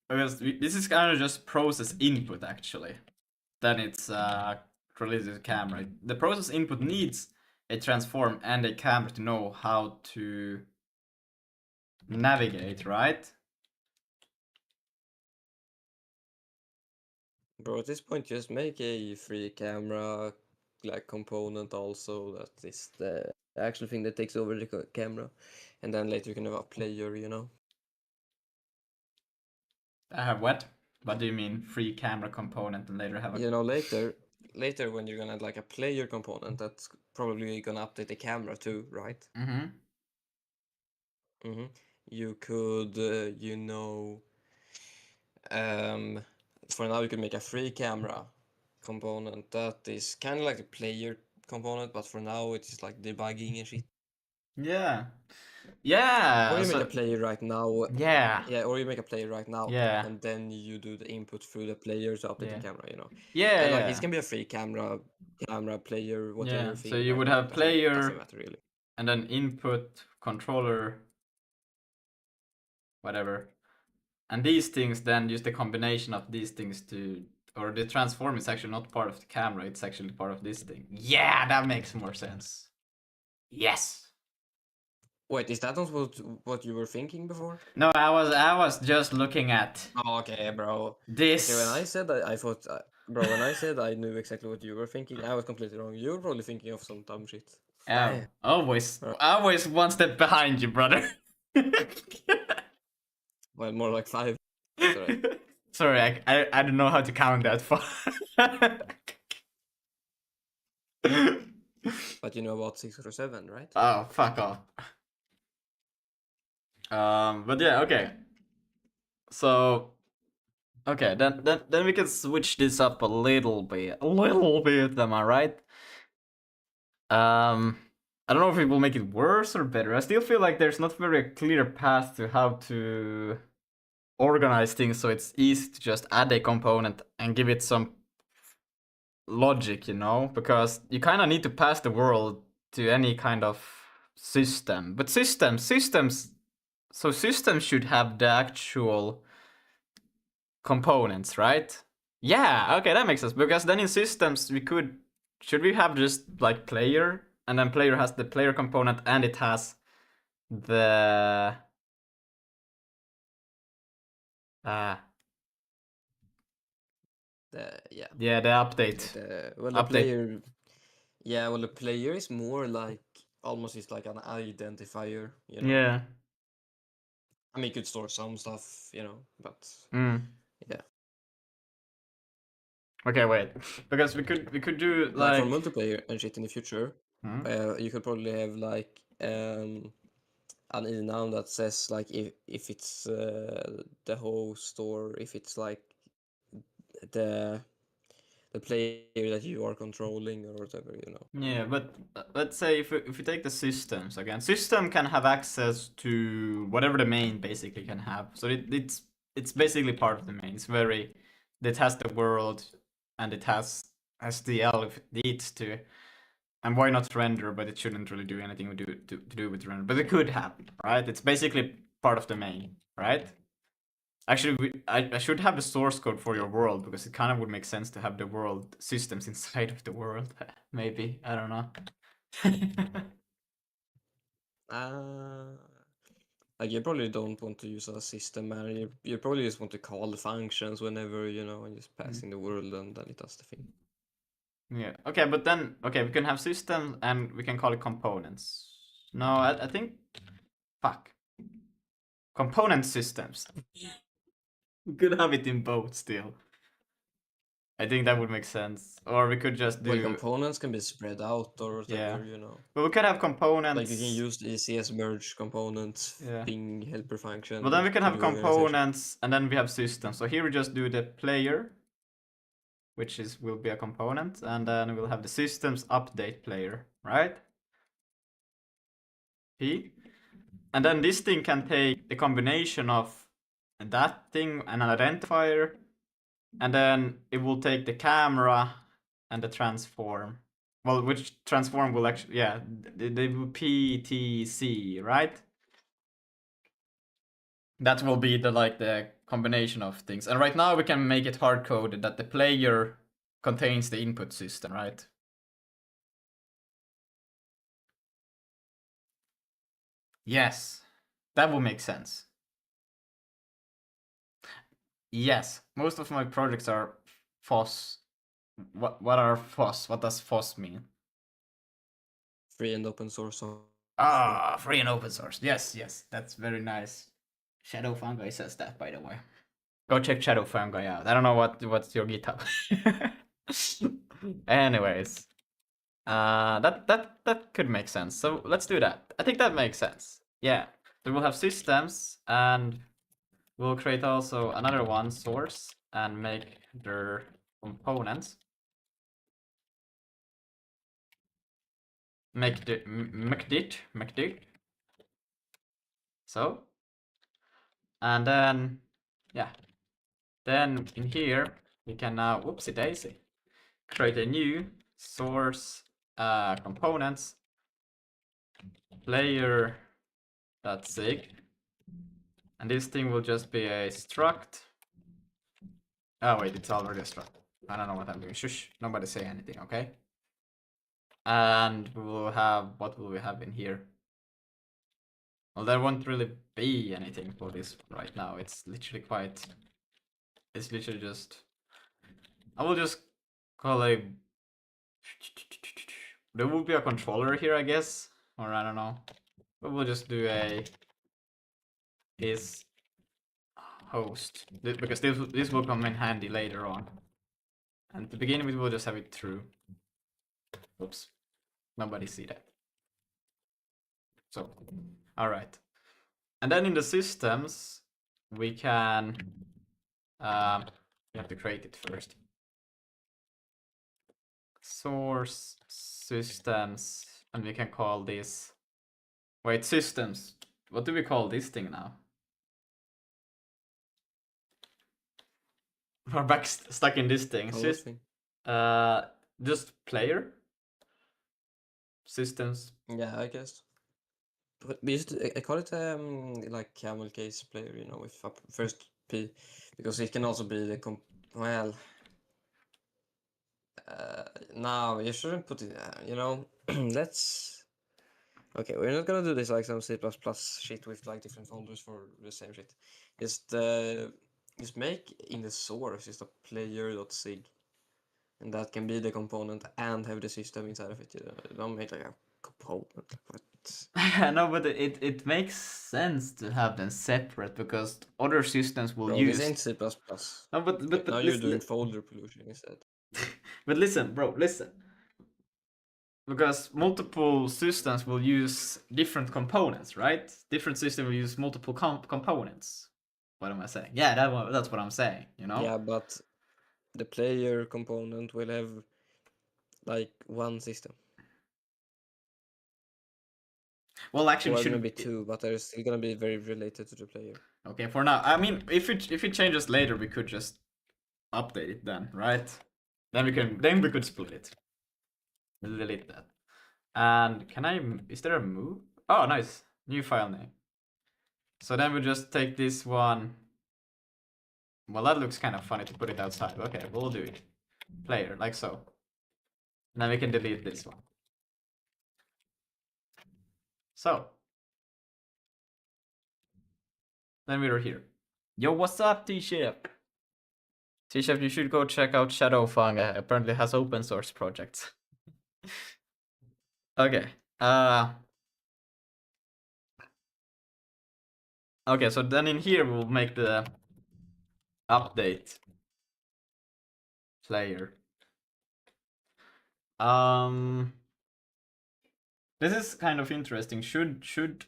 Because this is kind of just process input actually. Then it's released to the camera. The process input needs a transform and a camera to know how to navigate, right? Bro, at this point, just make a free camera like component also that is the actual thing that takes over the camera, and then later you can have a player, you know. I have what? What do you mean free camera component and later have a... You know, later when you're gonna add like a player component, that's probably gonna update the camera too, right? Mm-hmm. You could, you know, for now you can make a free camera component that is kind of like the player component, but for now it's just like debugging and shit. Yeah. Yeah. Or you so- make a player right now. Yeah. Yeah, or you make a player right now, Yeah. and then you do the input through the player to update Yeah. the camera, you know. Yeah. And like it can be a free camera player, whatever Yeah. thing. So you like, would have doesn't player matter really. and then input controller, whatever. And these things then use the combination of these things to, or the transform is actually not part of the camera, it's actually part of this thing. Yeah, that makes more sense. Yes. Wait, is that not what you were thinking before? No, I was just looking at Oh, okay, bro. this. Okay, when I said that, I thought Bro, when I said I knew exactly what you were thinking, I was completely wrong. You were probably thinking of some dumb shit. Oh, Damn. always one step behind you, brother. Well, more like 5. That's right. Sorry, I don't know how to count that far. But you know about 6 or 7, right? Oh, fuck off. But yeah, okay. So, okay, then we can switch this up a little bit. Am I right? I don't know if it will make it worse or better. I still feel like there's not very clear path to how to organize things so it's easy to just add a component and give it some logic, you know? Because you kind of need to pass the world to any kind of system. But so systems should have the actual components, right? Yeah, okay, that makes sense. Because then in systems should we have just like player, and then player has the player component and it has the uh Yeah, the update the update. player. Yeah, well, the player is more like almost is like an identifier, you know. Yeah. I mean, you could store some stuff, you know, but Mm. yeah, Okay, wait. Because we could do like for like multiplayer and shit in the future, hmm? you could probably have like an enum that says like if it's the host or if it's like the the player that you are controlling or whatever, you know. Yeah, but let's say if we take the systems again, system can have access to whatever the main basically can have. So it's basically part of the main. It has the world and it has SDL if it needs to. And why not render? But it shouldn't really do anything to do with render. But it could have, right? It's basically part of the main, right? Actually, I should have the source code for your world because it kind of would make sense to have the world systems inside of the world. Maybe, I don't know. Uh, like you probably don't want to use a system manager. You probably just want to call the functions whenever, you know, and just pass in the world and then it does the thing. Yeah. Okay, but then we can have systems and we can call it components. No, I think fuck. Component systems. We could have it in both still. I think that would make sense. Or we could just Well, do components can be spread out or yeah. whatever, you know. But we could have Like you can components. use the ECS merge components Yeah. thing helper But then function we can to have do organization. components and then we have systems. So here we just do the player, which will be a component, and then we'll have the systems update player, right? P. And then this thing can take the combination of that thing and an identifier, and then it will take the camera and the transform. Well, which transform will actually, yeah, the PTC, right? That will be the combination of things. And right now we can make it hard coded that the player contains the input system, right? Yes, that will make sense. Yes, most of my projects are FOSS. What are FOSS? What does FOSS mean? Free and open source software. Ah, free and open source. Yes, yes, that's very nice. Shadow Fungi says that, by the way. Go check Shadow Fungi out. I don't know what's your GitHub. Anyways, that could make sense. So let's do that. I think that makes sense. Yeah, so we'll have systems, and we'll create also another one source and make their components. Make it. So, and then yeah, then in here we can now whoopsie daisy create a new source components player .sig, and this thing will just be a struct. Oh wait, it's already a struct. I don't know what I'm doing. Shush, nobody say anything, okay? And we will have, what will we have in here? Well, there won't really be anything for this right now. It's literally just I will just call a. There will be a controller here, I guess, or I don't know. But we'll just do a is host because this will come in handy later on. And to begin with, we'll just have it true. Oops, nobody see that. So, all right. And then in the systems, we can. We have to create it first. Source systems, and we can call this. Wait, systems. What do we call this thing now? We're back stuck in this thing. Thing. Just player systems. Yeah, I guess. But we used to, I call it like camel case player, you know, with first P, because it can also be the well. No, you shouldn't put it. You know, let's. Okay, we're not gonna do this like some C++ shit with like different folders for the same shit. Just make in the source just a player.sig, and that can be the component and have the system inside of it. You know, don't make like a component. Like what? No, but it makes sense to have them separate because other systems will Bro, use. this ain't C++. No, but Now you're doing folder pollution instead. But listen, bro, listen. Because multiple systems will use different components, right? Different system will use multiple components. What am I saying? Yeah, that's what I'm saying. You know? Yeah, but the player component will have like one system. Well, actually, Or should maybe two, but they're still gonna be very related to the player. Okay, for now. I mean, if it changes later, we could just update it then, right? Then we could split it. We'll delete that. And can I? Is there a move? Oh, nice. New file name. So then we just take this one. Well, that looks kind of funny to put it outside. Okay, we'll do it. Player, like so. And then we can delete this one. So. Then we're here. Yo, what's up, T-Chef? T-Chef, you should go check out Shadowfang. Apparently has open source projects. Okay. Okay, so then in here we'll make the update player. This is kind of interesting. Should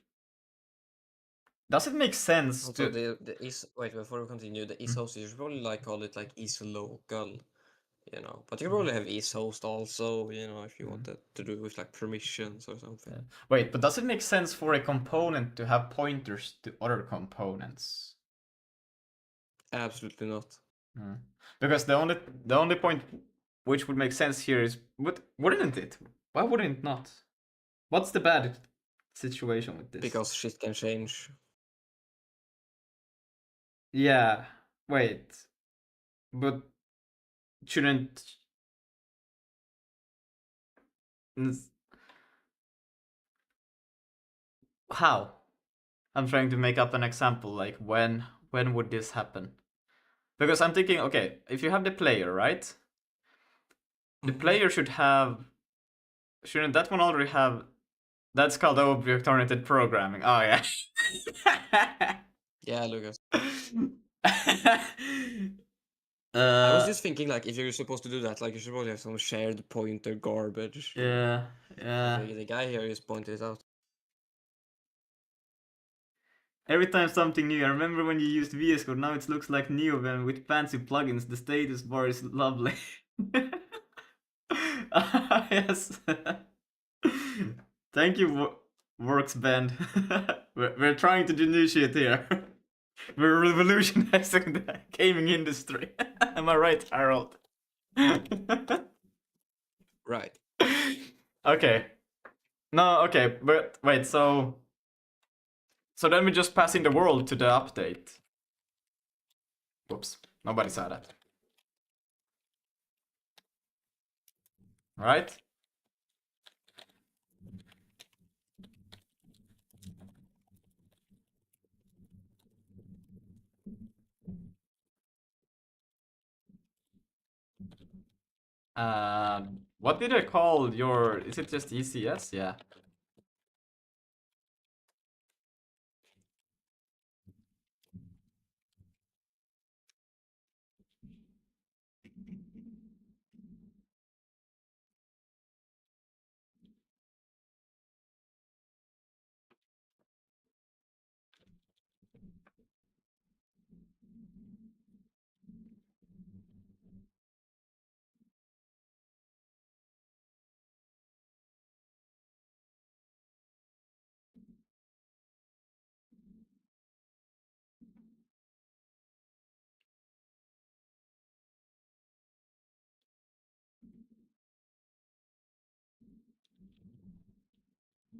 does it make sense Also, to wait, before we continue, the is host, you should probably like call it like is local, you know. But you can probably have is host also, you know, if you want that to do with like permissions or something. Yeah. Wait, but does it make sense for a component to have pointers to other components? Absolutely not. Because the only point which would make sense here is wouldn't it? Why wouldn't it not? What's the bad situation with this? Because shit can change. Yeah. Wait. But shouldn't how? I'm trying to make up an example like when would this happen? Because I'm thinking, okay, if you have the player, right? The player should have shouldn't that one already have that's called object-oriented programming. Oh yeah. Yeah, Lucas. I I was just thinking, like, if you're supposed to do that, like, you should probably have some shared pointer garbage. Yeah. Okay, the guy here just pointed it out. Every time something new. I remember when you used VS Code. Now it looks like NeoVim with fancy plugins. The status bar is lovely. Yes. Thank you, Works Band. We're trying to do new shit here. We're revolutionizing the gaming industry. Am I right, Harold? Right. Okay. No, okay, but wait, so then we just pass in the world to the update. Whoops, nobody saw that. Right? What did I call your? Is it just ECS? Yeah.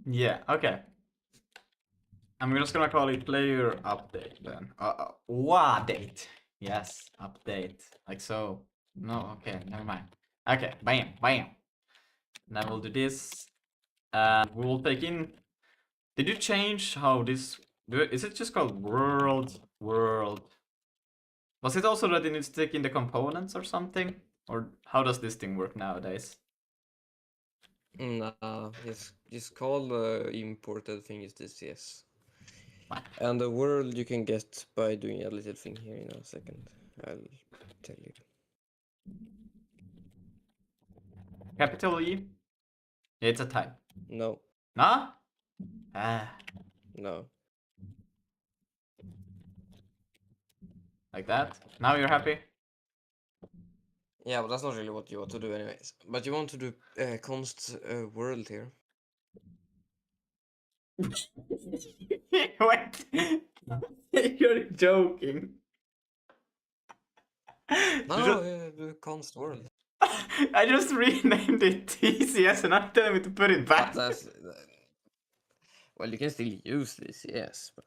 Yeah. Okay. I'm just gonna call it player update then. Date. Yes, update. Like so. No, okay, never mind. Okay, bam, bam. Now we'll do this. And we will take in. Did you change how this? Is it just called world? World. Was it also that it needs to take in the components or something? Or how does this thing work nowadays? Nah, just call the imported thing is this, yes. What? And the world you can get by doing a little thing here in a second. I'll tell you. Capital E? It's a type. No, Nah? Ah, no. like that. Now you're happy? Yeah, but that's not really what you want to do anyways. But you want to do const world here. What? You're joking. No, do const world. I just renamed it TCS and I'm telling me to put it But back. that's... well, you can still use this, yes. But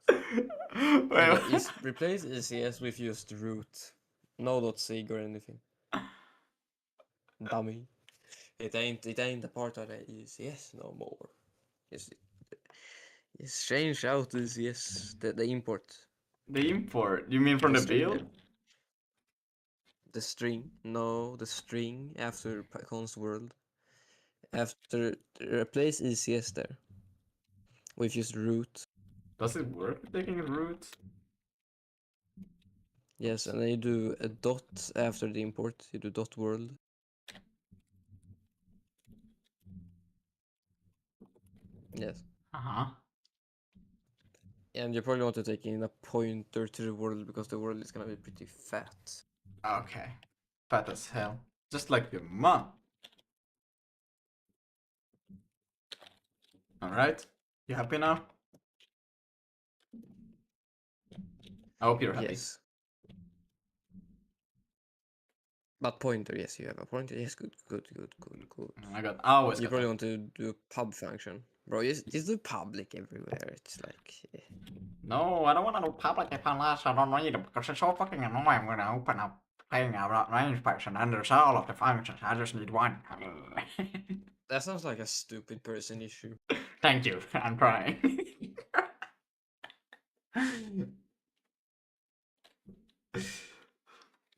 Well, replace ECS with just root. No .sig or anything. Dummy. It ain't a part of the ECS no more. Just change out ECS, the import. the import. You mean from the string build? there. The string. No, the string after const world. After replace ECS there. With just root. Does it work taking root? Yes, and then you do a dot after the import. You do dot world. Yes. Uh-huh. And you probably want to take in a pointer to the world because the world is gonna be pretty fat. Okay. Fat as hell. Just like your mom. Alright. You happy now? I hope you're happy. Yes. But pointer, yes, you have a pointer. Yes, good. I got always You got probably that. want to do a pub function. Bro, just do public everywhere. It's like... No, I don't want to do public unless I don't need it because it's so fucking annoying when I open up playing a range person and there's all of the functions. I just need one. That sounds like a stupid person issue. Thank you. I'm trying.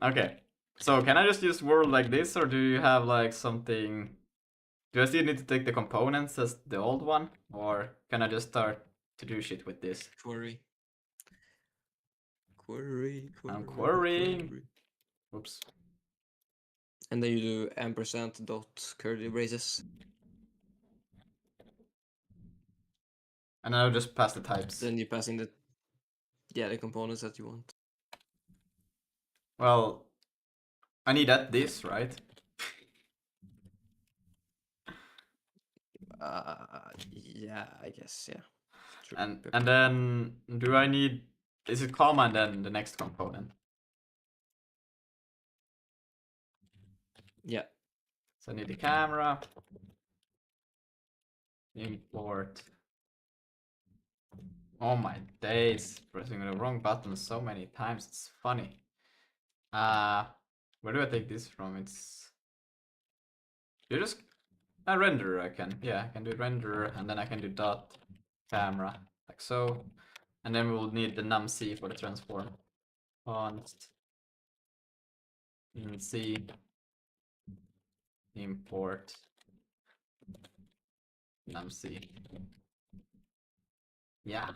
Okay. So can I just use world like this or do you have like something? Do I still need to take the components as the old one? Or can I just start to do shit with this? Query. I'm querying. Oops. And then you do ampersand dot curly braces. And I'll just pass the types. Then you pass in the components that you want. Well, I need this, right? Yeah, I guess, yeah. True. And then do I need, is it comma and then the next component? Yeah. So I need the camera, import. Oh my days, pressing the wrong button so many times, it's funny. Where do I take this from? It's, you just, a renderer I can, yeah, I can do renderer and then I can do dot camera, like so. And then we will need the num_c for the transform. Const C. import MC. Yeah.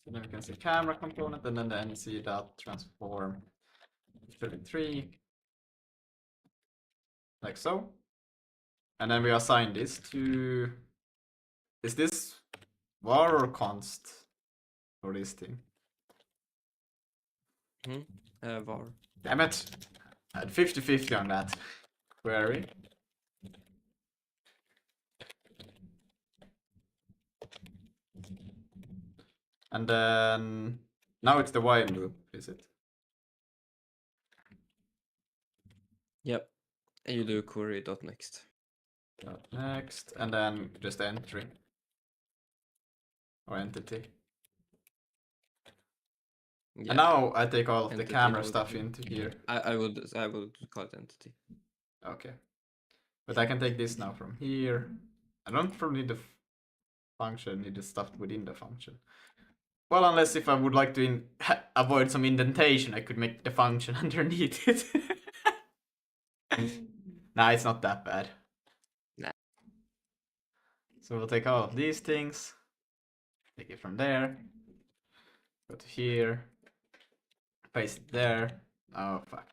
So then we can see camera component and then the MC dot transform 33 like so. And then we assign this to, is this var or const for this thing? Var. Damn it! I had 50-50 on that query. And then now it's the while loop, is it? Yep. And you do query dot next. Next, and then just entry or entity. Yeah. And now I take all of the Entity, camera I would stuff do. into here. I would call it entity. Okay. But I can take this now from here. I don't probably need the function, need the stuff within the function. Well, unless if I would like to avoid some indentation, I could make the function underneath it. Nah, it's not that bad. Nah. So we'll take all of these things, take it from there, go to here, paste it there. Oh, fuck.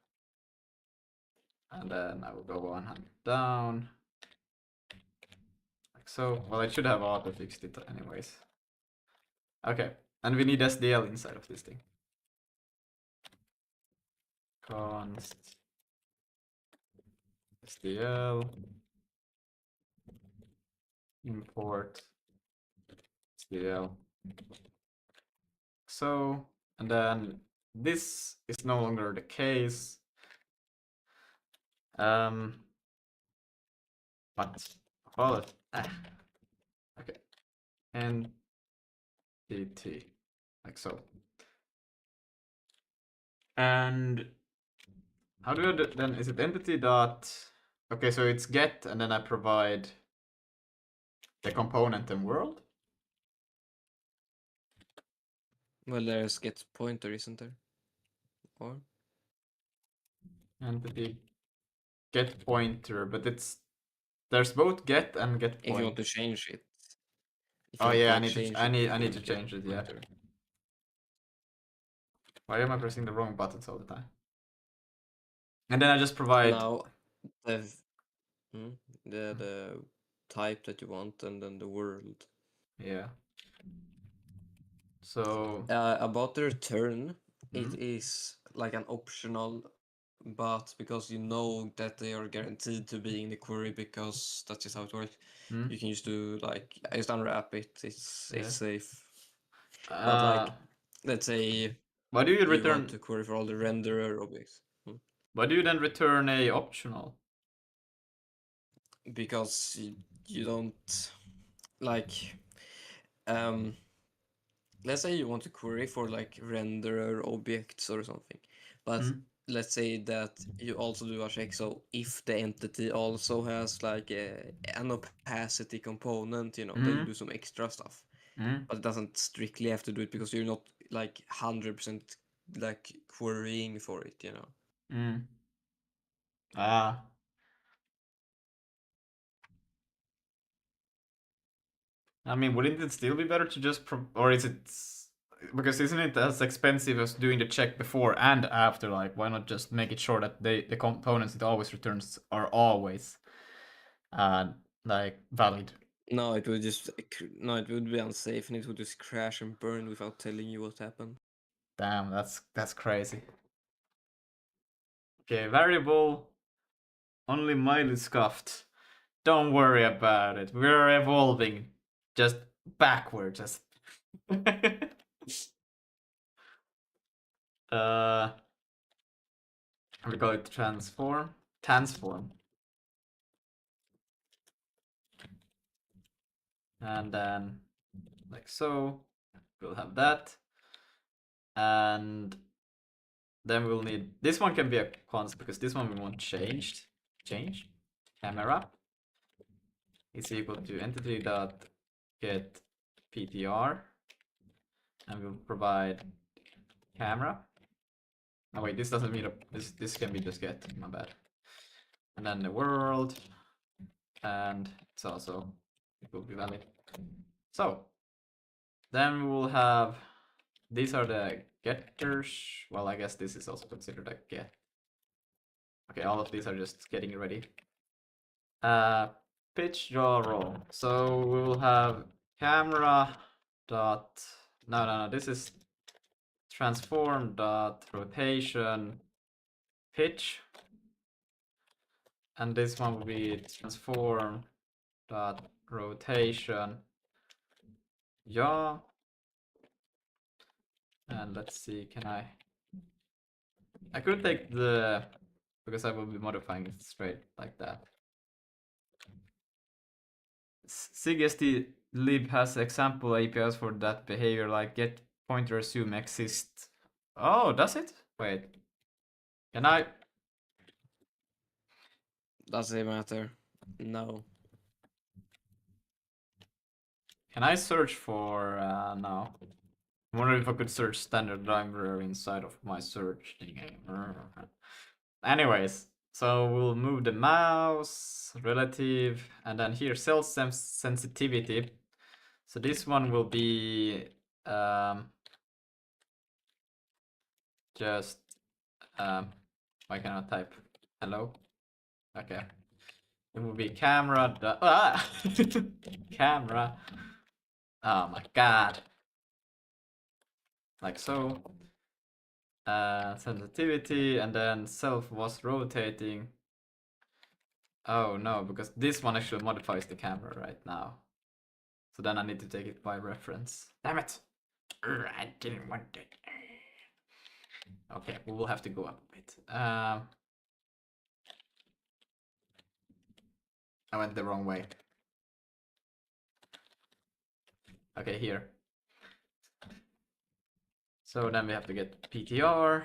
And then I will go one hand down. Like so. Well, I should have auto fixed it anyways. Okay, and we need SDL inside of this thing. Const SDL import SDL. So, and then this is no longer the case. But call it okay. NDT like so. And how do I do then? Is it entity dot? Okay, so it's get, and then I provide the component and world. Well, there's get pointer, isn't there? Or Entity get pointer, but there's both get and get if you want point. to change it. If you Oh want to yeah, like change I it, need you to get change it. Yeah. pointer. Why am I pressing the wrong buttons all the time? And then I just provide. Now the hmm, the type that you want and then the world. Yeah. So. About the return, it Mhm. is like an optional, but because you know that they are guaranteed to be in the query because that's just how it works, Mhm. you can just do like just unwrap it. Yeah. It's safe. But like, let's say Why do you you want return? to query for all the renderer objects. Why do you then return a optional? Because you don't like let's say you want to query for like renderer objects or something, but Mm. let's say that you also do a check, so if the entity also has like an opacity component, you know, then you Mm. do some extra stuff, Mm. but it doesn't strictly have to do it because you're not like 100% like querying for it, you know. Mm. Ah. I mean, wouldn't it still be better to just or is it because isn't it as expensive as doing the check before and after? Like, why not just make it sure that the components it always returns are always like valid? No, it would just no, it would be unsafe and it would just crash and burn without telling you what happened. Damn, that's crazy. Okay, variable only mildly scuffed. Don't worry about it. We're evolving just backwards. Just uh, we call it transform. Transform. And then like so, we'll have that. And then we'll need, this one can be a const because this one we want changed. Change. Camera is equal to entity dot get PTR. And we'll provide camera. Oh wait, this doesn't mean this can be just get, my bad. And then the world, and it's also, it will be valid. So then we will have, these are the getters. Well, I guess this is also considered a get. Okay, all of these are just getting ready. Pitch, draw, roll. So we will have camera dot, no, this is transform dot rotation pitch, and this one will be transform dot rotation yaw. And let's see, can I could take the, because I will be modifying it straight like that. SIGST lib has example APIs for that behavior, like get pointer assume exist. Oh, does it? Wait, can I? Does it matter? No. Can I search for no? I wonder if I could search standard library inside of my search thing. Anyways, so we'll move the mouse, relative, and then here cell sensitivity. So this one will be just why can't I type hello? Okay. It will be camera camera. Oh my god. Like so. Sensitivity, and then self was rotating. Oh no, because this one actually modifies the camera right now. So then I need to take it by reference. Damn it! I didn't want it. Okay, we will have to go up a bit. I went the wrong way. Okay, here. So then we have to get PTR,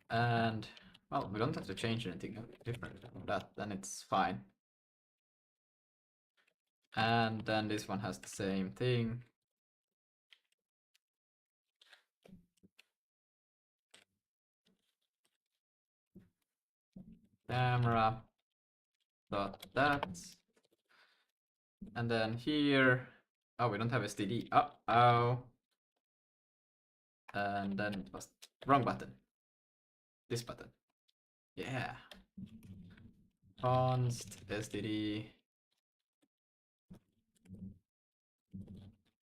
and well, we don't have to change anything different from that, then it's fine. And then this one has the same thing. Camera dot that, and then here, oh, we don't have STD. Uh-oh. And then it was wrong button. This button. Yeah. Const std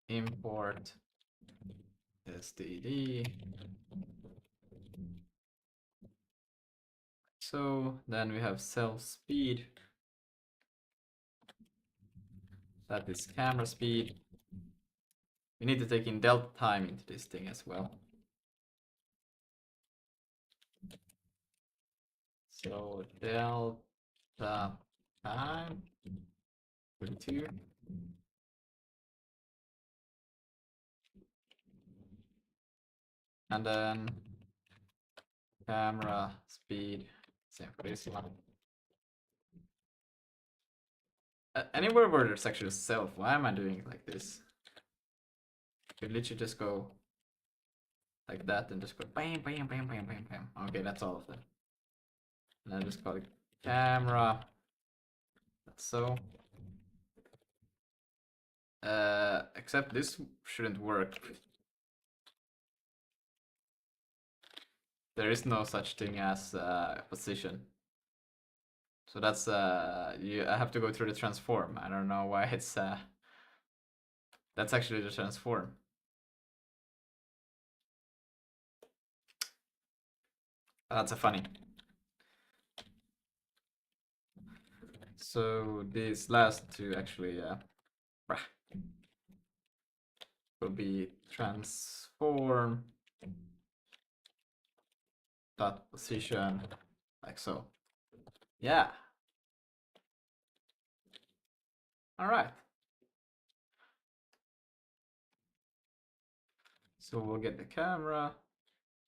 import std. So then we have self speed. That is camera speed. We need to take in delta time into this thing as well. So delta time 32. And then camera speed, same for this one. Anywhere where there's actually self, why am I doing it like this? You could literally just go like that and just go bam, bam, bam, bam, bam, bam. Okay, that's all of them. And then just call it camera. That's so. Except this shouldn't work. There is no such thing as position. So that's I have to go through the transform. I don't know why it's that's actually the transform. That's a funny. So these last two actually will be transform dot position, like so. Yeah. All right. So we'll get the camera,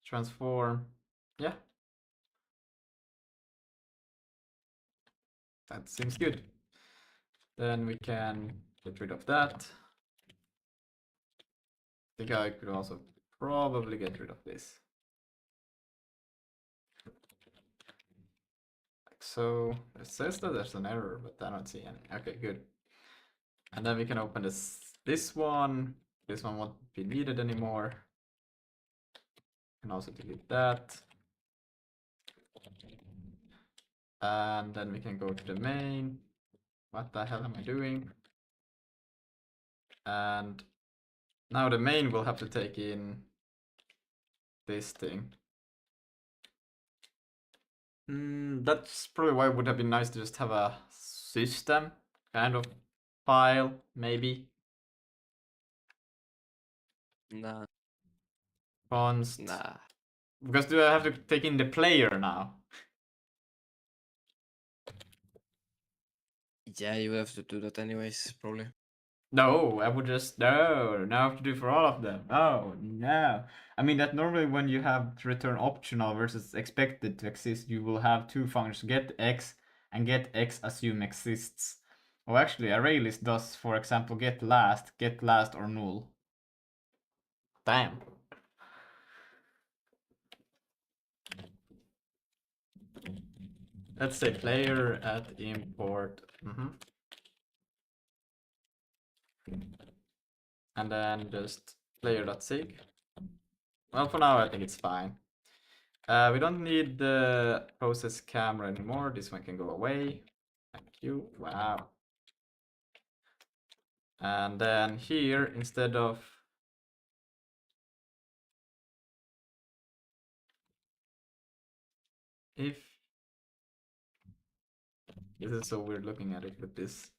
transform. Yeah. That seems good. Then we can get rid of that. I think I could also probably get rid of this. so. It says that there's an error, but I don't see any. Okay, good. And then we can open this one. This one won't be needed anymore. Can also delete that. And then we can go to the main. What the hell am I doing? And now the main will have to take in this thing. That's probably why it would have been nice to just have a system kind of file, maybe. Nah, Const. nah. Because do I have to take in the player now? Yeah, you have to do that anyways, probably. No, I would just no. Now I have to do for all of them. Oh no! I mean that normally when you have to return optional versus expected to exist, you will have two functions: get x and get x assume exists. Oh, actually, ArrayList does, for example, get last or null. Damn. Let's say player at import. And then just player.sig. Well, for now I think it's fine. We don't need the process camera anymore. This one can go away. Thank you. Wow. And then here, instead of if this is so weird looking at it with this.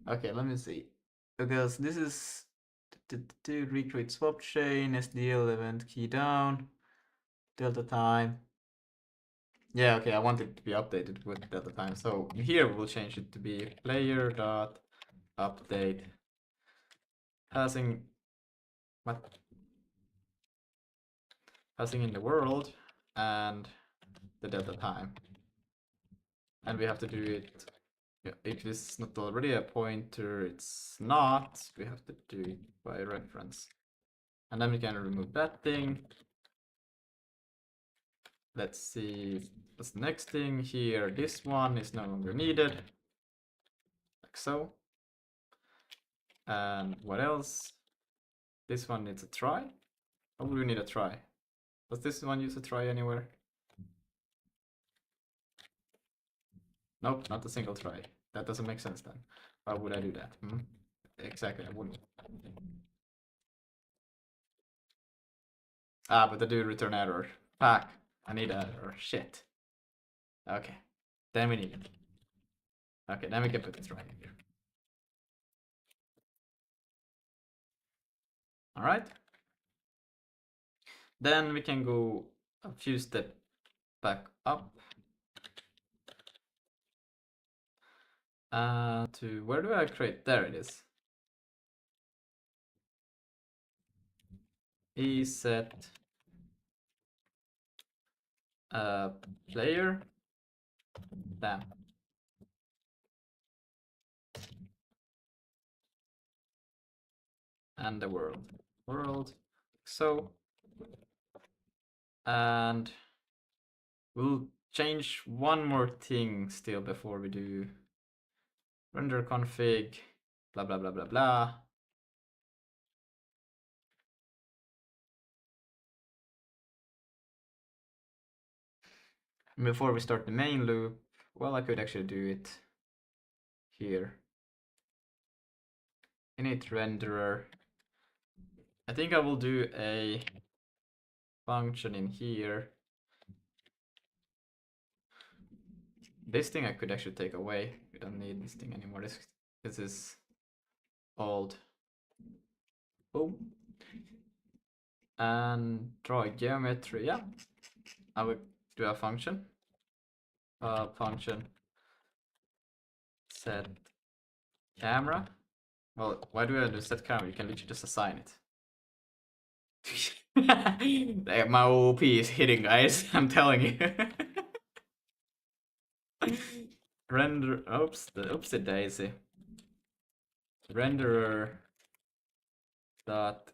Okay, let me see. Because this is to recreate swap chain, SDL event key down, delta time. Yeah, okay, I want it to be updated with delta time. So here we'll change it to be player dot update passing what passing in the world and the delta time. And we have to do it. Yeah, if it's not already a pointer, it's not. We have to do it by reference. And then we can remove that thing. Let's see what's the next thing here. This one is no longer needed. Like so. And what else? This one needs a try. Or do we need a try? Does this one use a try anywhere? Nope, not a single try. That doesn't make sense then. Why would I do that? Exactly, I wouldn't. Ah, but I do return error. Fuck. I need a error. Shit. Okay. Then we need it. Okay, then we can put this right in here. Alright. Then we can go a few steps back up. To where do I create? There it is. Set player. Damn. And the world. World. So. And we'll change one more thing still before we do render config. Blah blah blah blah blah. Before we start the main loop, well, I could actually do it here. Init renderer. I think I will do a function in here. This thing I could actually take away. We don't need this thing anymore. This is old. Boom. And draw a geometry. Yeah. I will do a function. Function set camera. Well, why do I do set camera? You can literally just assign it. My OP is hitting, guys. I'm telling you. Render. Oops. Oopsie daisy. Renderer. Dot.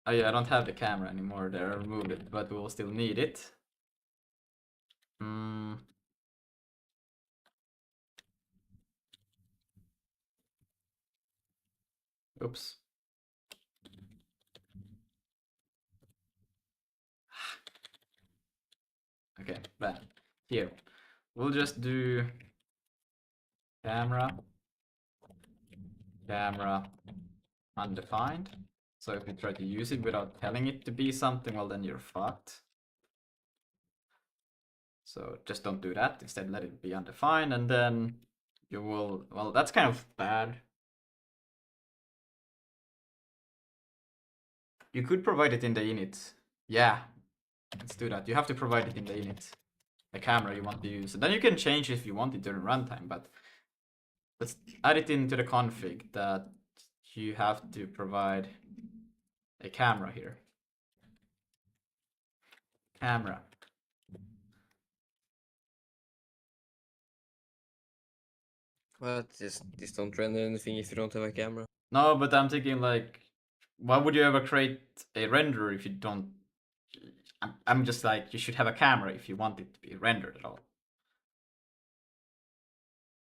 Oh yeah, I don't have the camera anymore there. I removed it, but we will still need it. Oops. Okay, but here we'll just do camera, camera, undefined. So if you try to use it without telling it to be something, well then you're fucked. So just don't do that. Instead, let it be undefined, and then you will. Well, that's kind of bad. You could provide it in the init. Yeah, let's do that. You have to provide it in the init, the camera you want to use. And then you can change if you want it during runtime, but let's add it into the config that you have to provide a camera here. Camera. But this don't render anything if you don't have a camera. No, but I'm thinking like, why would you ever create a renderer if you don't? I'm just like, you should have a camera if you want it to be rendered at all.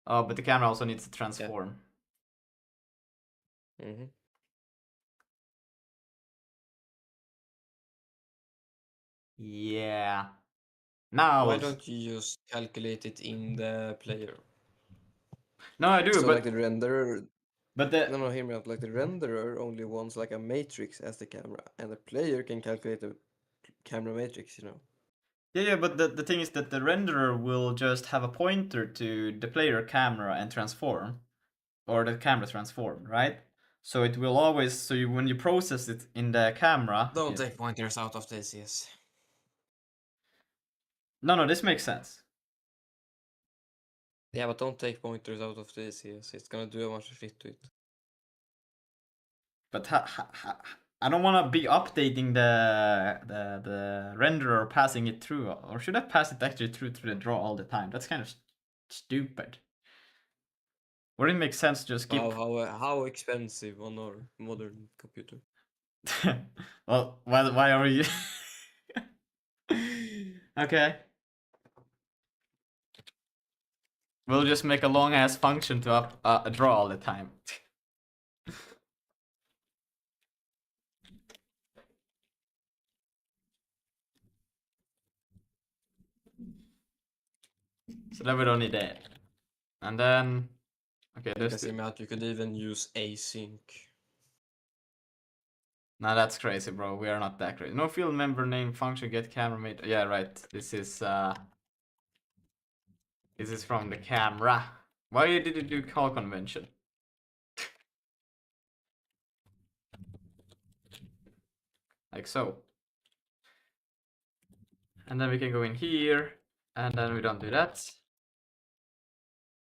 Oh, but the camera also needs to transform. Yeah. Mm-hmm. Yeah. Now. Why don't you just calculate it in the player? No, I do, So but like the renderer, but the no, hear me out. Like the renderer only wants like a matrix as the camera, and the player can calculate the camera matrix. yeah, but the thing is that the renderer will just have a pointer to the player camera and transform, or the camera transform, right? So it will always, so you, when you process it in the camera. Don't take pointers out of this, yes. No, this makes sense. Yeah, but don't take pointers out of this, yes. It's gonna do a bunch of shit to it. But I don't want to be updating the renderer, passing it through, or should I pass it actually through to the draw all the time? That's kind of stupid. Wouldn't it make sense to just skip? How expensive on our modern computer? Well, why are you? Okay. We'll just make a long ass function to draw all the time. So then we don't need that. And then, okay, there's Because you could even use async. Nah, that's crazy, bro. We are not that crazy. No field member name function get camera mate. Yeah, right. This is from the camera. Why did you do call convention? Like so. And then we can go in here, and then we don't do that.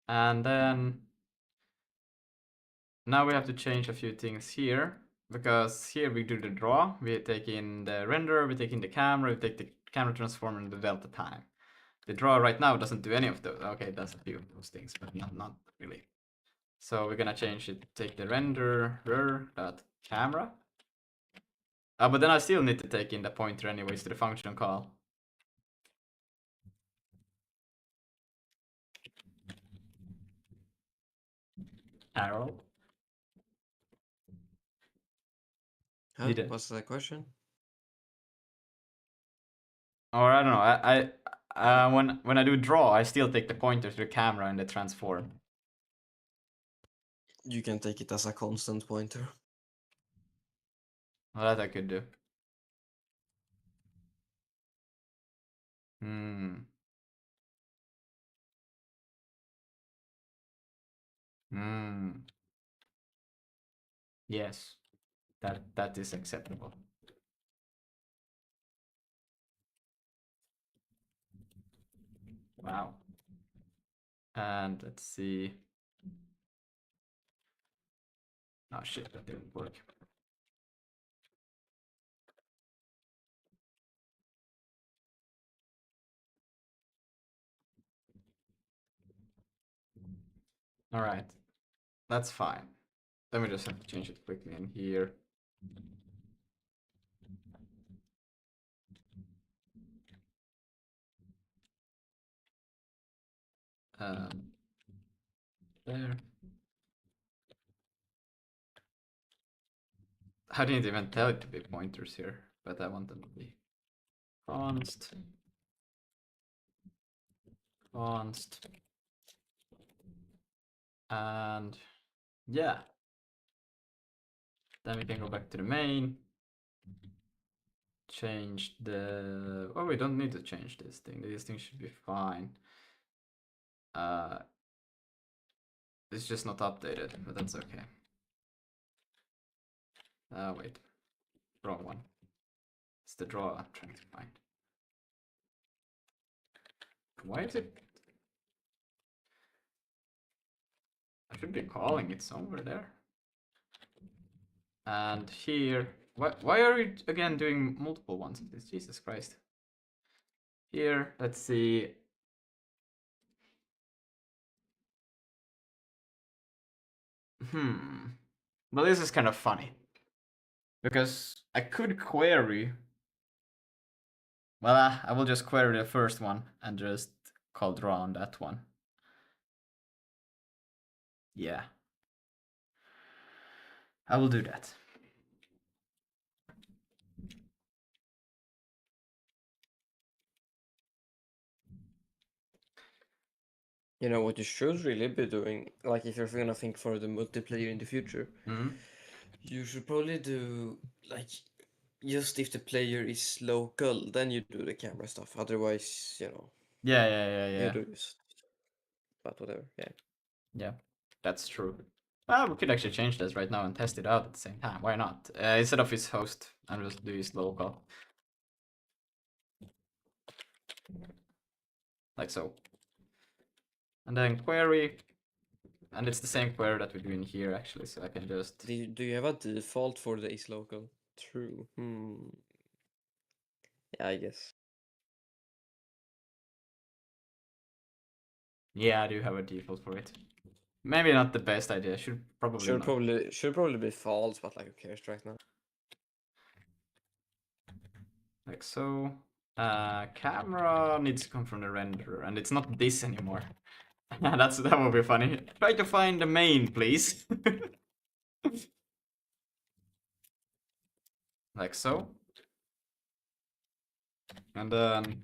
And then now we have to change a few things here, because here we do the draw. We take in the render, we take in the camera, we take the camera transform and the delta time. The draw right now doesn't do any of those. Okay, it does a few of those things, but not really. So we're gonna change it, take the renderer dot camera. But then I still need to take in the pointer anyways to the function call. Arrow. Huh? What's the question? Or I don't know. When I do draw, I still take the pointer to the camera and the transform. You can take it as a constant pointer. Well, that I could do. Hmm. Hmm. Yes. That is acceptable. Wow. And let's see. Oh shit, that didn't work. All right, that's fine. Then we just have to change it quickly in here. There. I didn't even tell it to be pointers here, but I want them to be const, const, and yeah. Then we can go back to the main, change the, oh, we don't need to change this thing. This thing should be fine. It's just not updated, but that's okay. Wait, wrong one. It's the draw I'm trying to find. Why is it? I should be calling it somewhere there. And here, why are we again doing multiple ones of this? Jesus Christ. Here, let's see. Well, this is kind of funny. Because I could query. Well, I will just query the first one and just call draw on that one. Yeah. I will do that. You know what you should really be doing, like if you're gonna think for the multiplayer in the future, you should probably do like just if the player is local, then you do the camera stuff. Otherwise, you know, you Yeah. do just. But whatever, yeah. Yeah, that's true. We could actually change this right now and test it out at the same time. Why not? Instead of his host, I'm just do his local. Like so. And then query. And it's the same query that we're doing here actually, so I can just... Do you have a default for the is local? True. Yeah, I guess. Yeah, I do have a default for it. Maybe not the best idea. Should probably not. Should probably be false, but like who cares right now? Like so. Camera needs to come from the renderer, and it's not this anymore. That would be funny. Try to find the main, please. Like so. And then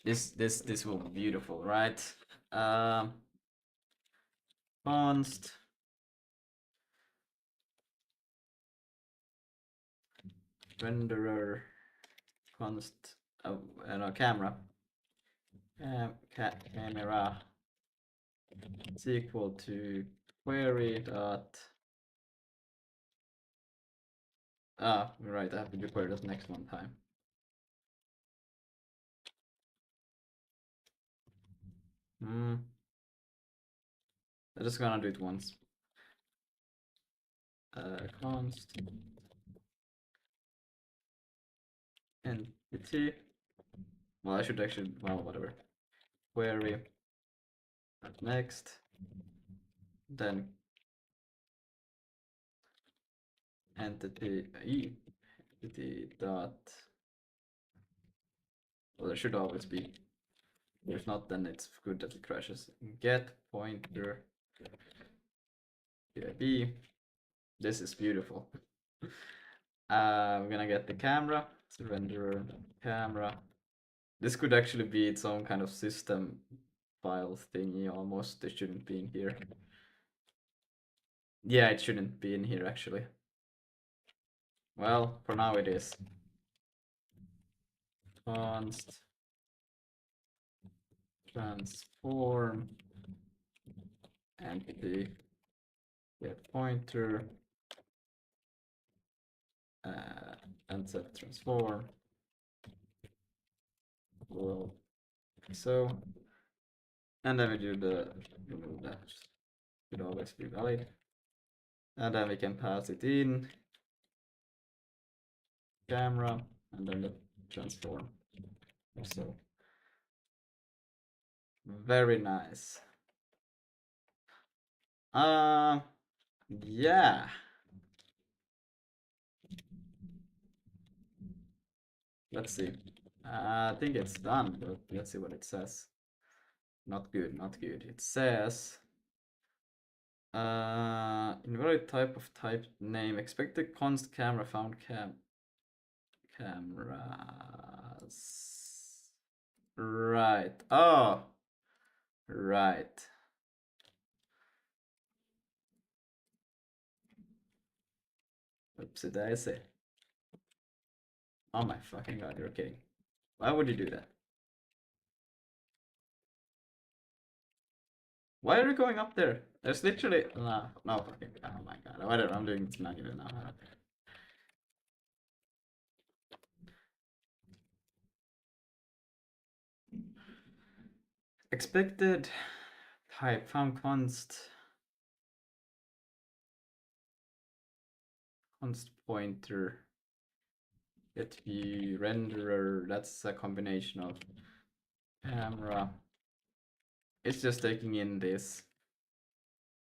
this will be beautiful, right? Const renderer const no, camera camera is equal to query dot right, I have to do query dot next one time. I'm just gonna do it once. Const entity. Well, I should actually, well, whatever. Query next, then entity entity dot. Well, there should always be. If not, then it's good that it crashes. Get pointer PIB. This is beautiful. I'm gonna get the camera. It's a renderer camera. This could actually be its own kind of system file thingy almost. It shouldn't be in here. Yeah, it shouldn't be in here actually. Well, for now it is. Const transform entity get pointer and set transform. Well, so, and then we do the remove that should always be valid, and then we can pass it in camera and then the transform. So very nice. Yeah. Let's see. I think it's done, but let's see what it says. Not good, not good. It says Invalid type of type name. Expected const camera found cameras. Right. Oh. Right. Oopsie daisy. Oh my fucking god, you're kidding. Why would you do that? Why are you going up there? There's literally no fucking. Oh my god. Whatever. I'm doing this manually now. Expected type found const pointer get view renderer. That's a combination of camera. It's just taking in this.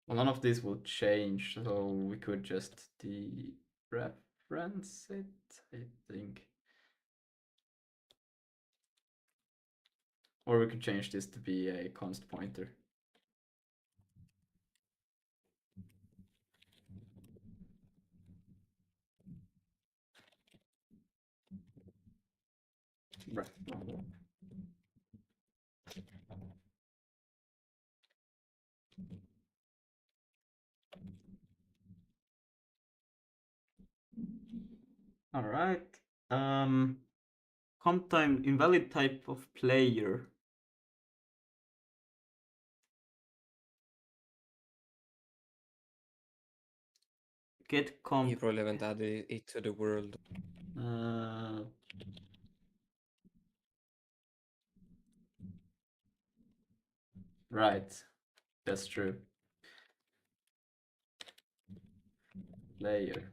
Well, none of this will change, so we could just dereference it, I think. Or we could change this to be a const pointer. Right. All right. Comp time invalid type of player. Get comp. You probably haven't added it to the world. Right. That's true. Player.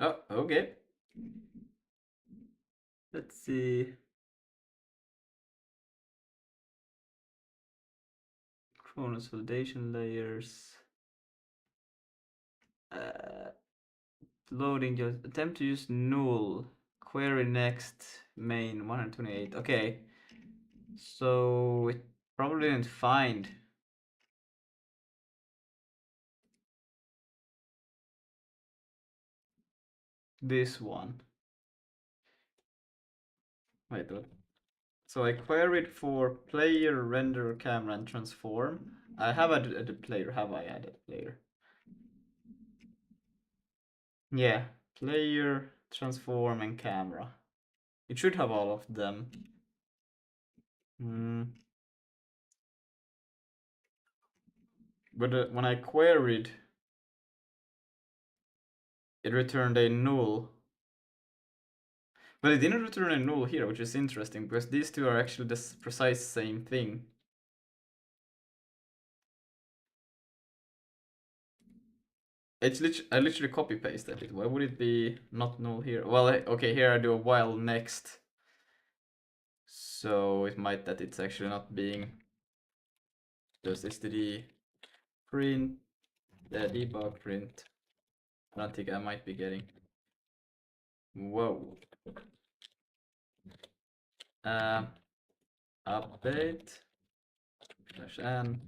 Oh, okay. Let's see. Chronos validation layers. Loading, just attempt to use null. Query next main 128. Okay. So it probably didn't find this one. Wait, what? So I queried for player, render, camera, and transform. I have added a player. Have I added player? Yeah, player, transform, and camera. It should have all of them. But when I queried, it returned a null. But it didn't return a null here, which is interesting, because these two are actually the precise same thing. It's I literally copy pasted it. Why would it be not null here? Well, okay, here I do a while next. So it might that it's actually not being just std print, the debug print. I don't think I might be getting. Whoa. Update /n.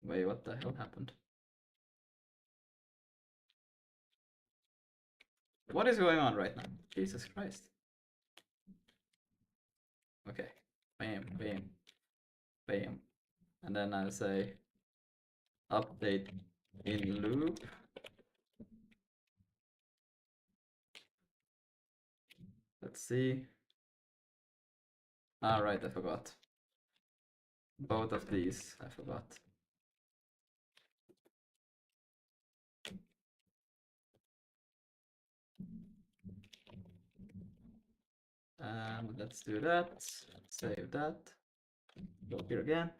Wait, what the hell happened? What is going on right now? Jesus Christ. Okay. Bam, bam, bam. And then I'll say update in loop. Let's see. Ah, right, I forgot. Both of these, I forgot. Let's do that. Save that. Go here again.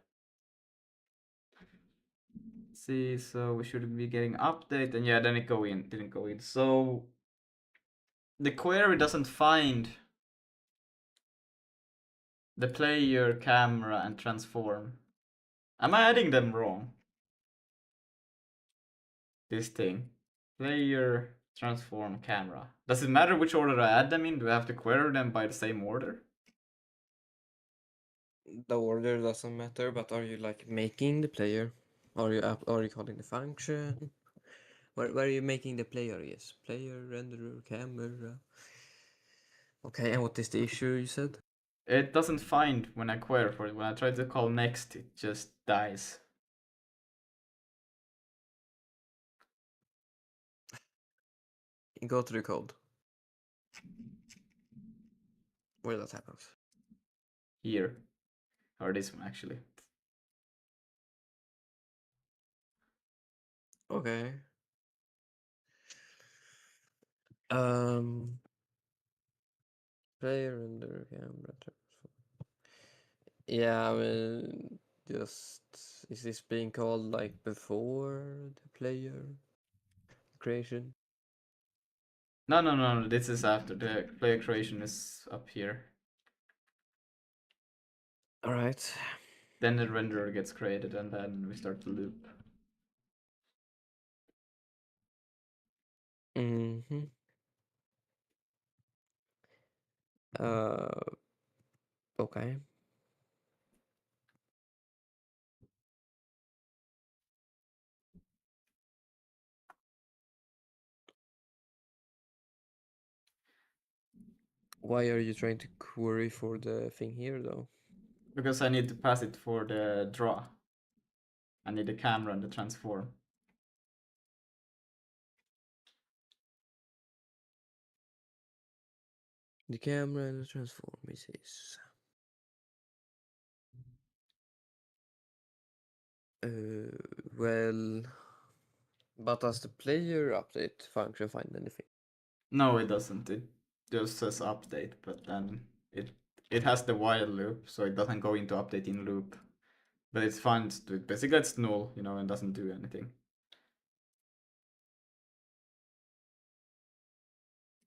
See, so we should be getting update, and yeah, then it didn't go in. So the query doesn't find the player, camera, and transform. Am I adding them wrong? This thing. Player, Transform camera. Does it matter which order I add them in? Do I have to query them by the same order? The order doesn't matter, but are you like making the player? Are you calling the function? Where are you making the player? Yes, player, renderer, camera. Okay, and what is the issue you said? It doesn't find when I query for it. When I try to call next, it just dies. Go to the code where that happens. Here. Or this one, actually. Okay. Um, player, renderer, camera, transform. Yeah, I mean, just is this being called like before the player creation? No, no, no, no, this is after. The player creation is up here. All right. Then the renderer gets created and then we start the loop. Mm-hmm. Uh, okay. Why are you trying to query for the thing here though? Because I need to pass it for the draw. I need the camera and the transform. The camera and the transform is well, but does the player update function find anything? No, it doesn't. It just says update, but then it has the while loop, so it doesn't go into updating loop. But it's fine to it. Basically, it's null, and doesn't do anything.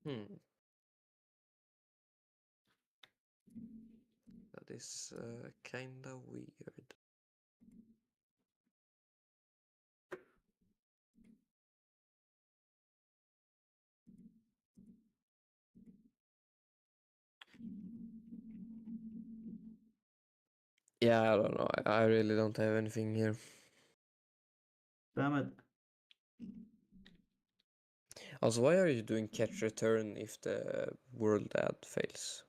Hmm. That is kinda weird. Yeah, I don't know. I really don't have anything here. Damn it. Also, why are you doing catch return if the world add fails?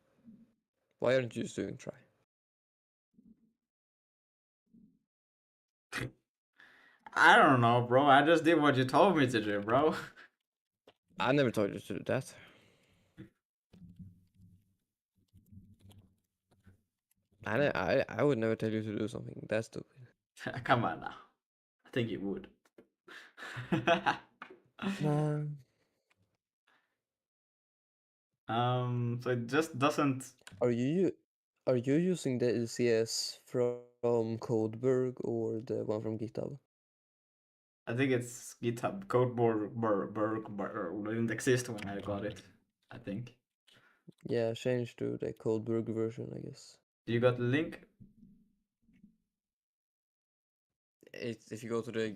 Why aren't you just doing try? I don't know, bro. I just did what you told me to do, bro. I never told you to do that. I would never tell you to do something that stupid. Come on now. I think you would. Nah. So it just doesn't. Are are you using the LCS from Codeberg or the one from GitHub? I think it's GitHub code didn't exist when I got it. I think. Yeah, change to the Codeberg version, I guess. You got the link? It's if you go to the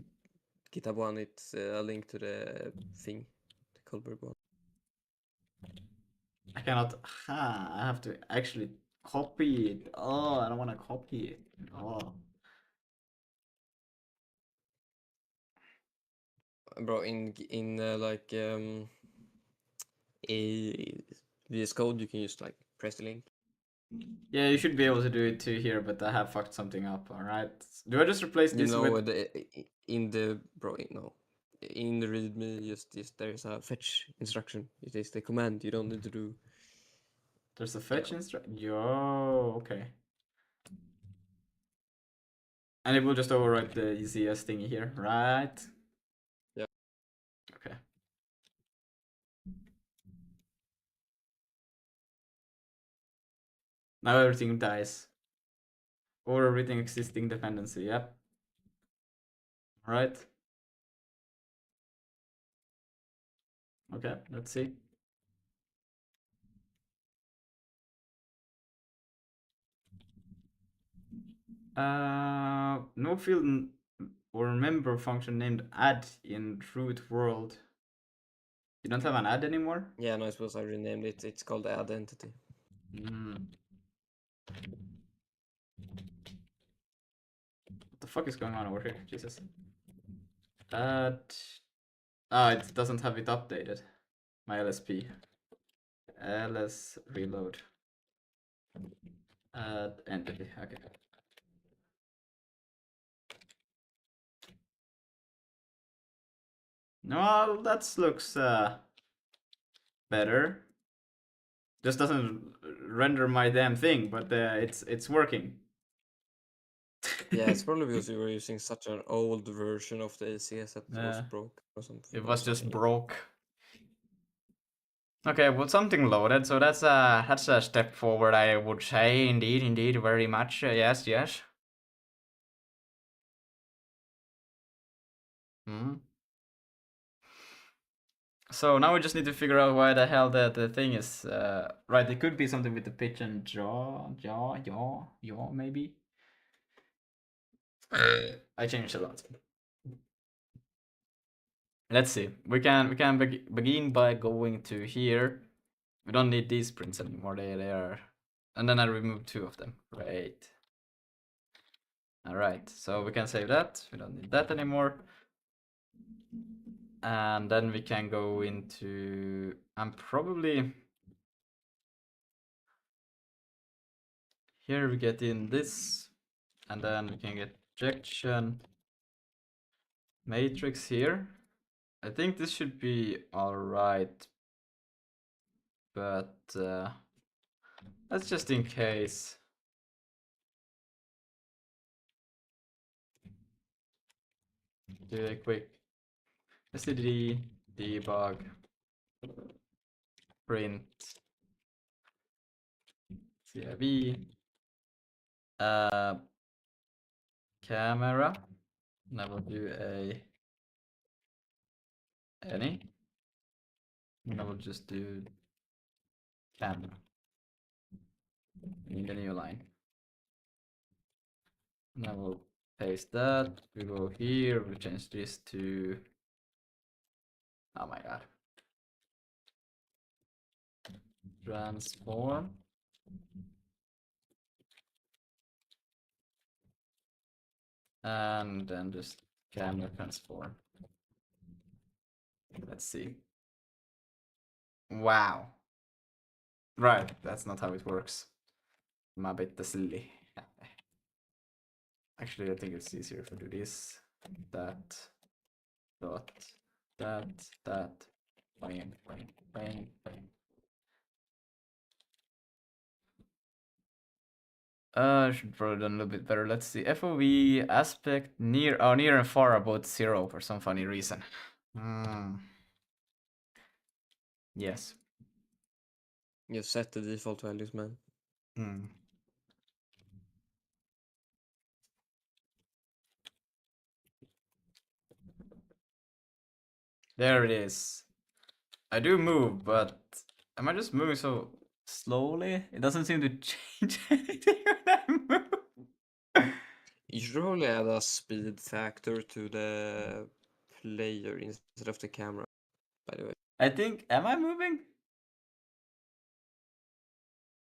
GitHub one, it's a link to the thing, the Codeberg one. I cannot. I have to actually copy it. Oh, I don't want to copy it. Oh. Bro, in like a VS Code, you can just like press the link. Yeah, you should be able to do it too here, but I have fucked something up. All right. Do I just replace You this know, with? in the bro, no, in the README, just there is a fetch instruction. It is the command. You don't need to do. There's a Yeah, fetch instruction. Yo, okay. And it will just overwrite the ECS thingy here, right? yeah. Okay. Now everything dies. Overwritten existing dependency. Yep. All right. Okay. Let's see. No field or member function named add in root world. You don't have an add anymore? Yeah, no, I suppose I renamed it. It's called add entity. Mm. What the fuck is going on over here? Jesus. Add. Ah, it doesn't have it updated. My LSP. ls reload. Add entity. Okay. No, that looks better. Just doesn't render my damn thing, but it's working. Yeah, it's probably because you were using such an old version of the ACS that was Yeah, broke or something. it Or was just something. broke. Okay, well, something loaded, so that's a step forward, I would say. Indeed, very much. Yes. Hmm. So now we just need to figure out why the hell the thing is right. It could be something with the pitch and yaw, maybe. I changed a lot. Let's see. We can begin by going to here. We don't need these prints anymore. They are, and then I remove 2 of them. Great. All right. So we can save that. We don't need that anymore. And then we can go into. I'm probably here. We get in this, and then we can get projection matrix here. I think this should be all right, but that's just in case. Do a quick std debug print civ camera, and I will do a any, and I will just do camera in the new line. And I will paste that. We go here. We change this to. Oh my god. Transform. And then just camera transform. Let's see. Wow. Right, that's not how it works. I'm a bit silly. Actually, I think it's easier if I do this, that, dot, that, bang. I should probably done a little bit better. Let's see. FOV aspect near and far about 0 for some funny reason. Yes. You set the default values, man. There it is. I do move, but am I just moving so slowly? It doesn't seem to change anything when I move. You should probably add a speed factor to the player instead of the camera, by the way. I think, am I moving?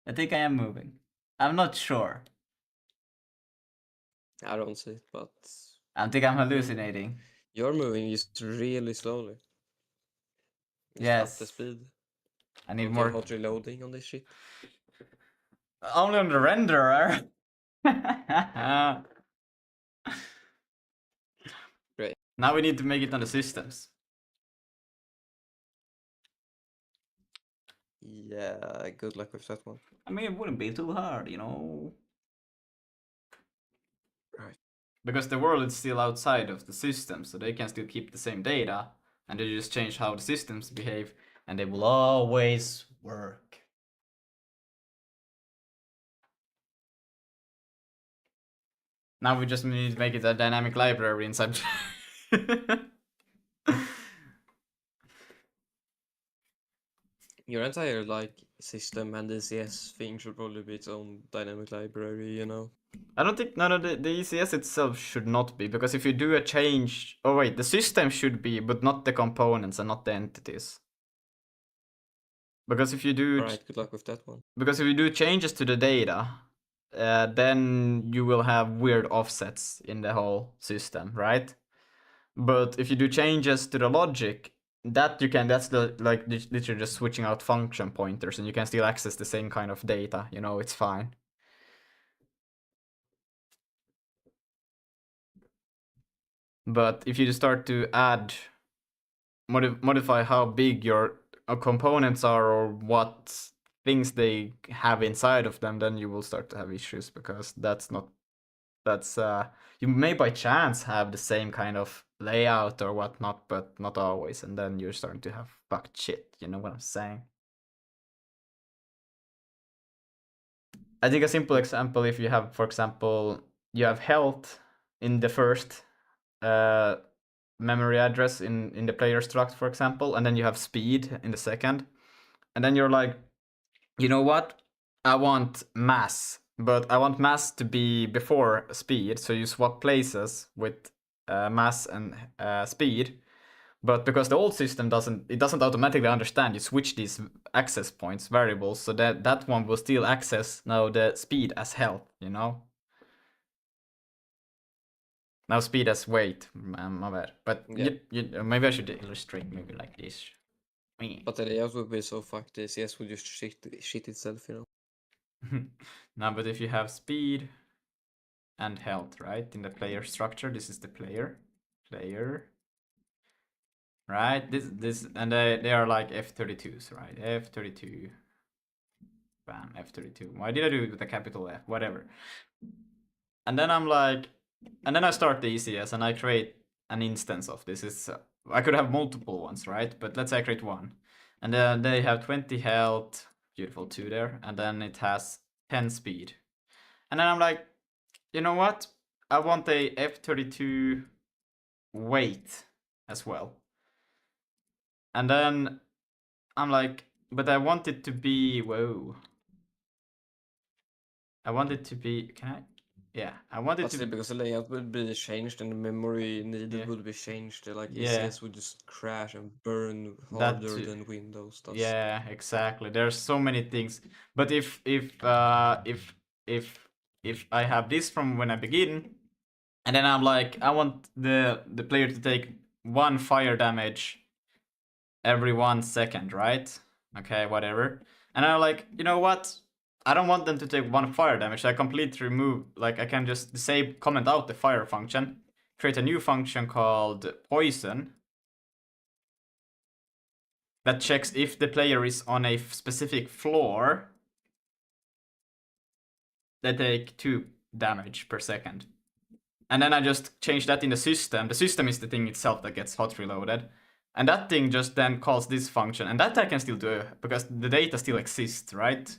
I think I am moving. I'm not sure. I don't see it, but I think I'm hallucinating. you're moving just really slowly. Just up the Yes. speed. I need Okay, more. hot reloading on this shit. Only on the renderer. Great. Now we need to make it on the systems. Yeah, good luck with that one. I mean, it wouldn't be too hard, you know. Right. Because the world is still outside of the system, so they can still keep the same data, and they just change how the systems behave, and they will always work. Now we just need to make it a dynamic library inside. Your entire like system and DCS thing should probably be its own dynamic library, you know. I don't think the ECS itself should not be, because if you do a change, oh wait, the system should be, but not the components and not the entities. Because if you do Alright, good luck with that one. because if you do changes to the data, then you will have weird offsets in the whole system, right? But if you do changes to the logic, that's the like literally just switching out function pointers, and you can still access the same kind of data. You know, it's fine. But if you start to add modify how big your components are or what things they have inside of them, then you will start to have issues, because that's you may by chance have the same kind of layout or whatnot, but not always, and then you're starting to have fucked shit. You know what I'm saying? I think a simple example, if you have, for example, you have health in the first memory address in the player struct, for example, and then you have speed in the second, and then you're like, you know what? I want mass, but I want mass to be before speed, so you swap places with mass and speed. But because the old system doesn't automatically understand, you switch these access points variables, so that one will still access now the speed as health, you know. Now speed as weight, my bad. But Yeah. maybe I should illustrate maybe like this. But the layout would be so fucked, the CS would just shit itself, you know? Now, but if you have speed and health, right, in the player structure, this is the player, right? This and they are like F32s, right? F32, bam, F32. Why did I do it with a capital F? Whatever. And then I'm like, and then I start the ECS and I create an instance of this. Is I could have multiple ones, right? But let's say I create one, and then they have 20 health, beautiful 2 there, and then it has 10 speed. And then I'm like, you know what? I want a F32 weight as well. And then I'm like, but I want it to be, whoa. I want it to be, can I? Yeah, I want it But to still, because the layout would be changed and the memory needed Yeah. would be changed, like Yeah. ECS would just crash and burn That harder too. than Windows does. Yeah, exactly. There's so many things. But if I have this from when I begin, and then I'm like, I want the player to take 1 fire damage every 1 second, right? Okay, whatever. And I'm like, you know what? I don't want them to take 1 fire damage. I completely remove, like, I can just comment out the fire function, create a new function called poison that checks if the player is on a specific floor. They take 2 damage per second. And then I just change that in the system. The system is the thing itself that gets hot reloaded. And that thing just then calls this function. And that I can still do because the data still exists, right?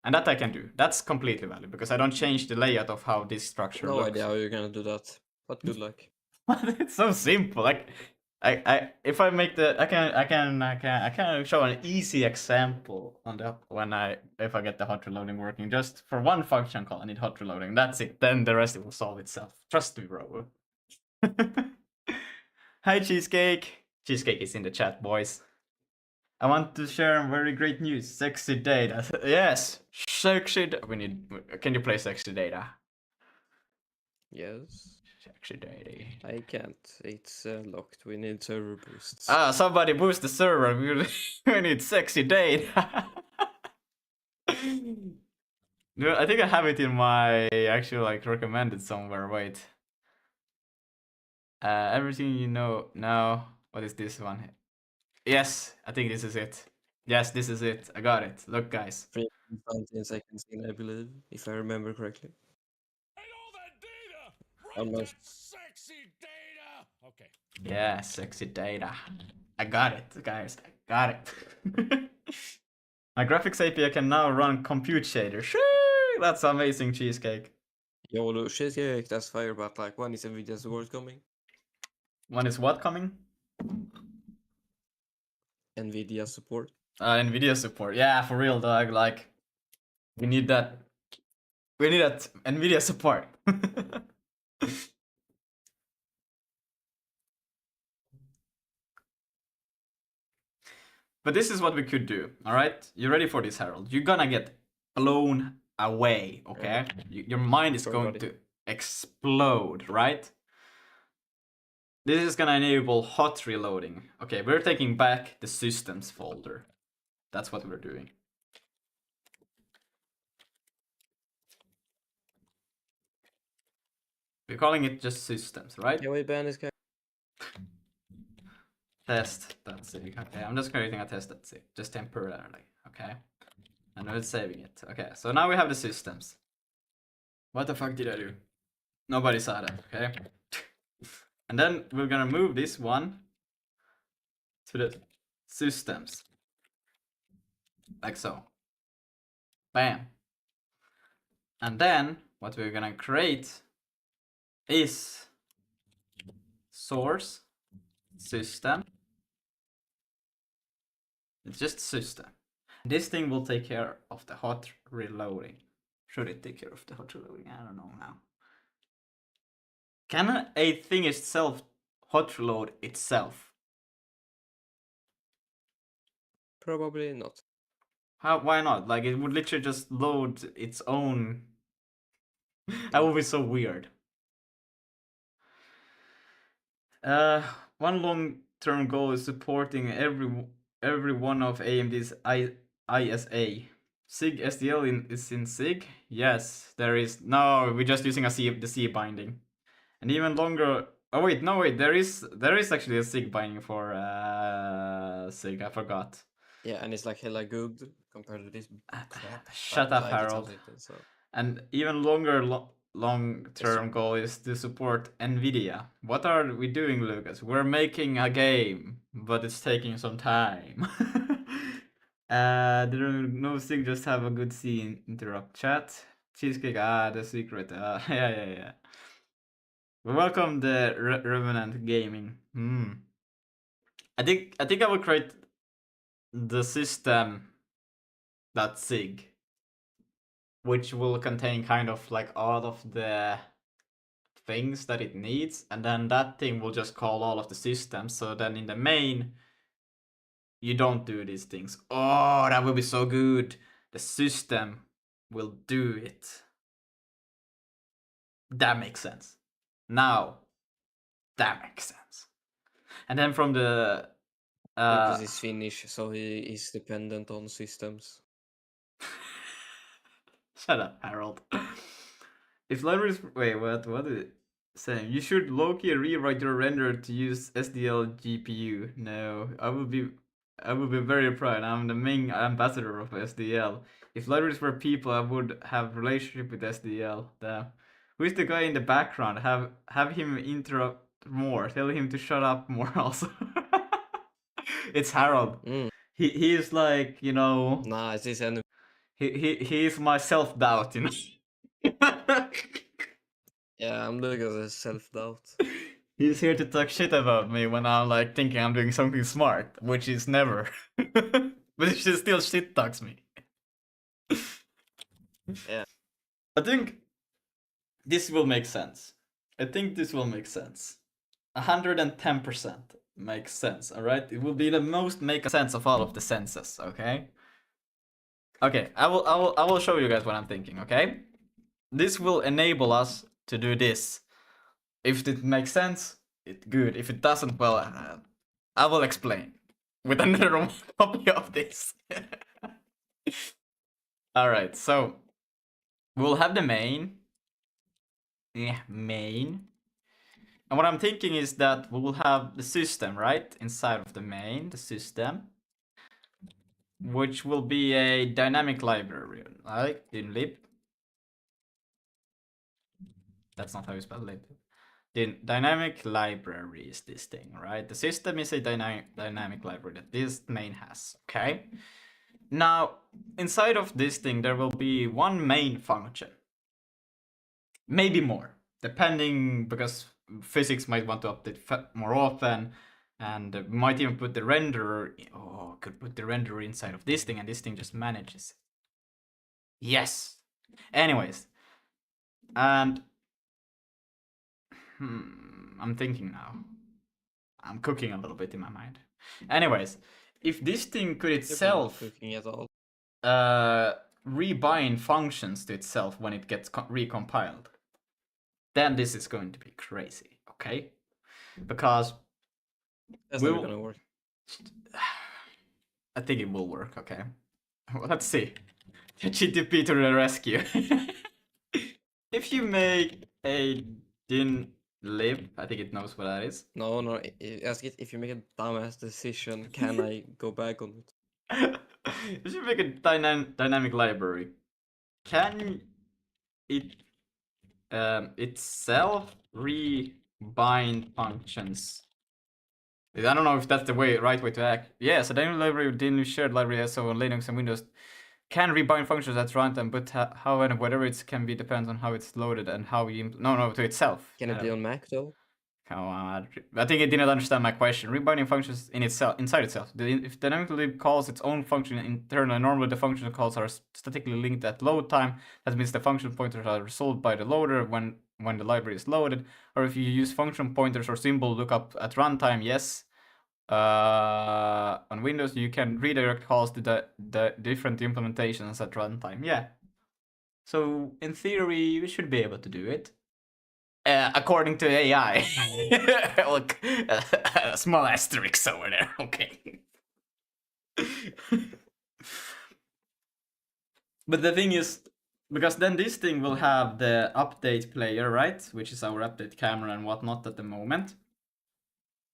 And that I can do. That's completely valid because I don't change the layout of how this structure No looks. idea how you're gonna do that, but good luck. It's so simple. Like, if I make the, I can show an easy example on the if I get the hot reloading working. Just for one function call, I need hot reloading. That's it. Then the rest it will solve itself. Trust me, bro. Hi, Cheesecake. Cheesecake is in the chat, boys. I want to share very great news. Sexy data. Yes, sexy. We need. Can you play sexy data? Yes. Sexy data. I can't. It's locked. We need server boosts. Ah, somebody boost the server. We need sexy data. No, I think I have it in my actual like recommended somewhere. Wait. Everything you know now. What is this one? Yes, I think this is it. Yes, this is it. I got it. Look, guys. 19 seconds in, I believe, if I remember correctly. And all that data! Right, Almost. that sexy data! Okay. Yeah, sexy data. I got it, guys. I got it. My graphics API can now run compute shader. Shoo! That's amazing, Cheesecake. YOLO, shit, that's fire, but like, when is Nvidia support coming? One is what coming? Nvidia support. Nvidia support. Yeah, for real, dog. Like, we need that. We need that Nvidia support. But this is what we could do, all right? You ready for this, Harold? You're gonna get blown away, okay? Your mind is going to explode, right? This is gonna enable hot reloading. Okay, we're taking back the systems folder. That's what we're doing. We're calling it just systems, right? Yeah, we ban this guy. Test.sig. Okay, I'm just creating a test.sig, just temporarily. Okay, and we're saving it. Okay, so now we have the systems. What the fuck did I do? Nobody saw that. Okay, and then we're gonna move this one to the systems, like so. Bam. And then what we're gonna create is source system. It's just system. This thing will take care of the hot reloading. Should it take care of the hot reloading? I don't know now. Can a thing itself hot reload itself? Probably not. How? Why not? Like it would literally just load its own. That would be so weird. One long-term goal is supporting every one of AMD's ISA. SIG SDL is in SIG? Yes, there is. No, we're just using the C binding. And even longer. Oh wait, no wait. There is actually a SIG binding for SIG. I forgot. Yeah, and it's like hella good compared to this crap. Shut but, up, like, it's Harold. outdated, so. And even longer long-term goal is to support NVIDIA. What are we doing, Lucas? We're making a game, but it's taking some time. No SIG, just have a good scene. Interrupt chat. Cheesecake, the secret. Yeah. We welcome the Revenant Gaming. I think I will create the system that SIG, which will contain kind of like all of the things that it needs, and then that thing will just call all of the systems. So then in the main, you don't do these things. Oh, that will be so good. The system will do it. That makes sense. Now, that makes sense. And then from the Lucas is Finnish, so he is dependent on systems. Shut up, Harold. If libraries, wait, what is it saying? You should low-key rewrite your render to use SDL GPU. No, I will be very proud. I'm the main ambassador of SDL. If libraries were people, I would have relationship with SDL. Damn. Who is the guy in the background? Have him interrupt more. Tell him to shut up more. Also, it's Harold. He is like, you know. Nah, it's his enemy. He is my self-doubt, you know. Yeah, I'm Lucas' self-doubt. He's here to talk shit about me when I'm like thinking I'm doing something smart, which is never. But he still shit talks me. Yeah. I think this will make sense. 110% makes sense, alright? It will be the most make sense of all of the senses, okay? Okay, I will show you guys what I'm thinking, okay? This will enable us to do this. If it makes sense, it's good. If it doesn't, well, I will explain with another copy of this. Alright, so we'll have the main. Main. And what I'm thinking is that we will have the system, right? Inside of the main, the system. Which will be a dynamic library, like in lib. That's not how you spell lib. The dynamic library is this thing, right? The system is a dynamic library that this main has, okay? Now, inside of this thing, there will be one main function. Maybe more, depending, because physics might want to update more often, and we might even put the renderer, could put the renderer inside of this thing, and this thing just manages it. Yes! Anyways, and I'm thinking now. I'm cooking a little bit in my mind. Anyways, if this thing could You're not itself cooking at all. rebind functions to itself when it gets recompiled, then this is going to be crazy, okay? Because That's never gonna work. I think it will work, okay? Well, let's see. GTP to the rescue. If you make a din lib, I think it knows what that is. No, ask it if you make a dumbass decision, can I go back on it? If you make a dynamic library, can it itself rebind functions? I don't know if that's the right way to act. Yes, a dynamic library within shared library, so on Linux and Windows, can rebind functions at runtime, but how and whatever it can be depends on how it's loaded and how you to itself. Can it be on Mac though? Come on, I think it didn't understand my question. Rebinding functions inside itself. If dynamic lib calls its own function internally, normally the function calls are statically linked at load time. That means the function pointers are resolved by the loader when the library is loaded. Or if you use function pointers or symbol lookup at runtime, yes. On Windows, you can redirect calls to the different implementations at runtime. Yeah. So in theory, we should be able to do it. According to AI. Look, a small asterisk over there. Okay. But the thing is, because then this thing will have the update player, right? Which is our update camera and whatnot at the moment.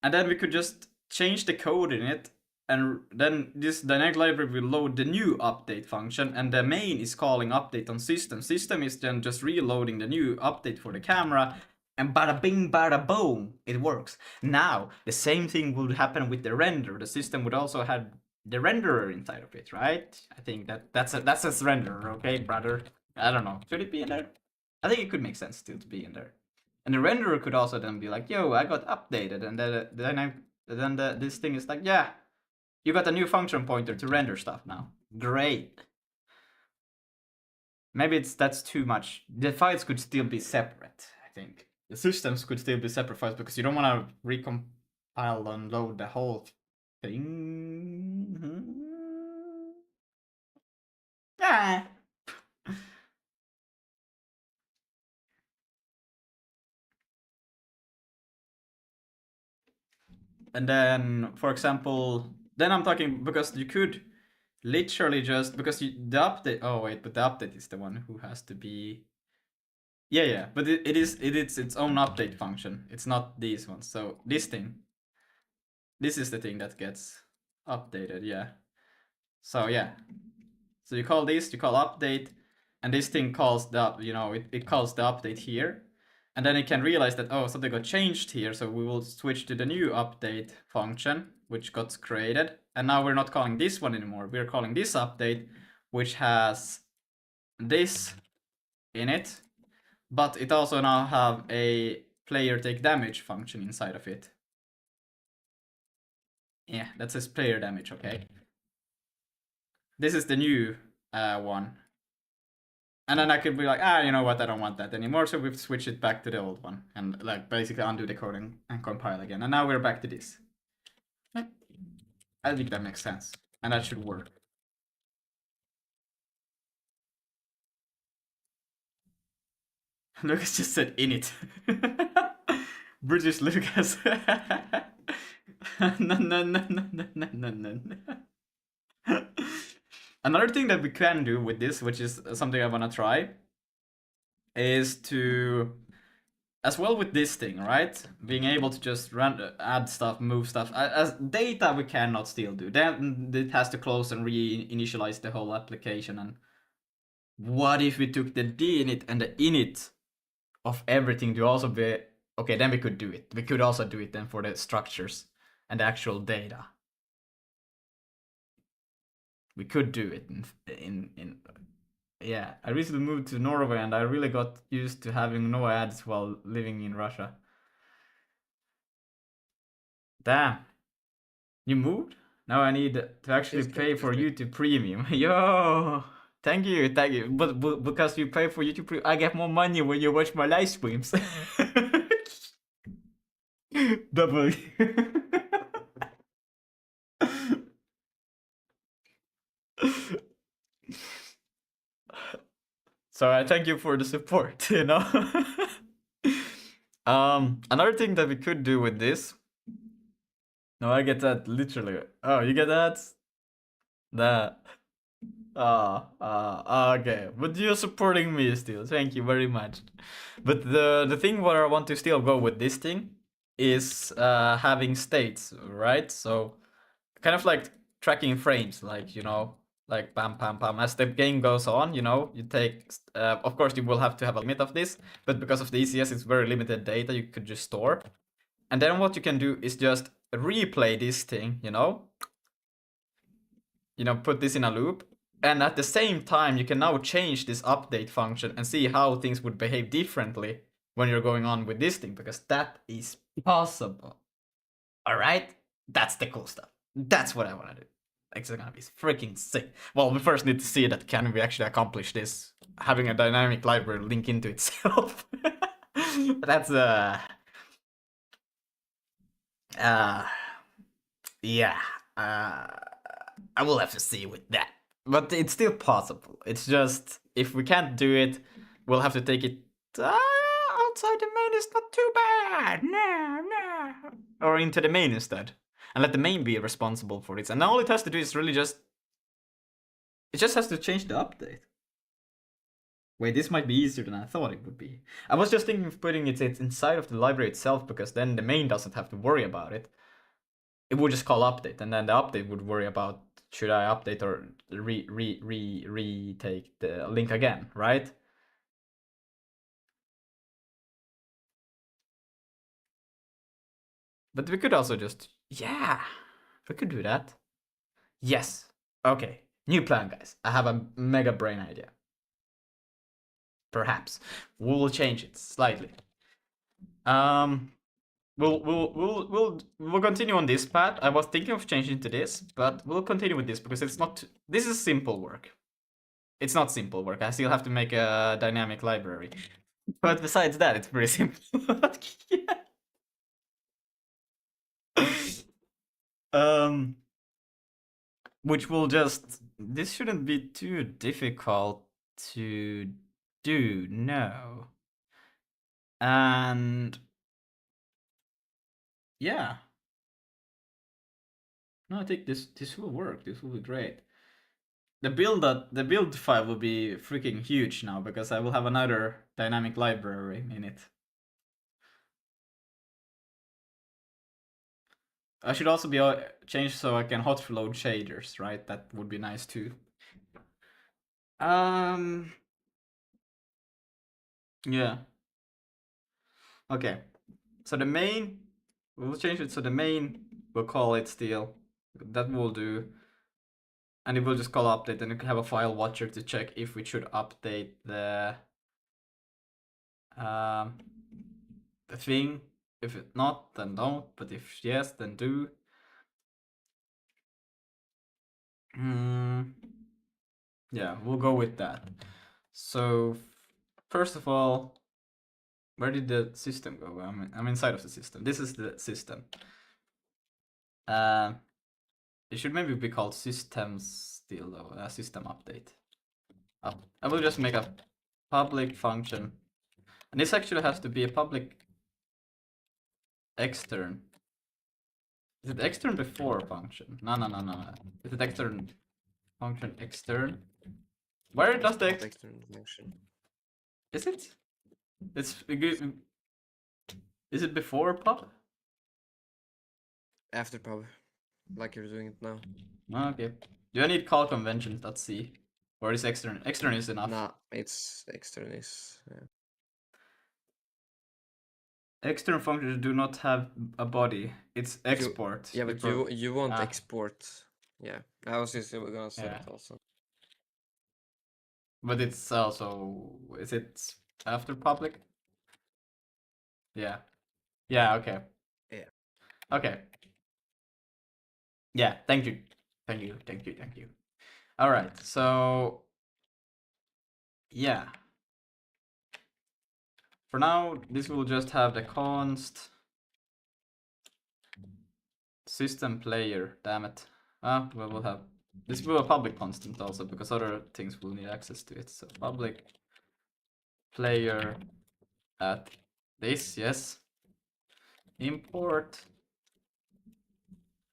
And then we could just change the code in it, and then this dynamic library will load the new update function, and the main is calling update on system. System is then just reloading the new update for the camera, and bada bing, bada boom, it works. Now, the same thing would happen with the render. The system would also have the renderer inside of it, right? I think that's a renderer, okay, brother? I don't know. Should it be in there? I think it could make sense still to be in there. And the renderer could also then be like, yo, I got updated, and then this thing is like, yeah, you got a new function pointer to render stuff now. Great. Maybe that's too much. The files could still be separate, I think. The systems could still be separate files because you don't want to recompile and load the whole thing. Yeah. And then, for example, then I'm talking because you could literally just because the update. Oh wait, but the update is the one who has to be. Yeah, but it is its own update function. It's not these ones. So this thing, this is the thing that gets updated. Yeah. So yeah. So you call this, you call update, and this thing calls the it calls the update here. And then it can realize that, oh, something got changed here, so we will switch to the new update function, which got created. And now we're not calling this one anymore. We're calling this update, which has this in it, but it also now have a player take damage function inside of it. Yeah, that says player damage, okay? This is the new one. And then I could be like, you know what, I don't want that anymore, so we've switched it back to the old one. And like basically undo the code and compile again. And now we're back to this. I think that makes sense. And that should work. Lucas just said init. British Lucas. No. Another thing that we can do with this, which is something I want to try, is to, as well with this thing, right? Being able to just add stuff, move stuff. As data we cannot still do. Then it has to close and reinitialize the whole application. And what if we took the dinit and the init of everything to also be, okay, then we could do it. We could also do it then for the structures and the actual data. We could do it in yeah. I recently moved to Norway and I really got used to having no ads while living in Russia. Damn. You moved? Now I need to actually pay for YouTube Premium. Yo! Thank you. But because you pay for YouTube Premium, I get more money when you watch my live streams. Double. So I thank you for the support, you know. Another thing that we could do with this. No, I get that literally. Oh, you get that? That. Okay. But you're supporting me still. Thank you very much. But the thing where I want to still go with this thing is having states, right? So kind of like tracking frames, like like pam pam pam. As the game goes on, you take. Of course, you will have to have a limit of this, but because of the ECS, it's very limited data you could just store. And then what you can do is just replay this thing, put this in a loop. And at the same time, you can now change this update function and see how things would behave differently when you're going on with this thing, because that is possible. All right? That's the cool stuff. That's what I want to do. It's gonna be freaking sick. Well, we first need to see that can we actually accomplish this, having a dynamic library link into itself. That's yeah. I will have to see with that. But it's still possible. It's just, if we can't do it, we'll have to take it outside the main is not too bad. No. Or into the main instead. And let the main be responsible for this. And all it has to do is really just... It just has to change the update. Wait, this might be easier than I thought it would be. I was just thinking of putting it inside of the library itself, because then the main doesn't have to worry about it. It would just call update, and then the update would worry about should I update or retake the link again, right? But we could also just, yeah, we could do that. Yes. Okay. New plan, guys. I have a mega brain idea. Perhaps we will change it slightly. We'll continue on this path. I was thinking of changing to this, but we'll continue with this because it's not. This is simple work. It's not simple work. I still have to make a dynamic library. But besides that, it's pretty simple. Which will just. This shouldn't be too difficult to do. No. And yeah. No, I think this will work. This will be great. The build file will be freaking huge now because I will have another dynamic library in it. I should also be changed so I can hot load shaders, right? That would be nice too. Yeah. Okay. So the main, we'll change it so the main, we'll call it still. That will do. And it will just call update, and you can have a file watcher to check if we should update the thing. If it not, then don't. But if yes, then do. Yeah, we'll go with that. So first of all, where did the system go? I'm inside of the system. This is the system. It should maybe be called systems still though. System update. I will just make a public function, and this actually has to be a public extern. Is it extern before function? No. Is it extern function extern? Where does the extern function? Is it? It's is it before pub? After pub, like you're doing it now. Okay. Do I need call conventions? Let's see. Or is extern? Extern is enough. Nah, it's extern is. Yeah. Extern functions do not have a body. It's export. Yeah, but you want export. Yeah, I was just gonna say it also. But it's also, is it after public? Yeah. Yeah, okay. Yeah. Okay. Yeah, thank you. All right, so yeah. For now, this will just have the const system player, damn it. We'll have This will be a public constant also, because other things will need access to it. So public player at this, yes. Import,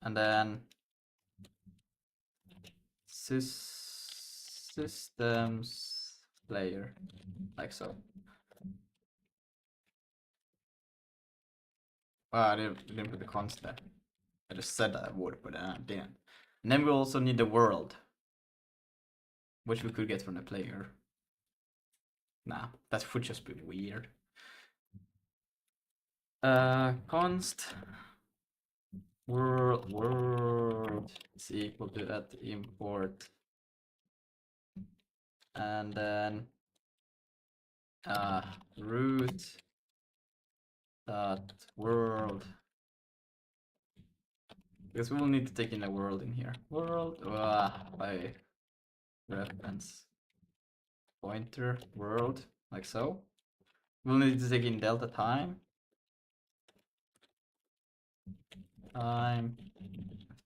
and then systems player, like so. I didn't put the const there. I just said that I would, but I didn't. And then we also need the world, which we could get from the player. Nah, that would just be weird. Const world is equal to that import, and then root dot world, because we will need to take in a world in here. World by reference pointer world, like so. We'll need to take in delta time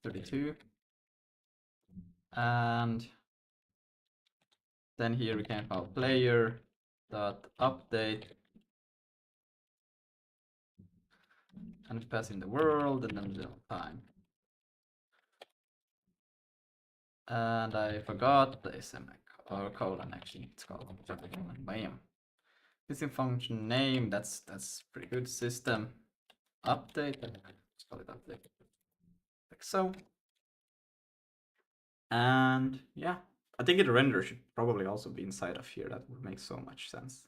32, and then here we can call player dot update, and pass in the world and then the time. And I forgot the semicolon, actually. It's called semicolon. Bam. Missing function name. That's pretty good. System update. Let's call it update. Like so. And yeah, I think the render should probably also be inside of here. That would make so much sense.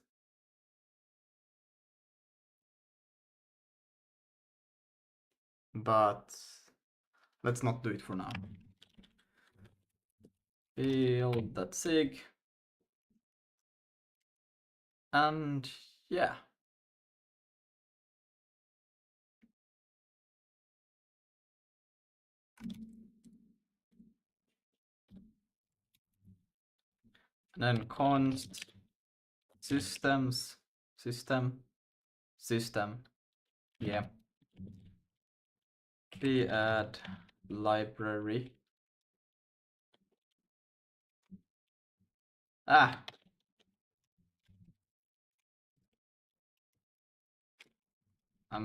But let's not do it for now. Build.sig. And yeah. And then const systems system. Yeah. We add library. I'm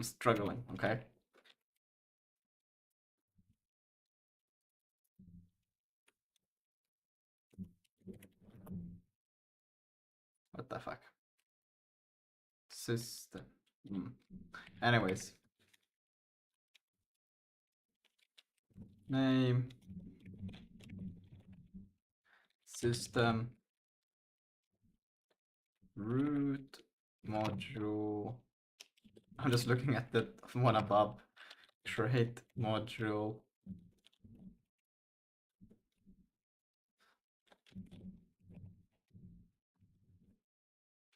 struggling, okay? What the fuck? System. Anyways. Name. System. Root. Module. I'm just looking at the one above. Create module.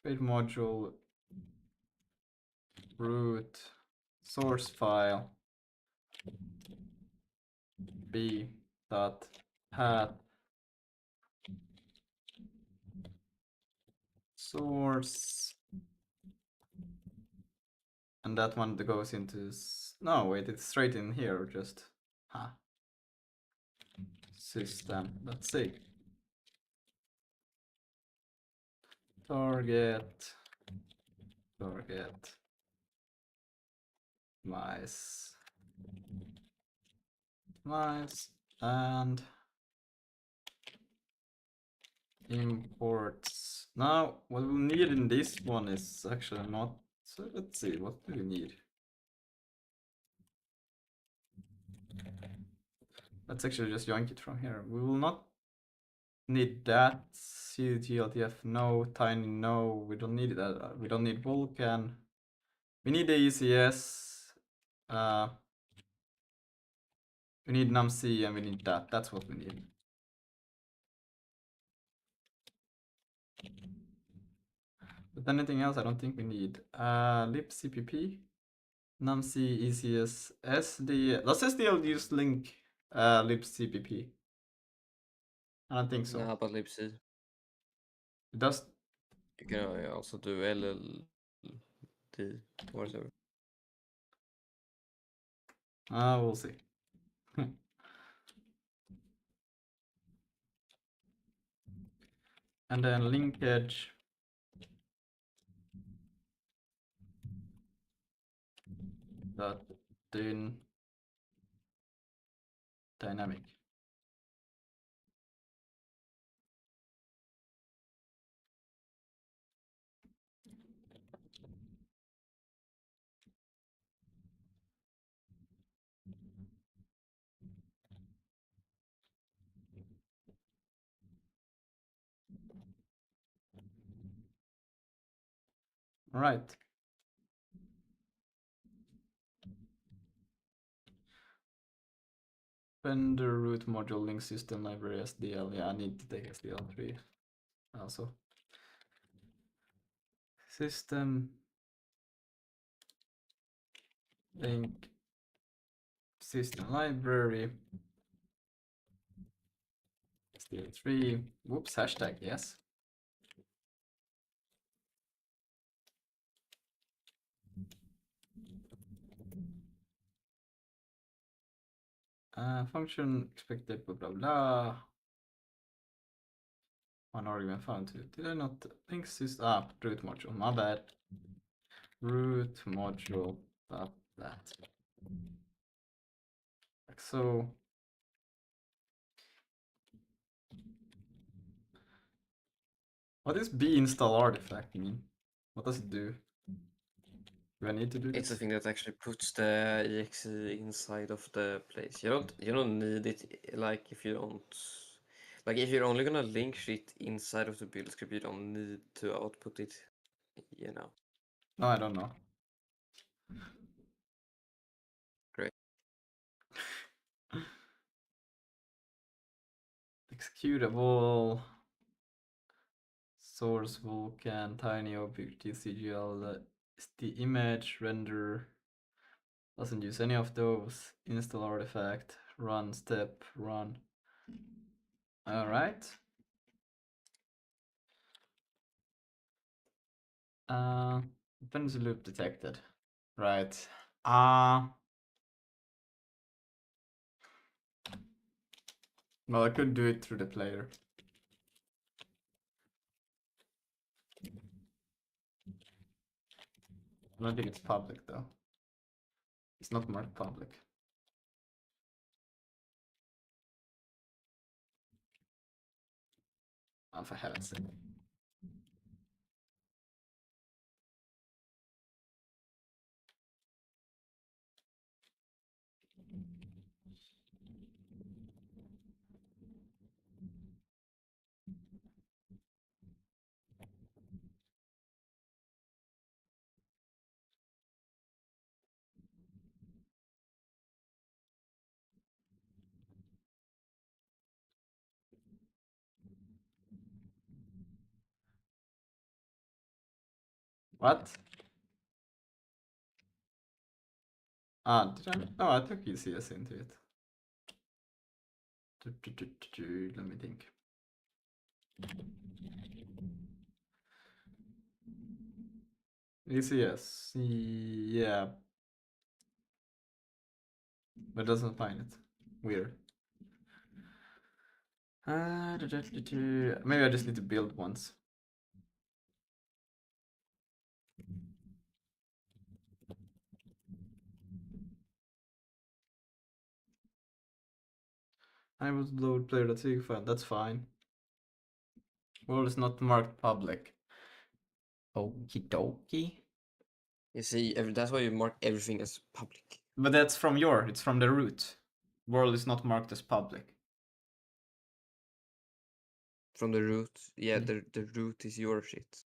Create module. Root. Source file. B dot path source, and that one that goes into no wait, it's straight in here, just system.sig target mice and imports. Now what we need in this one is actually not, so let's see, what do we need? Let's actually just yoink it from here. We will not need that. CGLTF no, tiny no, we don't need that. We don't need Vulkan. We need the ECS. We need numc and we need that. That's what we need. But anything else I don't think we need. libcpp, numc, ECS, SDL. Does SDL use link libcpp? I don't think so. Nah, but libc. It does. You can also do LLD, whatever. We'll see. And then linkage dot dynamic. Right. Render root module link system library SDL. Yeah, I need to take SDL3 also. System link system library SDL3. Whoops, hashtag, yes. Function expected, blah blah blah. One argument found to. Did I not think system? Root module. My bad. Root module. That. Like so. What does b install artifact mean? What does it do? Do I need to do It's the this? thing that actually puts the exe inside of the place. You don't need it like if you don't like if you're only gonna link shit inside of the build script, you don't need to output it, you know. No, I don't know. Great. Executable. Source Vulkan, tiny object, TCGL, is the image render. Doesn't use any of those. Install artifact, run step, run. Alright. Dependency loop detected. Right. Well, I could do it through the player. I don't think it's public though. It's not marked public. Oh, for heaven's sake. What? Did I? Oh, I took ECS into it. Let me think. ECS, yeah. But doesn't find it. Weird. Maybe I just need to build once. I was load player.sigfile, that's fine. World is not marked public. Okie dokie. You see, that's why you mark everything as public. But that's from it's from the root. World is not marked as public. From the root, yeah, the root is your shit.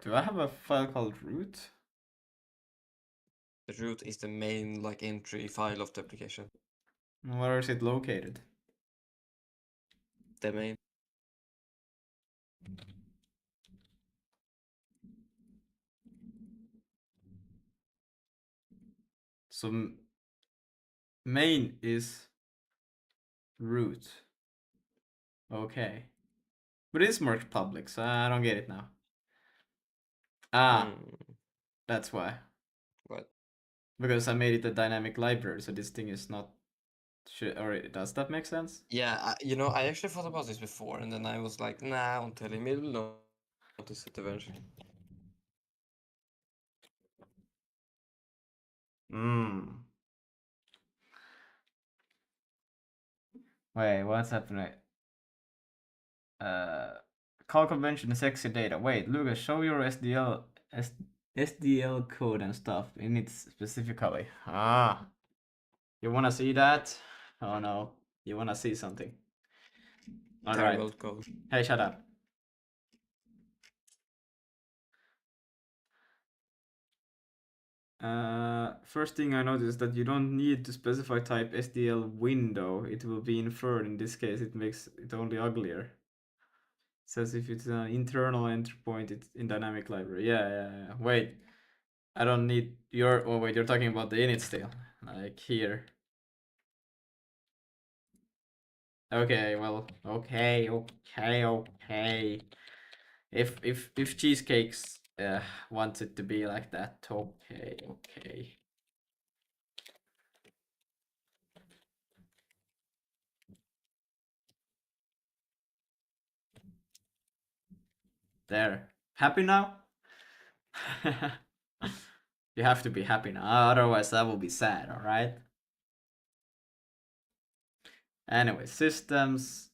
Do I have a file called root? The root is the main like entry file of the application. Where is it located? The main. So main is root. Okay. But it's marked public, so I don't get it now. That's why. What? Because I made it a dynamic library, so this thing is not Or does that make sense? Yeah, I actually thought about this before, and then I was like, nah, I won't tell him. He'll notice it eventually. Hmm. Wait, what's happening? Call convention sexy data. Wait, Lucas, show your SDL code and stuff in it specifically. Ah, you wanna see that? Oh no, you wanna see something. All right. Terrible code. Hey, shut up. First thing I noticed that you don't need to specify type SDL window. It will be inferred. In this case, it makes it only uglier. Says if it's an internal entry point, it's in dynamic library. Yeah. Wait, I don't need your. Oh wait, you're talking about the init still, like here. Okay, well, okay. If cheesecakes wants it to be like that, okay. There, happy now? You have to be happy now, otherwise that will be sad. All right. Anyway, systems.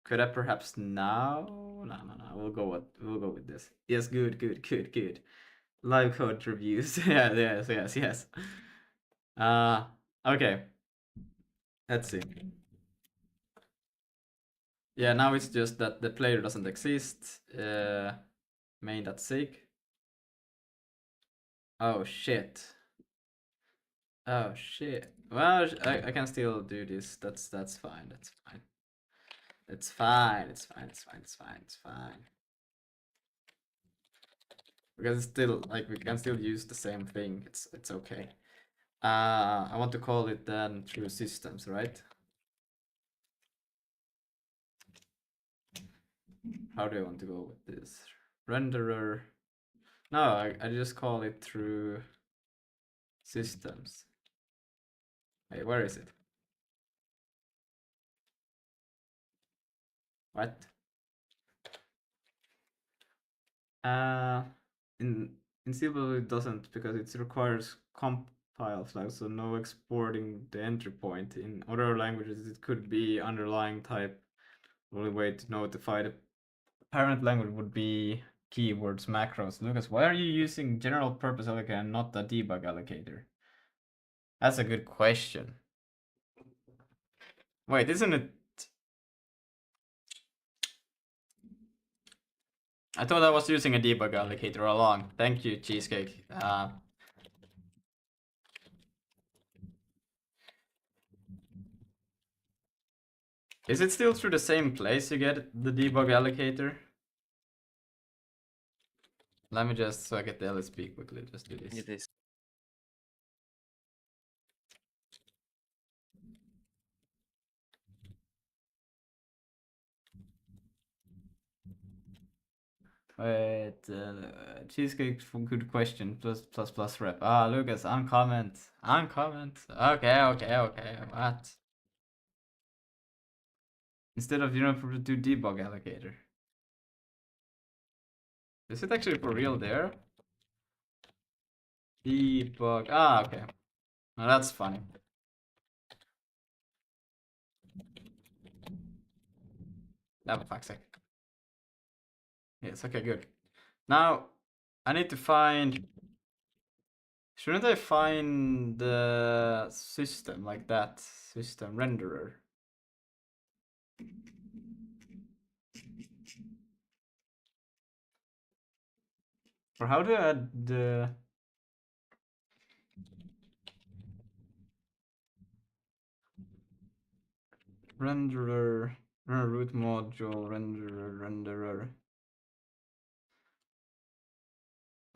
Could I perhaps now? No. We'll go with this. Yes, good. Live code reviews. Yeah, yes. Okay. Let's see. Yeah, now it's just that the player doesn't exist. Main.sig. Oh shit. Oh shit. Well, I can still do this. That's fine. It's fine. Because it's still like we can still use the same thing. It's okay. I want to call it then through systems, right? How do I want to go with this? Renderer. No, I just call it through systems. Hey, where is it? What? In Civil it doesn't because it requires compile flags, so no exporting the entry point. In other languages, it could be underlying type. The only way to notify the parent language would be keywords, macros. Lucas, why are you using general purpose allocator and not the debug allocator? That's a good question. Wait, isn't it? I thought I was using a debug allocator all along. Thank you, Cheesecake. Is it still through the same place you get the debug allocator? Let me just, so I get the LSP quickly, just do this. It is. Wait, Cheesecake, good question. Plus rep. Ah, Lucas, uncomment. Okay. What? Instead of do debug allocator. Is it actually for real there? Debug. Ah, okay. Now that's funny. That for fuck's sake. Yes, okay, good. Now, I need to find... Shouldn't I find the system like that? System renderer. Or how do I add the... renderer, root module, renderer.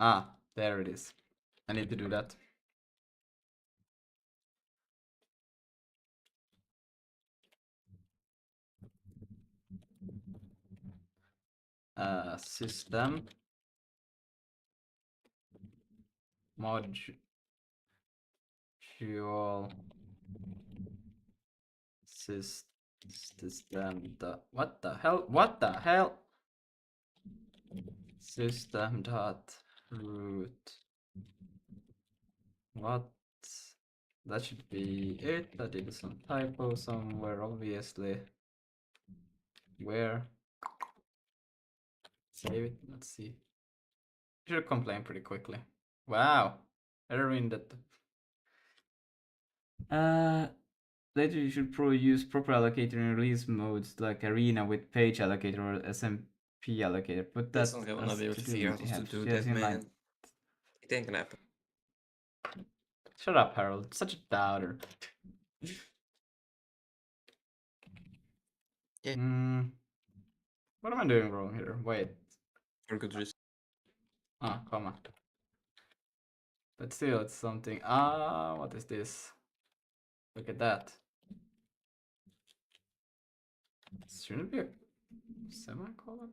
Ah, there it is. I need to do that. System module System dot what the hell? What the hell? System dot root. What? That should be it. I did some typo somewhere, obviously. Where? Save it. Let's see. Should complain pretty quickly. Wow. Error in that. Later you should probably use proper allocator in release modes like Arena with page allocator or SMP allocator. Put that That's not gonna as be able to figure out how to do yes, that, inline. man. It ain't gonna happen. Shut up, Harold. Such a doubter. Yeah. What am I doing wrong here? Wait. For good reason. Ah, comma. But still, it's something. What is this? Look at that. Shouldn't it be a semicolon?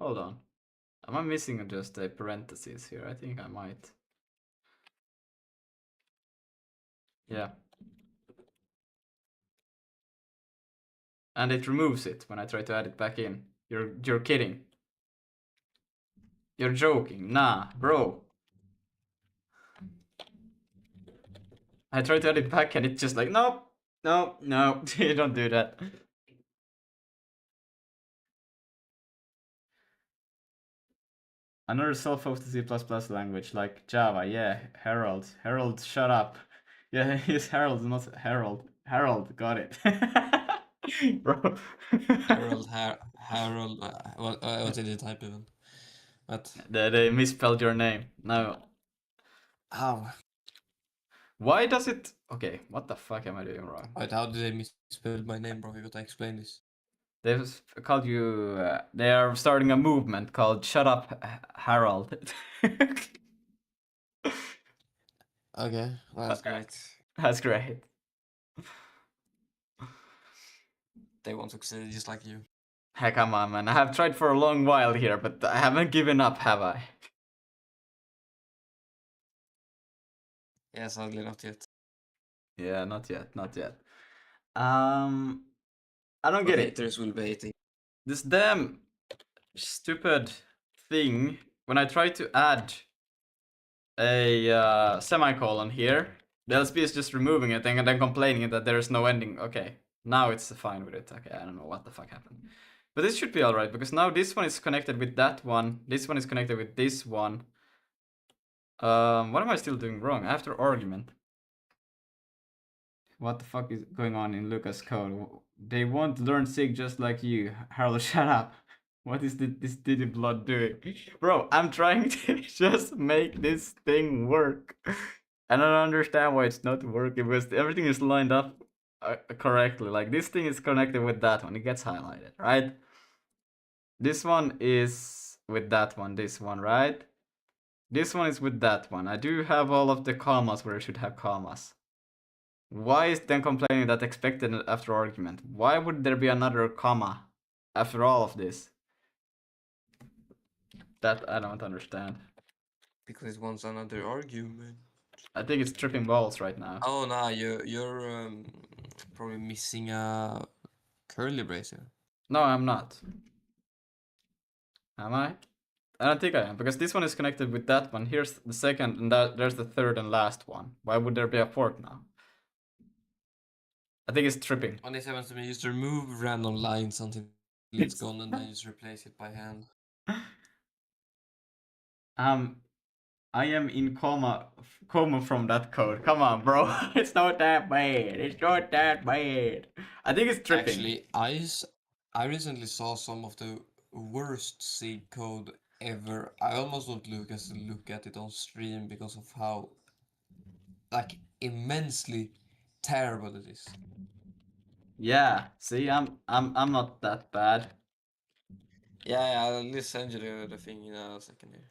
Hold on. Am I missing just a parenthesis here? I think I might. Yeah. And it removes it when I try to add it back in. You're kidding. You're joking. Nah, bro. I tried to add it back and it's just like, nope, no, no, you don't do that. Another self-hosted C++ language like Java, yeah, Harold. Harold, shut up. Yeah, he's Harold, not Harold. Harold, got it. Bro. Harold, what did you type even? What? They misspelled your name. No. How? Why does it... Okay, what the fuck am I doing wrong? Wait, how did they misspell my name, bro? You gotta explain this. They've called you... they are starting a movement called Shut Up Harold. Okay, well, that's great. That's great. They won't succeed just like you. Hey, come on, man. I have tried for a long while here, but I haven't given up, have I? Yeah, sadly not yet. Yeah, not yet, not yet. I don't get it. Haters will be hating. This damn stupid thing, when I try to add a semicolon here, the LSP is just removing it and then complaining that there is no ending. Okay, now it's fine with it. Okay, I don't know what the fuck happened. But this should be alright, because now this one is connected with that one. This one is connected with this one. What am I still doing wrong? After argument. What the fuck is going on in Lucas' code? They won't learn SIG just like you. Harold, shut up. What is this Diddy Blood doing? Bro, I'm trying to just make this thing work. I don't understand why it's not working, because everything is lined up correctly. Like, this thing is connected with that one. It gets highlighted, right? This one is with that one, this one, right? This one is with that one. I do have all of the commas where I should have commas. Why is then complaining that expected after argument? Why would there be another comma after all of this? That I don't understand. Because it wants another argument. I think it's tripping balls right now. Oh no, you're probably missing a curly bracer. No, I'm not. Am I? I don't think I am, because this one is connected with that one. Here's the second, and there's the third and last one. Why would there be a fourth now? I think it's tripping. On this happens to me, just remove random lines until it's gone and then just replace it by hand. I am in coma from that code. Come on, bro. It's not that bad. It's not that bad. I think it's tripping. Actually, I recently saw some of the worst SIG code ever. I almost want Lucas to look at it on stream because of how like immensely terrible it is. Yeah. See, I'm not that bad. Yeah, I'll send you the thing in a second here.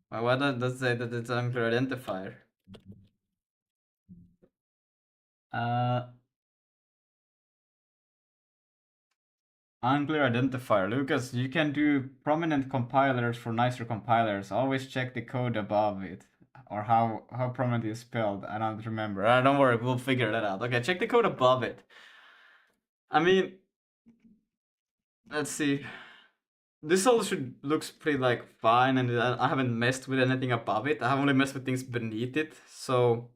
Why does it say that it's unclear identifier? Unclear identifier. Lucas, you can do prominent compilers for nicer compilers. Always check the code above it. or how prominent is spelled. I don't remember. Don't worry, we'll figure that out. Okay, check the code above it. I mean, let's see. This all looks pretty like fine, and I haven't messed with anything above it. I have only messed with things beneath it. So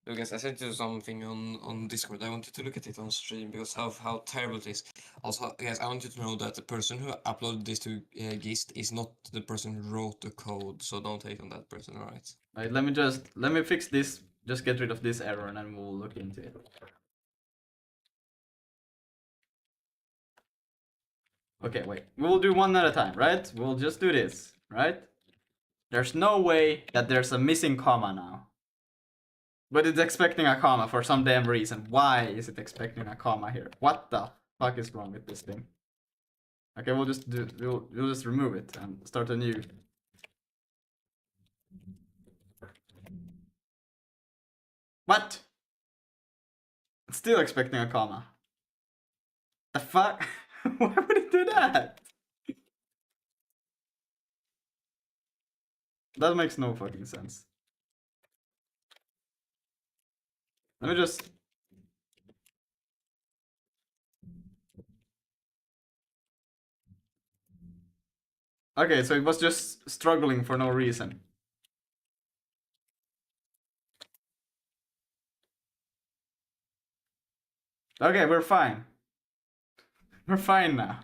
Lucas, I sent you something on Discord. I want you to look at it on stream because how terrible it is. Also, guys, I want you to know that the person who uploaded this to Gist is not the person who wrote the code, so don't hate on that person, alright? wait, let me fix this. Just get rid of this error, and then we'll look into it. Okay, wait. We'll do one at a time, right? We'll just do this, right? There's no way that there's a missing comma now. But it's expecting a comma for some damn reason. Why is it expecting a comma here? What the fuck is wrong with this thing? Okay, we'll just remove it and start a new. What? It's still expecting a comma. The fuck? Why would it do that? That makes no fucking sense. Let me just. Okay, so it was just struggling for no reason. Okay, we're fine. We're fine now.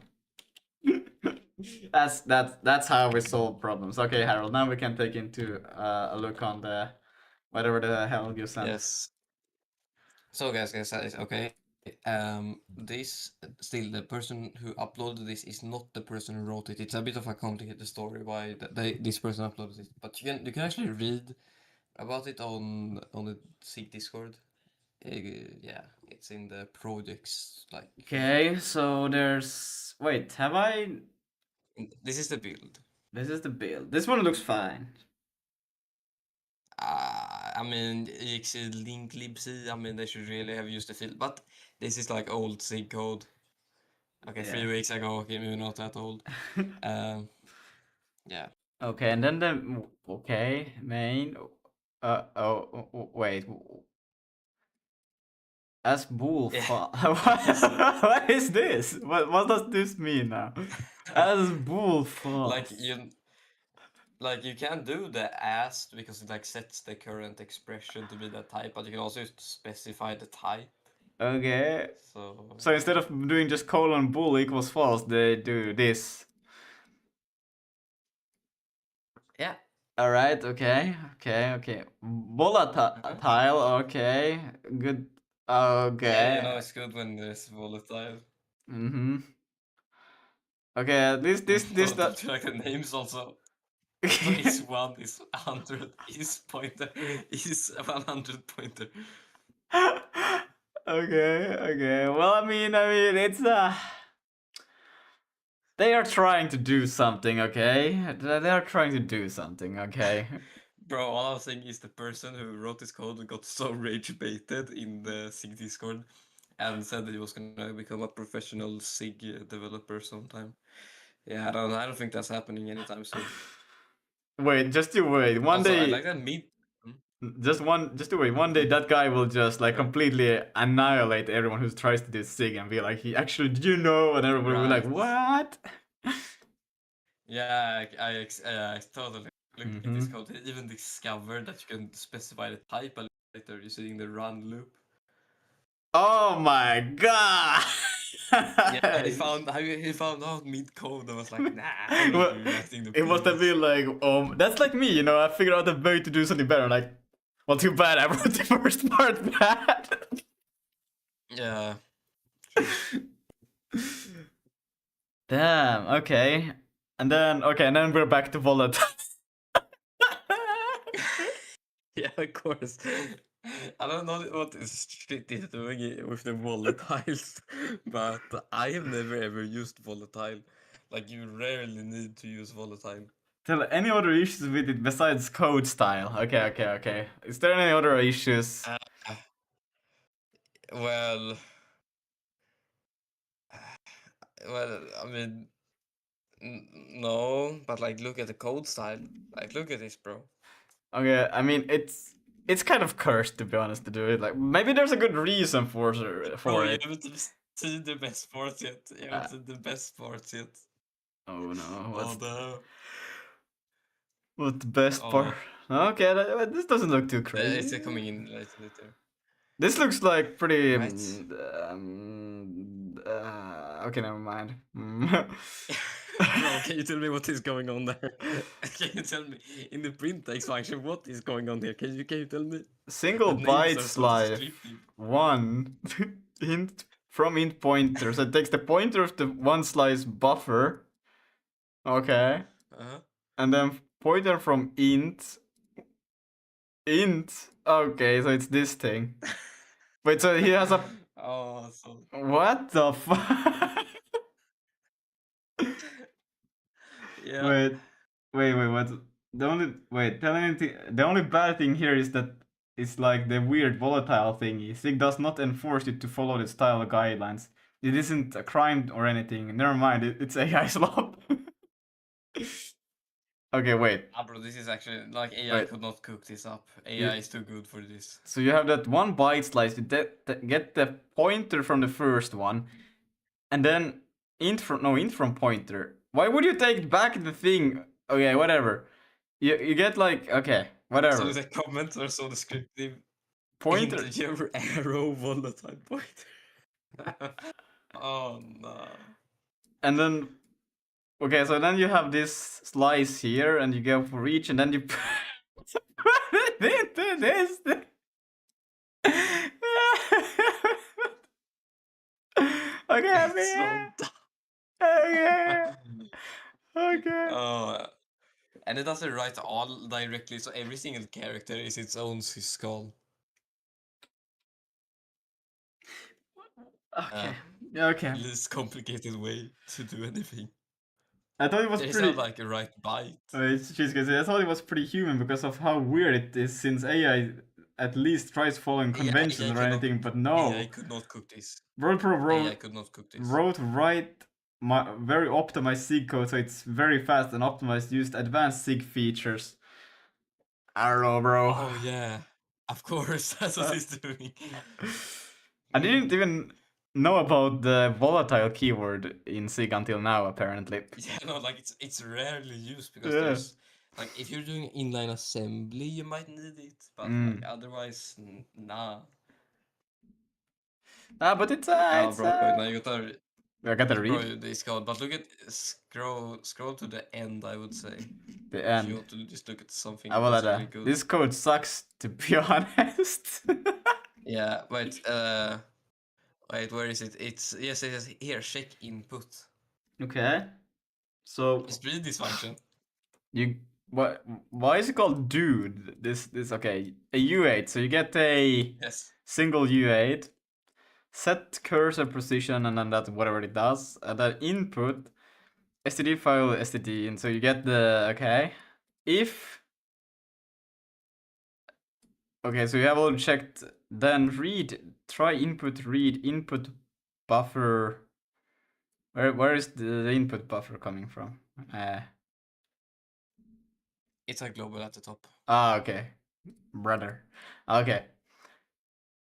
that's how we solve problems. Okay, Harold. Now we can take into a look on the whatever the hell you sent. Yes. So guys, okay. This still the person who uploaded this is not the person who wrote it. It's a bit of a complicated story why this person uploaded it, but you can actually read about it on the SIG Discord. Yeah, it's in the projects like. Okay, so there's. Wait, have I? This is the build. This is the build. This one looks fine. I mean, exe link libc. I mean, they should really have used the field, but this is like old SIG code. Okay, Yeah. 3 weeks ago. Okay, maybe not that old. Yeah. Okay, and then the okay main. Wait. As bool Yeah. what is this? What does this mean now? As bool Like you can do the asked because it like sets the current expression to be that type, but you can also specify the type. Okay. So So instead of doing just colon bool equals false, they do this. yeah. Alright, okay. Volatile, okay. Good. Okay. Yeah, you know it's good when there's volatile. Mm-hmm. Okay, this Don't you like the names also? So is 1 is 100 is pointer is 100 pointer. Okay. Well, I mean, it's they are trying to do something, okay? They are trying to do something, okay? Bro, all I'm saying is the person who wrote this code got so rage baited in the SIG Discord and said that he was gonna become a professional SIG developer sometime. Yeah, I don't think that's happening anytime soon. Wait, just you wait. One Also, I day, like that meat. just to wait. One day, that guy will just like Yeah. completely annihilate everyone who tries to do SIG and be like, "He actually, did you know?" And everyone will be like, Right. "What?" Yeah, I totally look at this code. He even discovered that you can specify the type later using the run loop. Oh my god! Yeah, he found out mid code and was like, nah, I'm Well, not rewriting the it must have previous. been like, that's like me, you know. I figured out a way to do something better. Like, well, too bad I wrote the first part bad. Yeah. Damn. Okay. And then we're back to volatile. Yeah, of course. I don't know what this shit is doing with the volatiles, but I have never ever used volatile. Like, you rarely need to use volatile. Tell any other issues with it besides code style? Okay. Is there any other issues? Well, well, I mean, no, but like, look at the code style. Like, look at this, bro. Okay, I mean it's kind of cursed, to be honest, to do it. Like maybe there's a good reason for Oh, you it. haven't seen the best part yet. You haven't seen the best part yet. Oh no, Oh what's no. what's the best part? Oh, Okay, this doesn't look too it's crazy. coming in later. This looks like pretty. Right. Okay, never mind. Bro, can you tell me what is going on there? Can you tell me in the print text function what is going on here? Can you tell me? Single The names byte are so slice descriptive. 1 int from int pointer. So it takes the pointer of the one slice buffer. Okay. Uh-huh. And then pointer from int. Okay, so it's this thing. Wait, so he has a. Oh, so What the fuck? yeah. Wait, what? The only bad thing here is that it's like the weird volatile thingy. SIG does not enforce you to follow the style guidelines. It isn't a crime or anything. Never mind, it's AI slop. Okay, wait. Bro, this is actually like AI Wait. could not cook this up. AI is too good for this. So you have that one byte slice. You get the pointer from the first one, and then int from pointer. Why would you take back the thing? Okay, whatever. You get like okay, whatever. So the comments are so descriptive. Pointer. Integer arrow volatile pointer. Oh no. And then okay, so then you have this slice here, and you go for each, and then you put it into this. Okay, It's so dumb. okay, okay. Oh, and it doesn't write all directly, so every single character is its own syscall. Okay, okay. Least complicated way to do anything. I thought it was There's pretty. not like a right byte. I thought it was pretty human because of how weird it is, since AI at least tries following conventions AI or cannot- anything, but no. AI could not cook this. WorldPro AI could not cook this. wrote my very optimized SIG code, so it's very fast and optimized, used advanced SIG features. I don't know, bro. Oh yeah, of course, that's what he's doing. I didn't even know about the volatile keyword in SIG until now, apparently. Yeah, no, like it's rarely used because Yeah. there's like if you're doing inline assembly, you might need it, but like otherwise, nah. But it's Oh, bro, now you gotta I gotta bro, read this code, but look at scroll to the end. I would say the if end. you want to just look at something Well, that's really good. this code sucks, to be honest. Yeah, wait, where is it? It's yes, it says here. Check input. Okay. So Just read this function. you what? Why is it called dude? This okay. A U8. So you get a Yes. single U8. Set cursor position, and then that's whatever it does. And then input std file std, and so you get the okay. If okay, so you have all checked. Then try read input buffer. Where is the input buffer coming from? It's a global at the top. Okay, brother. Okay.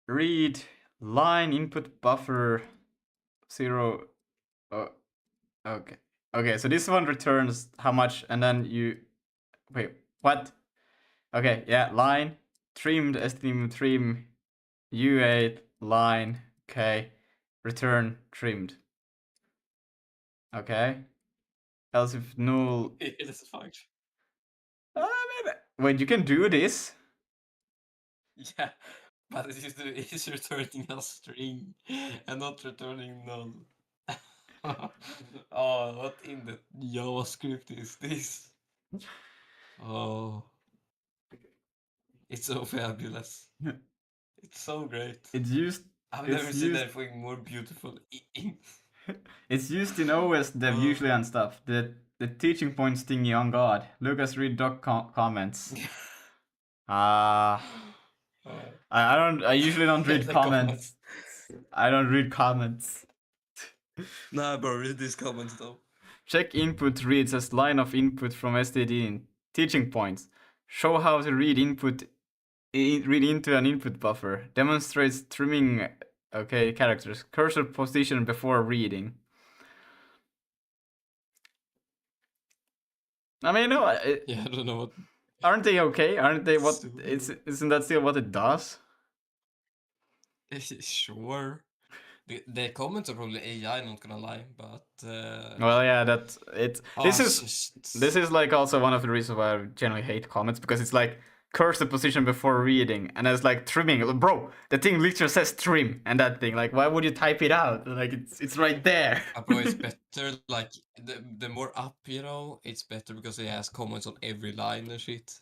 Read line input buffer 0. Oh, okay. Okay, so this one returns how much, and then you wait. What? Okay, yeah, line trimmed std trim u8 line. Okay, return trimmed. Okay. Else if null. It is a function. Wait, you can do this? Yeah, but it's returning a string and not returning null. Oh, what in the JavaScript is this? Oh, it's so fabulous. It's so great. It's used. I've never seen anything more beautiful. It's used in OS dev usually and stuff. The teaching points thingy on God. Lucas, read doc comments. I don't. I usually don't read The comments. I don't read comments. Nah, bro, read these comments though. Check input reads as line of input from STD in teaching points. Show how to read read into an input buffer. Demonstrates trimming characters. Cursor position before reading. I mean, no, Yeah, I don't know what. aren't they okay? Aren't they what? So- Isn't that still what it does? Sure. The comments are probably AI, not gonna lie, but Well, yeah, that's it. it's just This is like also one of the reasons why I generally hate comments, because it's like cursor position before reading, and it's like trimming. Bro, the thing literally says trim, and that thing, like, why would you type it out? Like, it's right there. bro, it's better like the more up, you know, it's better because it has comments on every line and shit.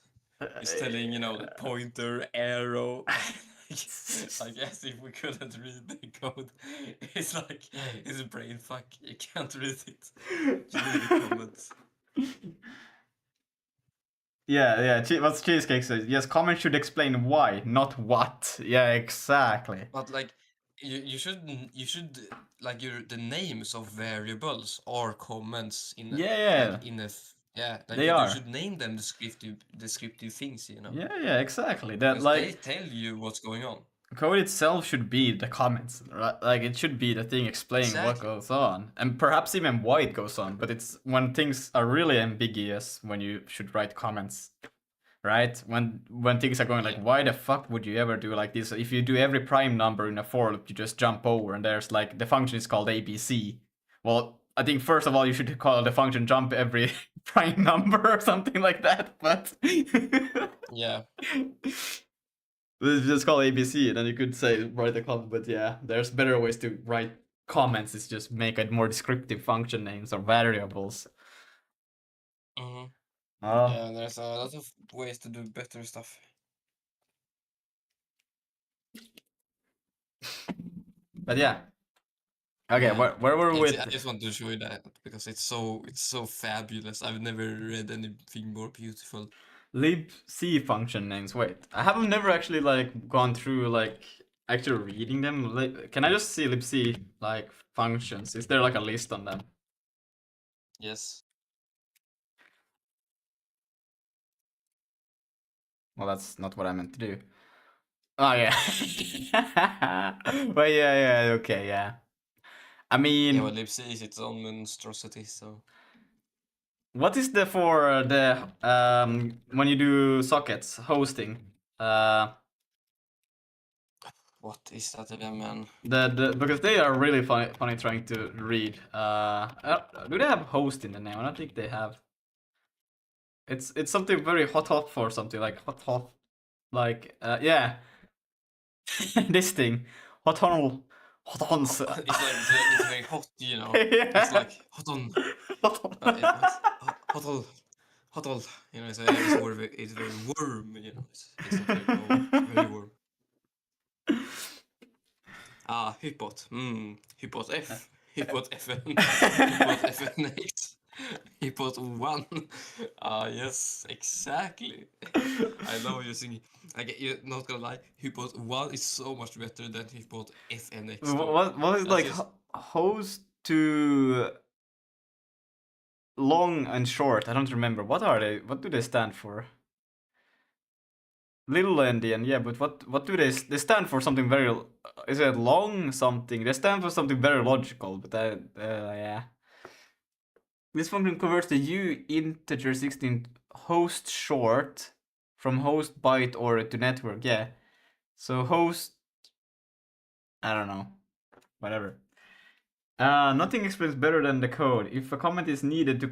It's telling, you know, the pointer, arrow. I guess if we couldn't read the code, it's like it's a brain fuck. You can't read it. You need the comments. Yeah. What's Cheesecake says? Yes, comments should explain why, not what. Yeah, exactly. But like you should like the names of variables are comments in Yeah. like in a yeah, like They you are. should name them descriptive things, you know. Yeah, exactly. That, Because like, they tell you what's going on. code itself should be the comments, right? Like, it should be the thing explaining what Exactly. goes on, and perhaps even why it goes on. But it's when things are really ambiguous when you should write comments, right? When things are going like, Yeah. why the fuck would you ever do like this? If you do every prime number in a for loop, you just jump over, and there's like the function is called ABC. Well, I think first of all you should call the function jump every prime number or something like that. But Yeah. it's just called ABC, and then you could say write a comment. But yeah, there's better ways to write comments. It's just make it more descriptive function names or variables. hmm Oh, Yeah, there's a lot of ways to do better stuff. but yeah. Okay, Yeah. where were we I with? just want to show you that because it's so fabulous. I've never read anything more beautiful. libc function names. Wait, I have never actually like gone through like actually reading them. Like, can I just see libc like functions? Is there like a list on them? Yes. Well, that's not what I meant to do. Oh yeah. Well, yeah, okay, yeah. I mean, Yeah, well, libc is its own monstrosity, so what is the for the when you do sockets hosting? what is that again, man? The because they are really funny trying to read. Do they have host in the name? I don't think they have. It's something very hot for something like hot like yeah. This thing hot on. It's like it's very hot, you know. Yeah. It's like hot on, hot on, hot on. You know, it's very warm. You know, it's not very cold. It's very warm. Ah, hypot. Hypot F. Hypot FN. Hypot FNX. Hypot 1. Ah, yes, exactly. I love using. You're not gonna lie. Hypot 1 is so much better than Hypot FNX. though. What is That's like just- host to long and short? I don't remember. What are they? What do they stand for? Little endian, yeah, but what do they stand for? Something very is it long something? They stand for something very logical, but yeah. This function converts the U integer 16 host short from host byte order to network. Yeah, so host. I don't know. Whatever. Nothing explains better than the code. If a comment is needed to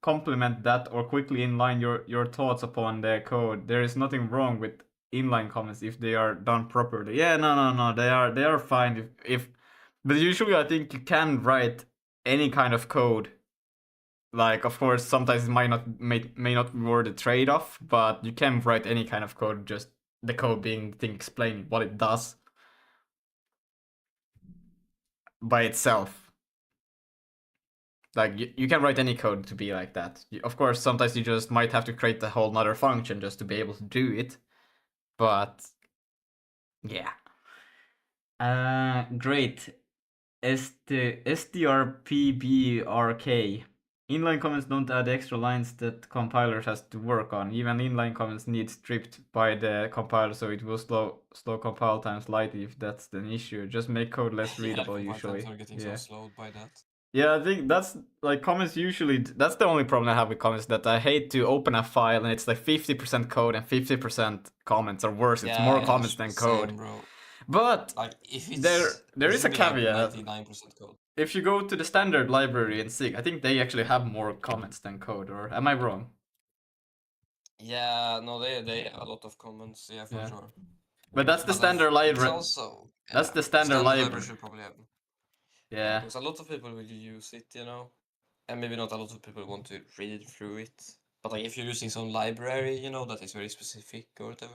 complement that or quickly inline your thoughts upon the code, there is nothing wrong with inline comments if they are done properly. Yeah, no, they are fine if but usually I think you can write any kind of code. Like, of course, sometimes it may not be worth the trade-off, but you can write any kind of code, just the code being the thing explaining what it does by itself. Like, you can write any code to be like that. Of course, sometimes you just might have to create a whole nother function just to be able to do it. But, yeah. Great. SDRPBRK. Inline comments don't add extra lines that compilers has to work on. Even inline comments need stripped by the compiler, so it will slow compile time slightly if that's an issue. Just make code less readable compile usually. times are getting so slowed by that. Yeah, I think that's like comments usually. That's the only problem I have with comments, that I hate to open a file and it's like 50% code and 50% comments, or worse, it's more comments than code. Same, bro. But Like if it's there it is a should be, like, caveat. 99% code. If you go to the standard library in SIG, I think they actually have more comments than code, or am I wrong? Yeah, no, they have a lot of comments, yeah, for Yeah. sure. But that's the But standard it's library. also That's the standard library. should probably have. Yeah. Because a lot of people will use it, you know, and maybe not a lot of people want to read through it. But like if you're using some library, you know, that is very specific or whatever.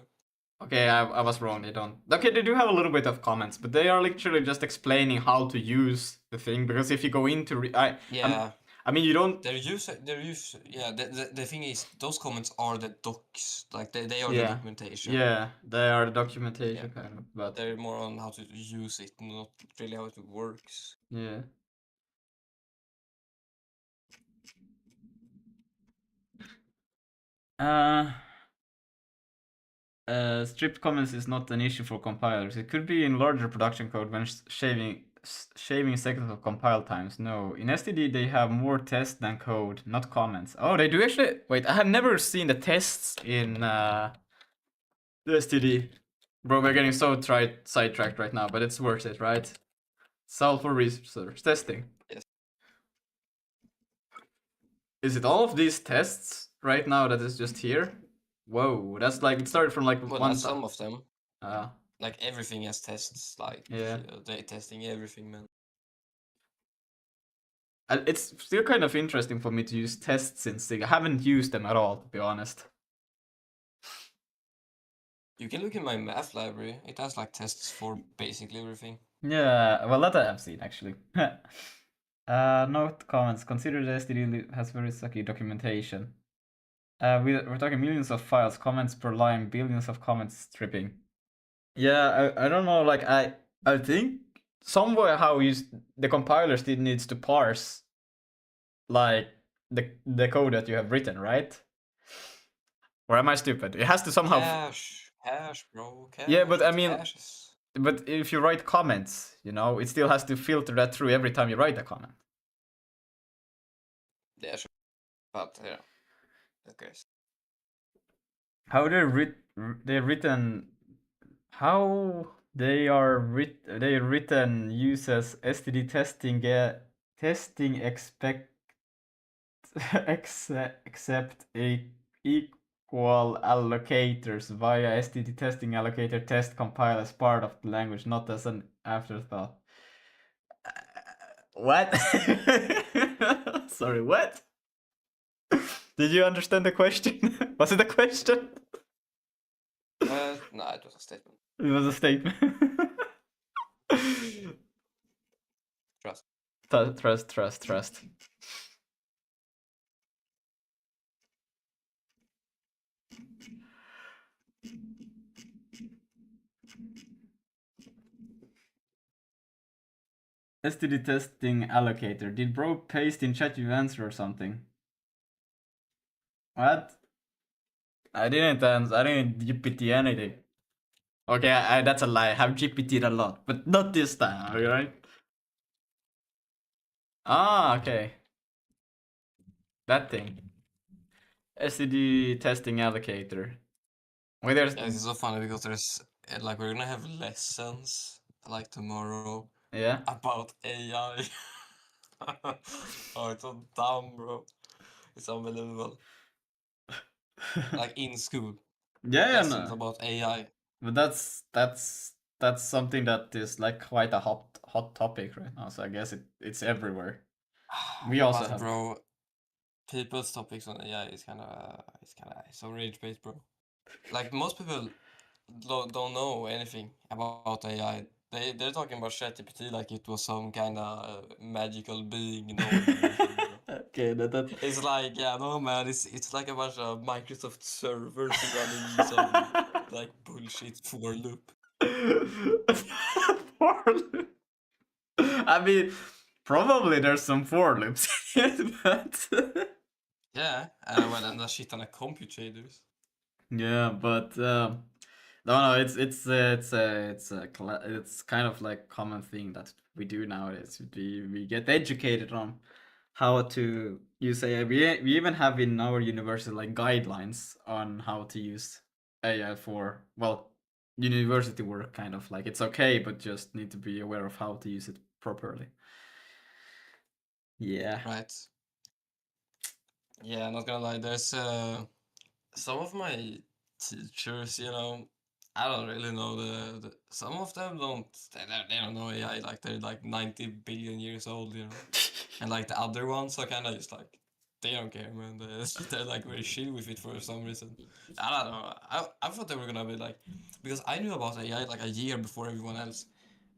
Okay, I was wrong. They don't. Okay, they do have a little bit of comments, but they are literally just explaining how to use the thing. Because if you go into Yeah. I mean, you don't. Yeah. The thing is, those comments are the docs, like they are the Yeah. documentation. Yeah, they are the documentation kind of, but they're more on how to use it, not really how it works. yeah. Stripped comments is not an issue for compilers. It could be in larger production code when shaving seconds of compile times. No, in STD they have more tests than code, not comments. Oh, they do actually. Wait, I have never seen the tests in the STD. Bro, we're getting so sidetracked right now, but it's worth it, right? Solve for research testing. Yes. Is it all of these tests right now that is just here? Whoa, that's like, it started from like Well, one. not some of them. Uh, Like everything has tests. Like Yeah. They're testing everything, man. It's still kind of interesting for me to use tests in SIG. I haven't used them at all, to be honest. You can look in my math library. It has like tests for basically everything. Yeah, well, that I have seen actually. Note comments. Consider the STD has very sucky documentation. We're talking millions of files, comments per line, billions of comments stripping. Yeah, I don't know. Like I think somewhere how the compiler still needs to parse like the code that you have written, right? Or am I stupid? It has to somehow. Cache, bro. Cache. Yeah, but I mean, caches. but if you write comments, you know, it still has to filter that through every time you write a comment. Yeah, sure. But yeah, okay. How they're written, how they are written uses STD testing except equal allocators via STD testing allocator test compile as part of the language, not as an afterthought. What? Sorry, what? Did you understand the question? Was it a question? No, it was a statement. It was a statement. Trust. Trust. STD testing allocator. Did bro paste in chat your answer or something? What? I didn't answer. I didn't GPT anything. Okay, that's a lie. I have GPT'd a lot, but not this time, alright? Ah, okay. That thing. STD testing allocator. Wait, there's. Yeah, it's so funny because there's like we're gonna have lessons like tomorrow Yeah. about AI. Oh, it's so dumb, bro. It's unbelievable. Like in school, Yeah, lessons no. about AI. But that's something that is like quite a hot topic right now. So I guess it's everywhere. We also But have. bro, people's topics on AI is kind of so rage bait, bro. Like most people don't know anything about AI. They're talking about ChatGPT like it was some kind of magical being knowing everything, bro. Okay, that. It's like, yeah, no man, it's like a bunch of Microsoft servers running some like bullshit for loop. I mean, Probably there's some for loops in it, but Yeah, well, and a shit ton of compute shaders. yeah, but no, it's kind of like common thing that we do nowadays. We get educated on how to use AI. We even have in our university like guidelines on how to use AI for, well, university work, kind of like it's okay, but just need to be aware of how to use it properly. Yeah. Right. Yeah, not gonna lie, there's some of my teachers, I don't really know the some of them they don't know AI, like they're like 90 billion years old, and like the other ones are kind of just like they don't care, man. They're like very chill with it for some reason. I don't know. I thought they were gonna be like, because I knew about AI like a year before everyone else,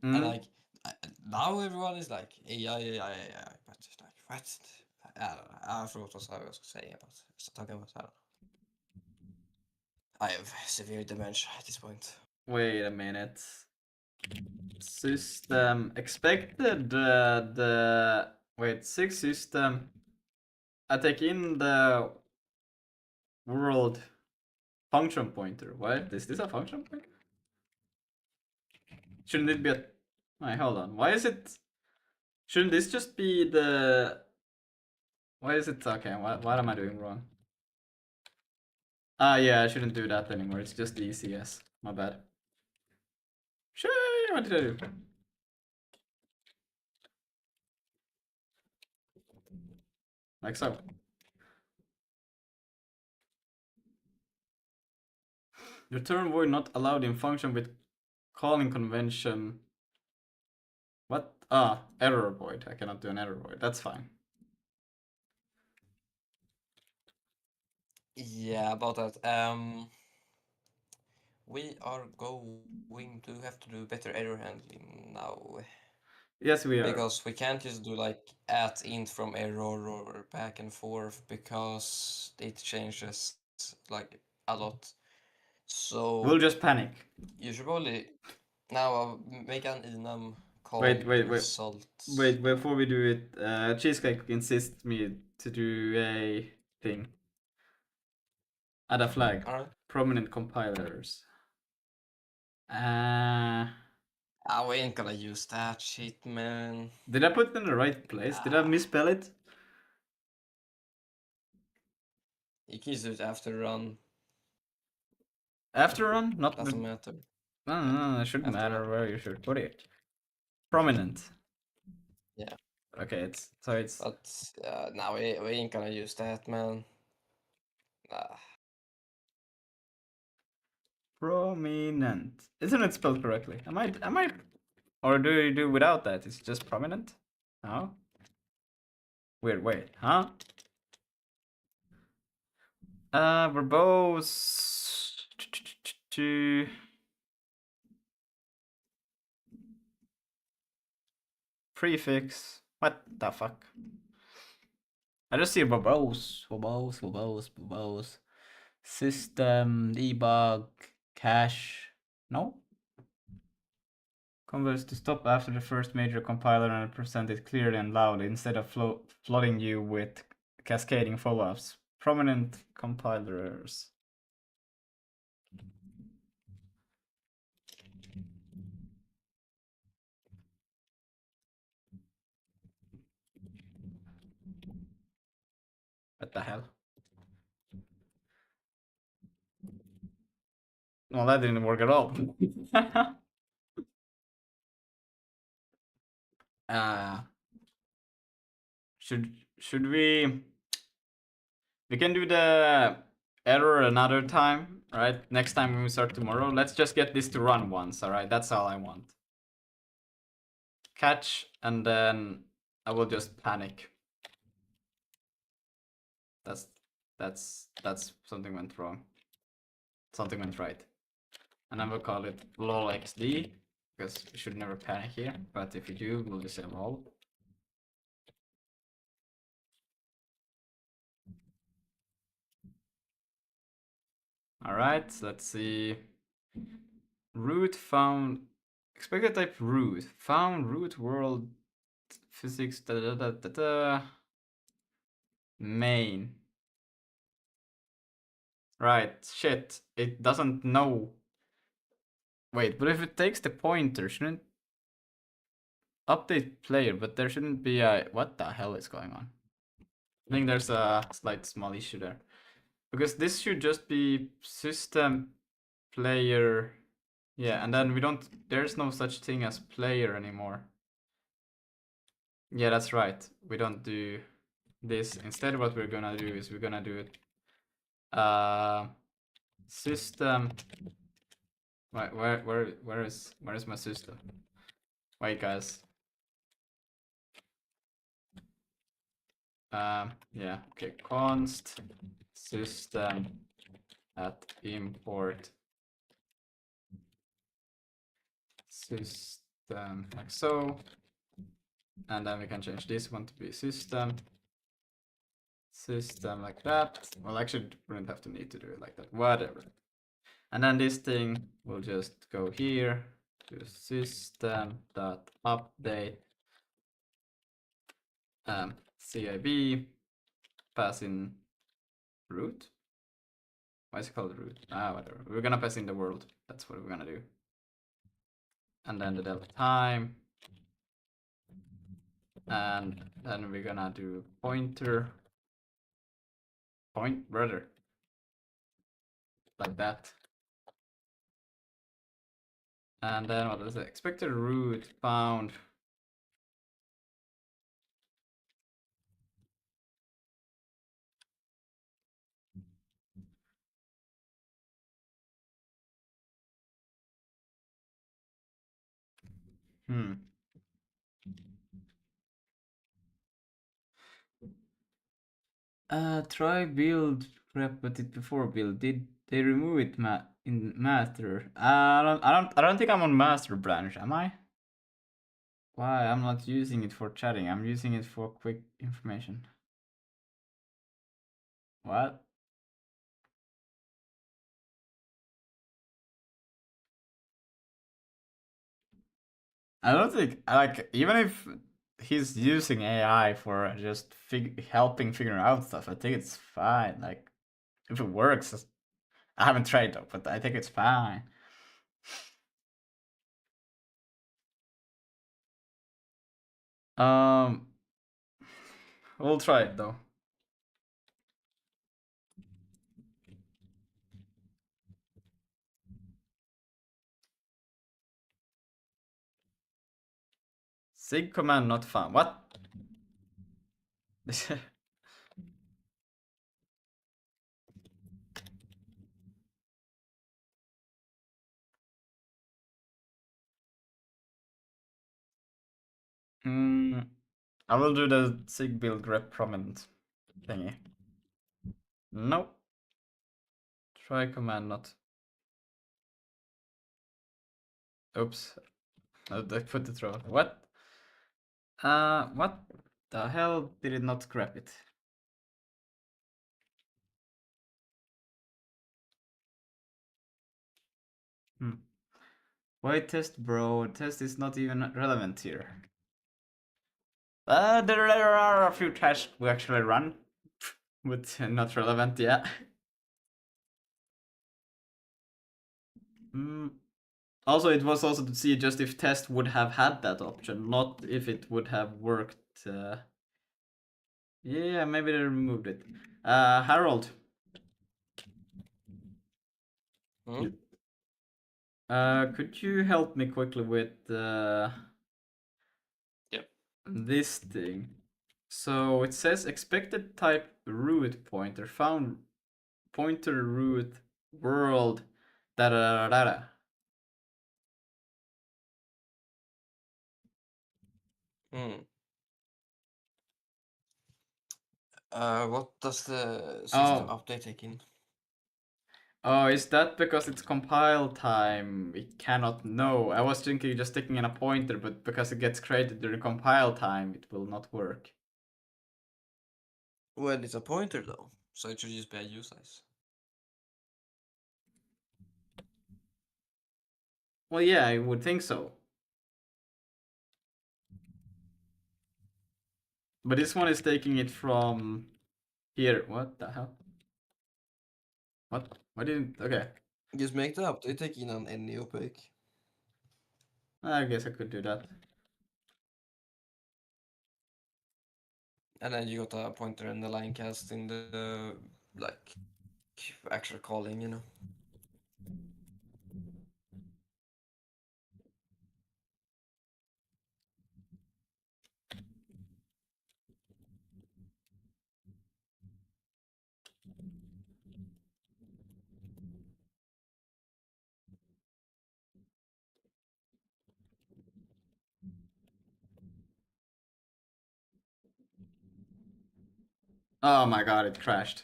and Mm. like now everyone is like AI, but just like what? I don't know. I forgot what I was saying about talking about. I don't know. I have severe dementia at this point. Wait a minute. System expected the wait, six system. I take in the world function pointer. What? Is this a function pointer? Shouldn't it be a... Wait, hold on. Why is it... Shouldn't this just be the... Why is it... Okay, what am I doing wrong? Ah, yeah, I shouldn't do that anymore. It's just the ECS. My bad. Sure, what did I do? Like so. Return void not allowed in function with calling convention. What? Ah, error void. I cannot do an error void. That's fine. Yeah, about that. We are going to have to do better error handling now. Yes, we are. Because we can't just do like at int from error or back and forth because it changes like a lot. So We'll just panic. you should probably now make an enum called Wait. results. Wait, before we do it, Cheesecake insists me to do a thing. Add a flag. Alright. Prominent compilers. We ain't gonna use that shit, man. Did I put it in the right place? Did I misspell it? You can use it after run. After run? Not Doesn't matter. No, it shouldn't After matter run. where you should put it. Prominent. Yeah. Okay, it's... But now we ain't gonna use that, man. Prominent. Isn't it spelled correctly? Am I... Or do you do without that? It's just prominent? No? Weird, wait, huh? Verbose... Prefix. What the fuck? I just see verbose. System, debug, cache. No? Converts to stop after the first major compiler and present it clearly and loudly instead of flooding you with cascading follow-ups. Prominent compilers. What the hell? Well, that didn't work at all. Should we... We can do the error another time, right? Next time when we start tomorrow. Let's just get this to run once, alright? That's all I want. Catch, and then I will just panic. That's something went wrong. Something went right. And I will call it lolxd, because we should never panic here, but if you do, we'll just say lol. Alright, let's see. Root found... Expected type root. Found root world physics. Da, da, da, da, da. Main. Right. Shit. It doesn't know. Wait, but if it takes the pointer, shouldn't update player? But there shouldn't be a. What the hell is going on? I think there's a slight small issue there. Because this should just be system player. Yeah, and then we don't. There's no such thing as player anymore. Yeah, that's right. We don't do this. Instead, what we're gonna do is we're gonna do it. System. Where is my system? Wait, guys. Yeah. Okay. Const system at import system like so, and then we can change this one to be system like that. Well, actually, we don't have to need to do it like that. Whatever. And then this thing will just go here to system.update CIB, pass in root. Why is it called root? Whatever. We're gonna pass in the world. That's what we're gonna do. And then the delta time. And then we're gonna do pointer. Brother. Like that. And then what is it? Expected root found. Try build prep, but it before build. Did they remove it in master? I don't think I'm on master branch, am I? Why? I'm not using it for chatting. I'm using it for quick information. What? I don't think like even if he's using AI for just helping figure out stuff, I think it's fine. Like if it works, I haven't tried though, but I think it's fine. Um, we'll try it though. Sig command not found. What? I will do the sig build rep prominent thingy. Nope. Try command not. Oops. I put it wrong. What? What the hell did it not grab it? Why test, bro? Test is not even relevant here. There are a few tests we actually run, but not relevant, yeah. Also, it was also to see just if test would have had that option, not if it would have worked. Yeah, maybe they removed it. Harold. Could you help me quickly with Yep. this thing? So it says expected type root pointer found pointer root world da da da da da. What does the system update take in? Oh, is that because it's compile time? We cannot know. I was thinking just sticking in a pointer, but because it gets created during compile time, it will not work. Well, it's a pointer though, so it should just be a U size. Well, yeah, I would think so. But this one is taking it from here. What the hell? What? Why didn't? Okay. Just make the update take innan any opaque. I guess I could do that. And then you got a pointer and the line cast in the like actual calling, you know. Oh my god, it crashed.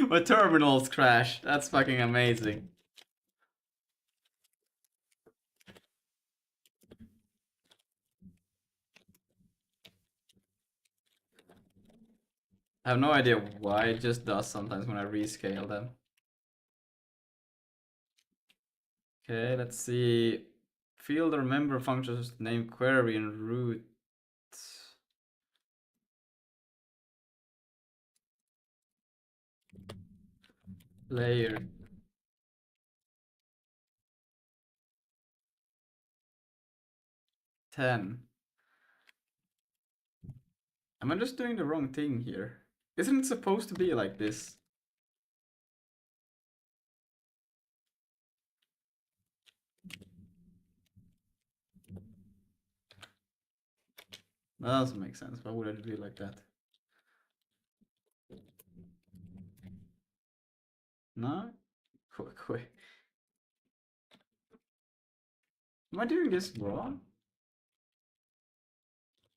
My terminals crashed. That's fucking amazing. I have no idea why it just does sometimes when I rescale them. Okay, let's see. Field or member functions name query and root. Layer. Ten. Am I just doing the wrong thing here? Isn't it supposed to be like this? That doesn't make sense. Why would I do it like that? No? Quick. Am I doing this wrong?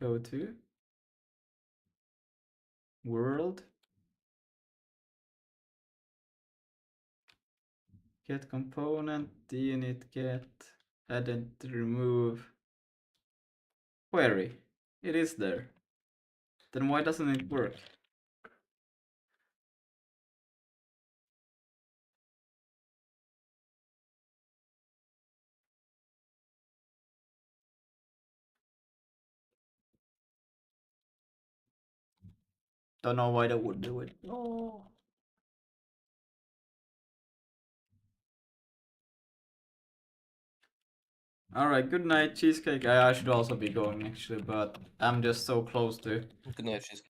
Go to world. Get component, deinit get, add and remove. Query. It is there. Then why doesn't it work? Don't know why that would do it. Oh. Alright, good night, Cheesecake. I should also be going actually, but I'm just so close to Good night, she's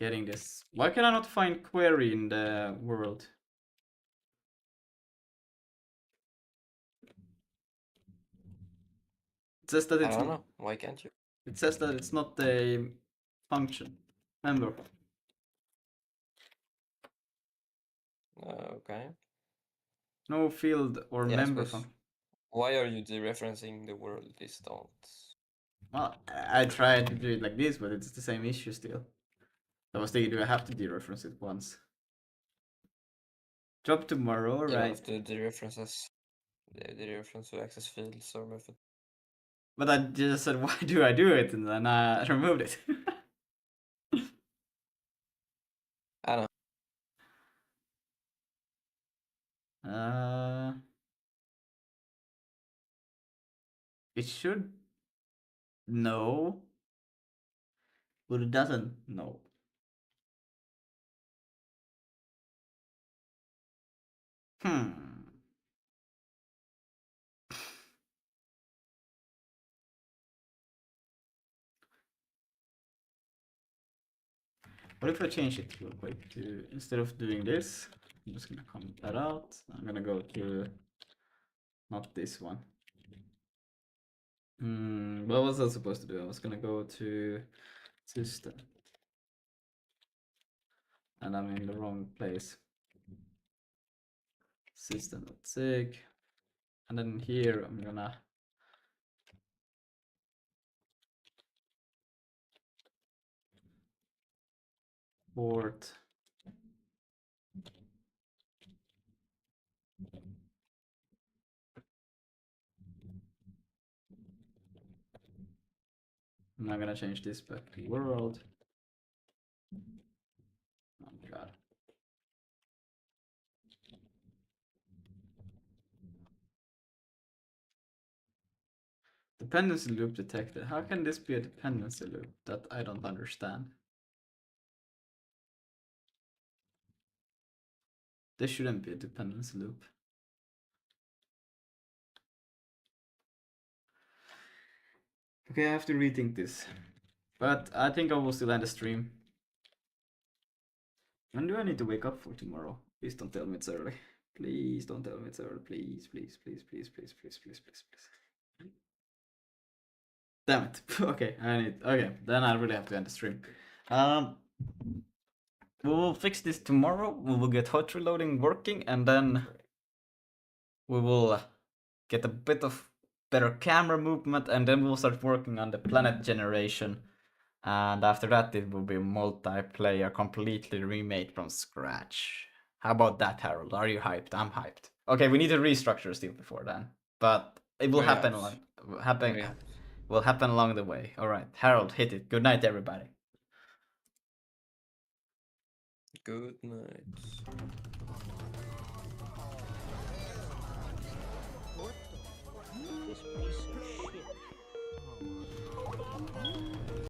getting this. Why can I not find query in the world? It says that I it's don't know. Why can't you? it says that it's not a function. Member. Okay. No field or Yeah, I member suppose. function. Why are you dereferencing the world distant? Well, I tried to do it like this, but it's the same issue still. I was thinking, do I have to dereference it once? Job tomorrow, Yeah, right? of the dereferences. The dereference to access fields or method. But I just said, why do I do it? And then I removed it. I don't uh, it should know, but it doesn't know. Hmm. What if I change it real quick to, instead of doing this, I'm just gonna comment that out. I'm gonna go to, not this one. What was I supposed to do? I was gonna go to system. And I'm in the wrong place. System.sig. And then here I'm gonna port and I'm gonna change this back to world. Oh my god. The Dependency loop detected. How can this be a dependency loop? That I don't understand. This shouldn't be a dependency loop. Okay, I have to rethink this. But I think I will still end the stream. When do I need to wake up for tomorrow? Please don't tell me it's early. Please don't tell me it's early. Please, please, please, please, please, please, please, please, please. Damn it. Okay, okay, then I really have to end the stream. We will fix this tomorrow. We will get hot reloading working, and then we will get a bit of better camera movement, and then we'll start working on the planet generation. And after that, it will be multiplayer, completely remade from scratch. How about that, Harold? Are you hyped? I'm hyped. Okay, we need to restructure still before then, but it will happen. Will happen along the way. All right, Harold, hit it. Good night, everybody. Good night.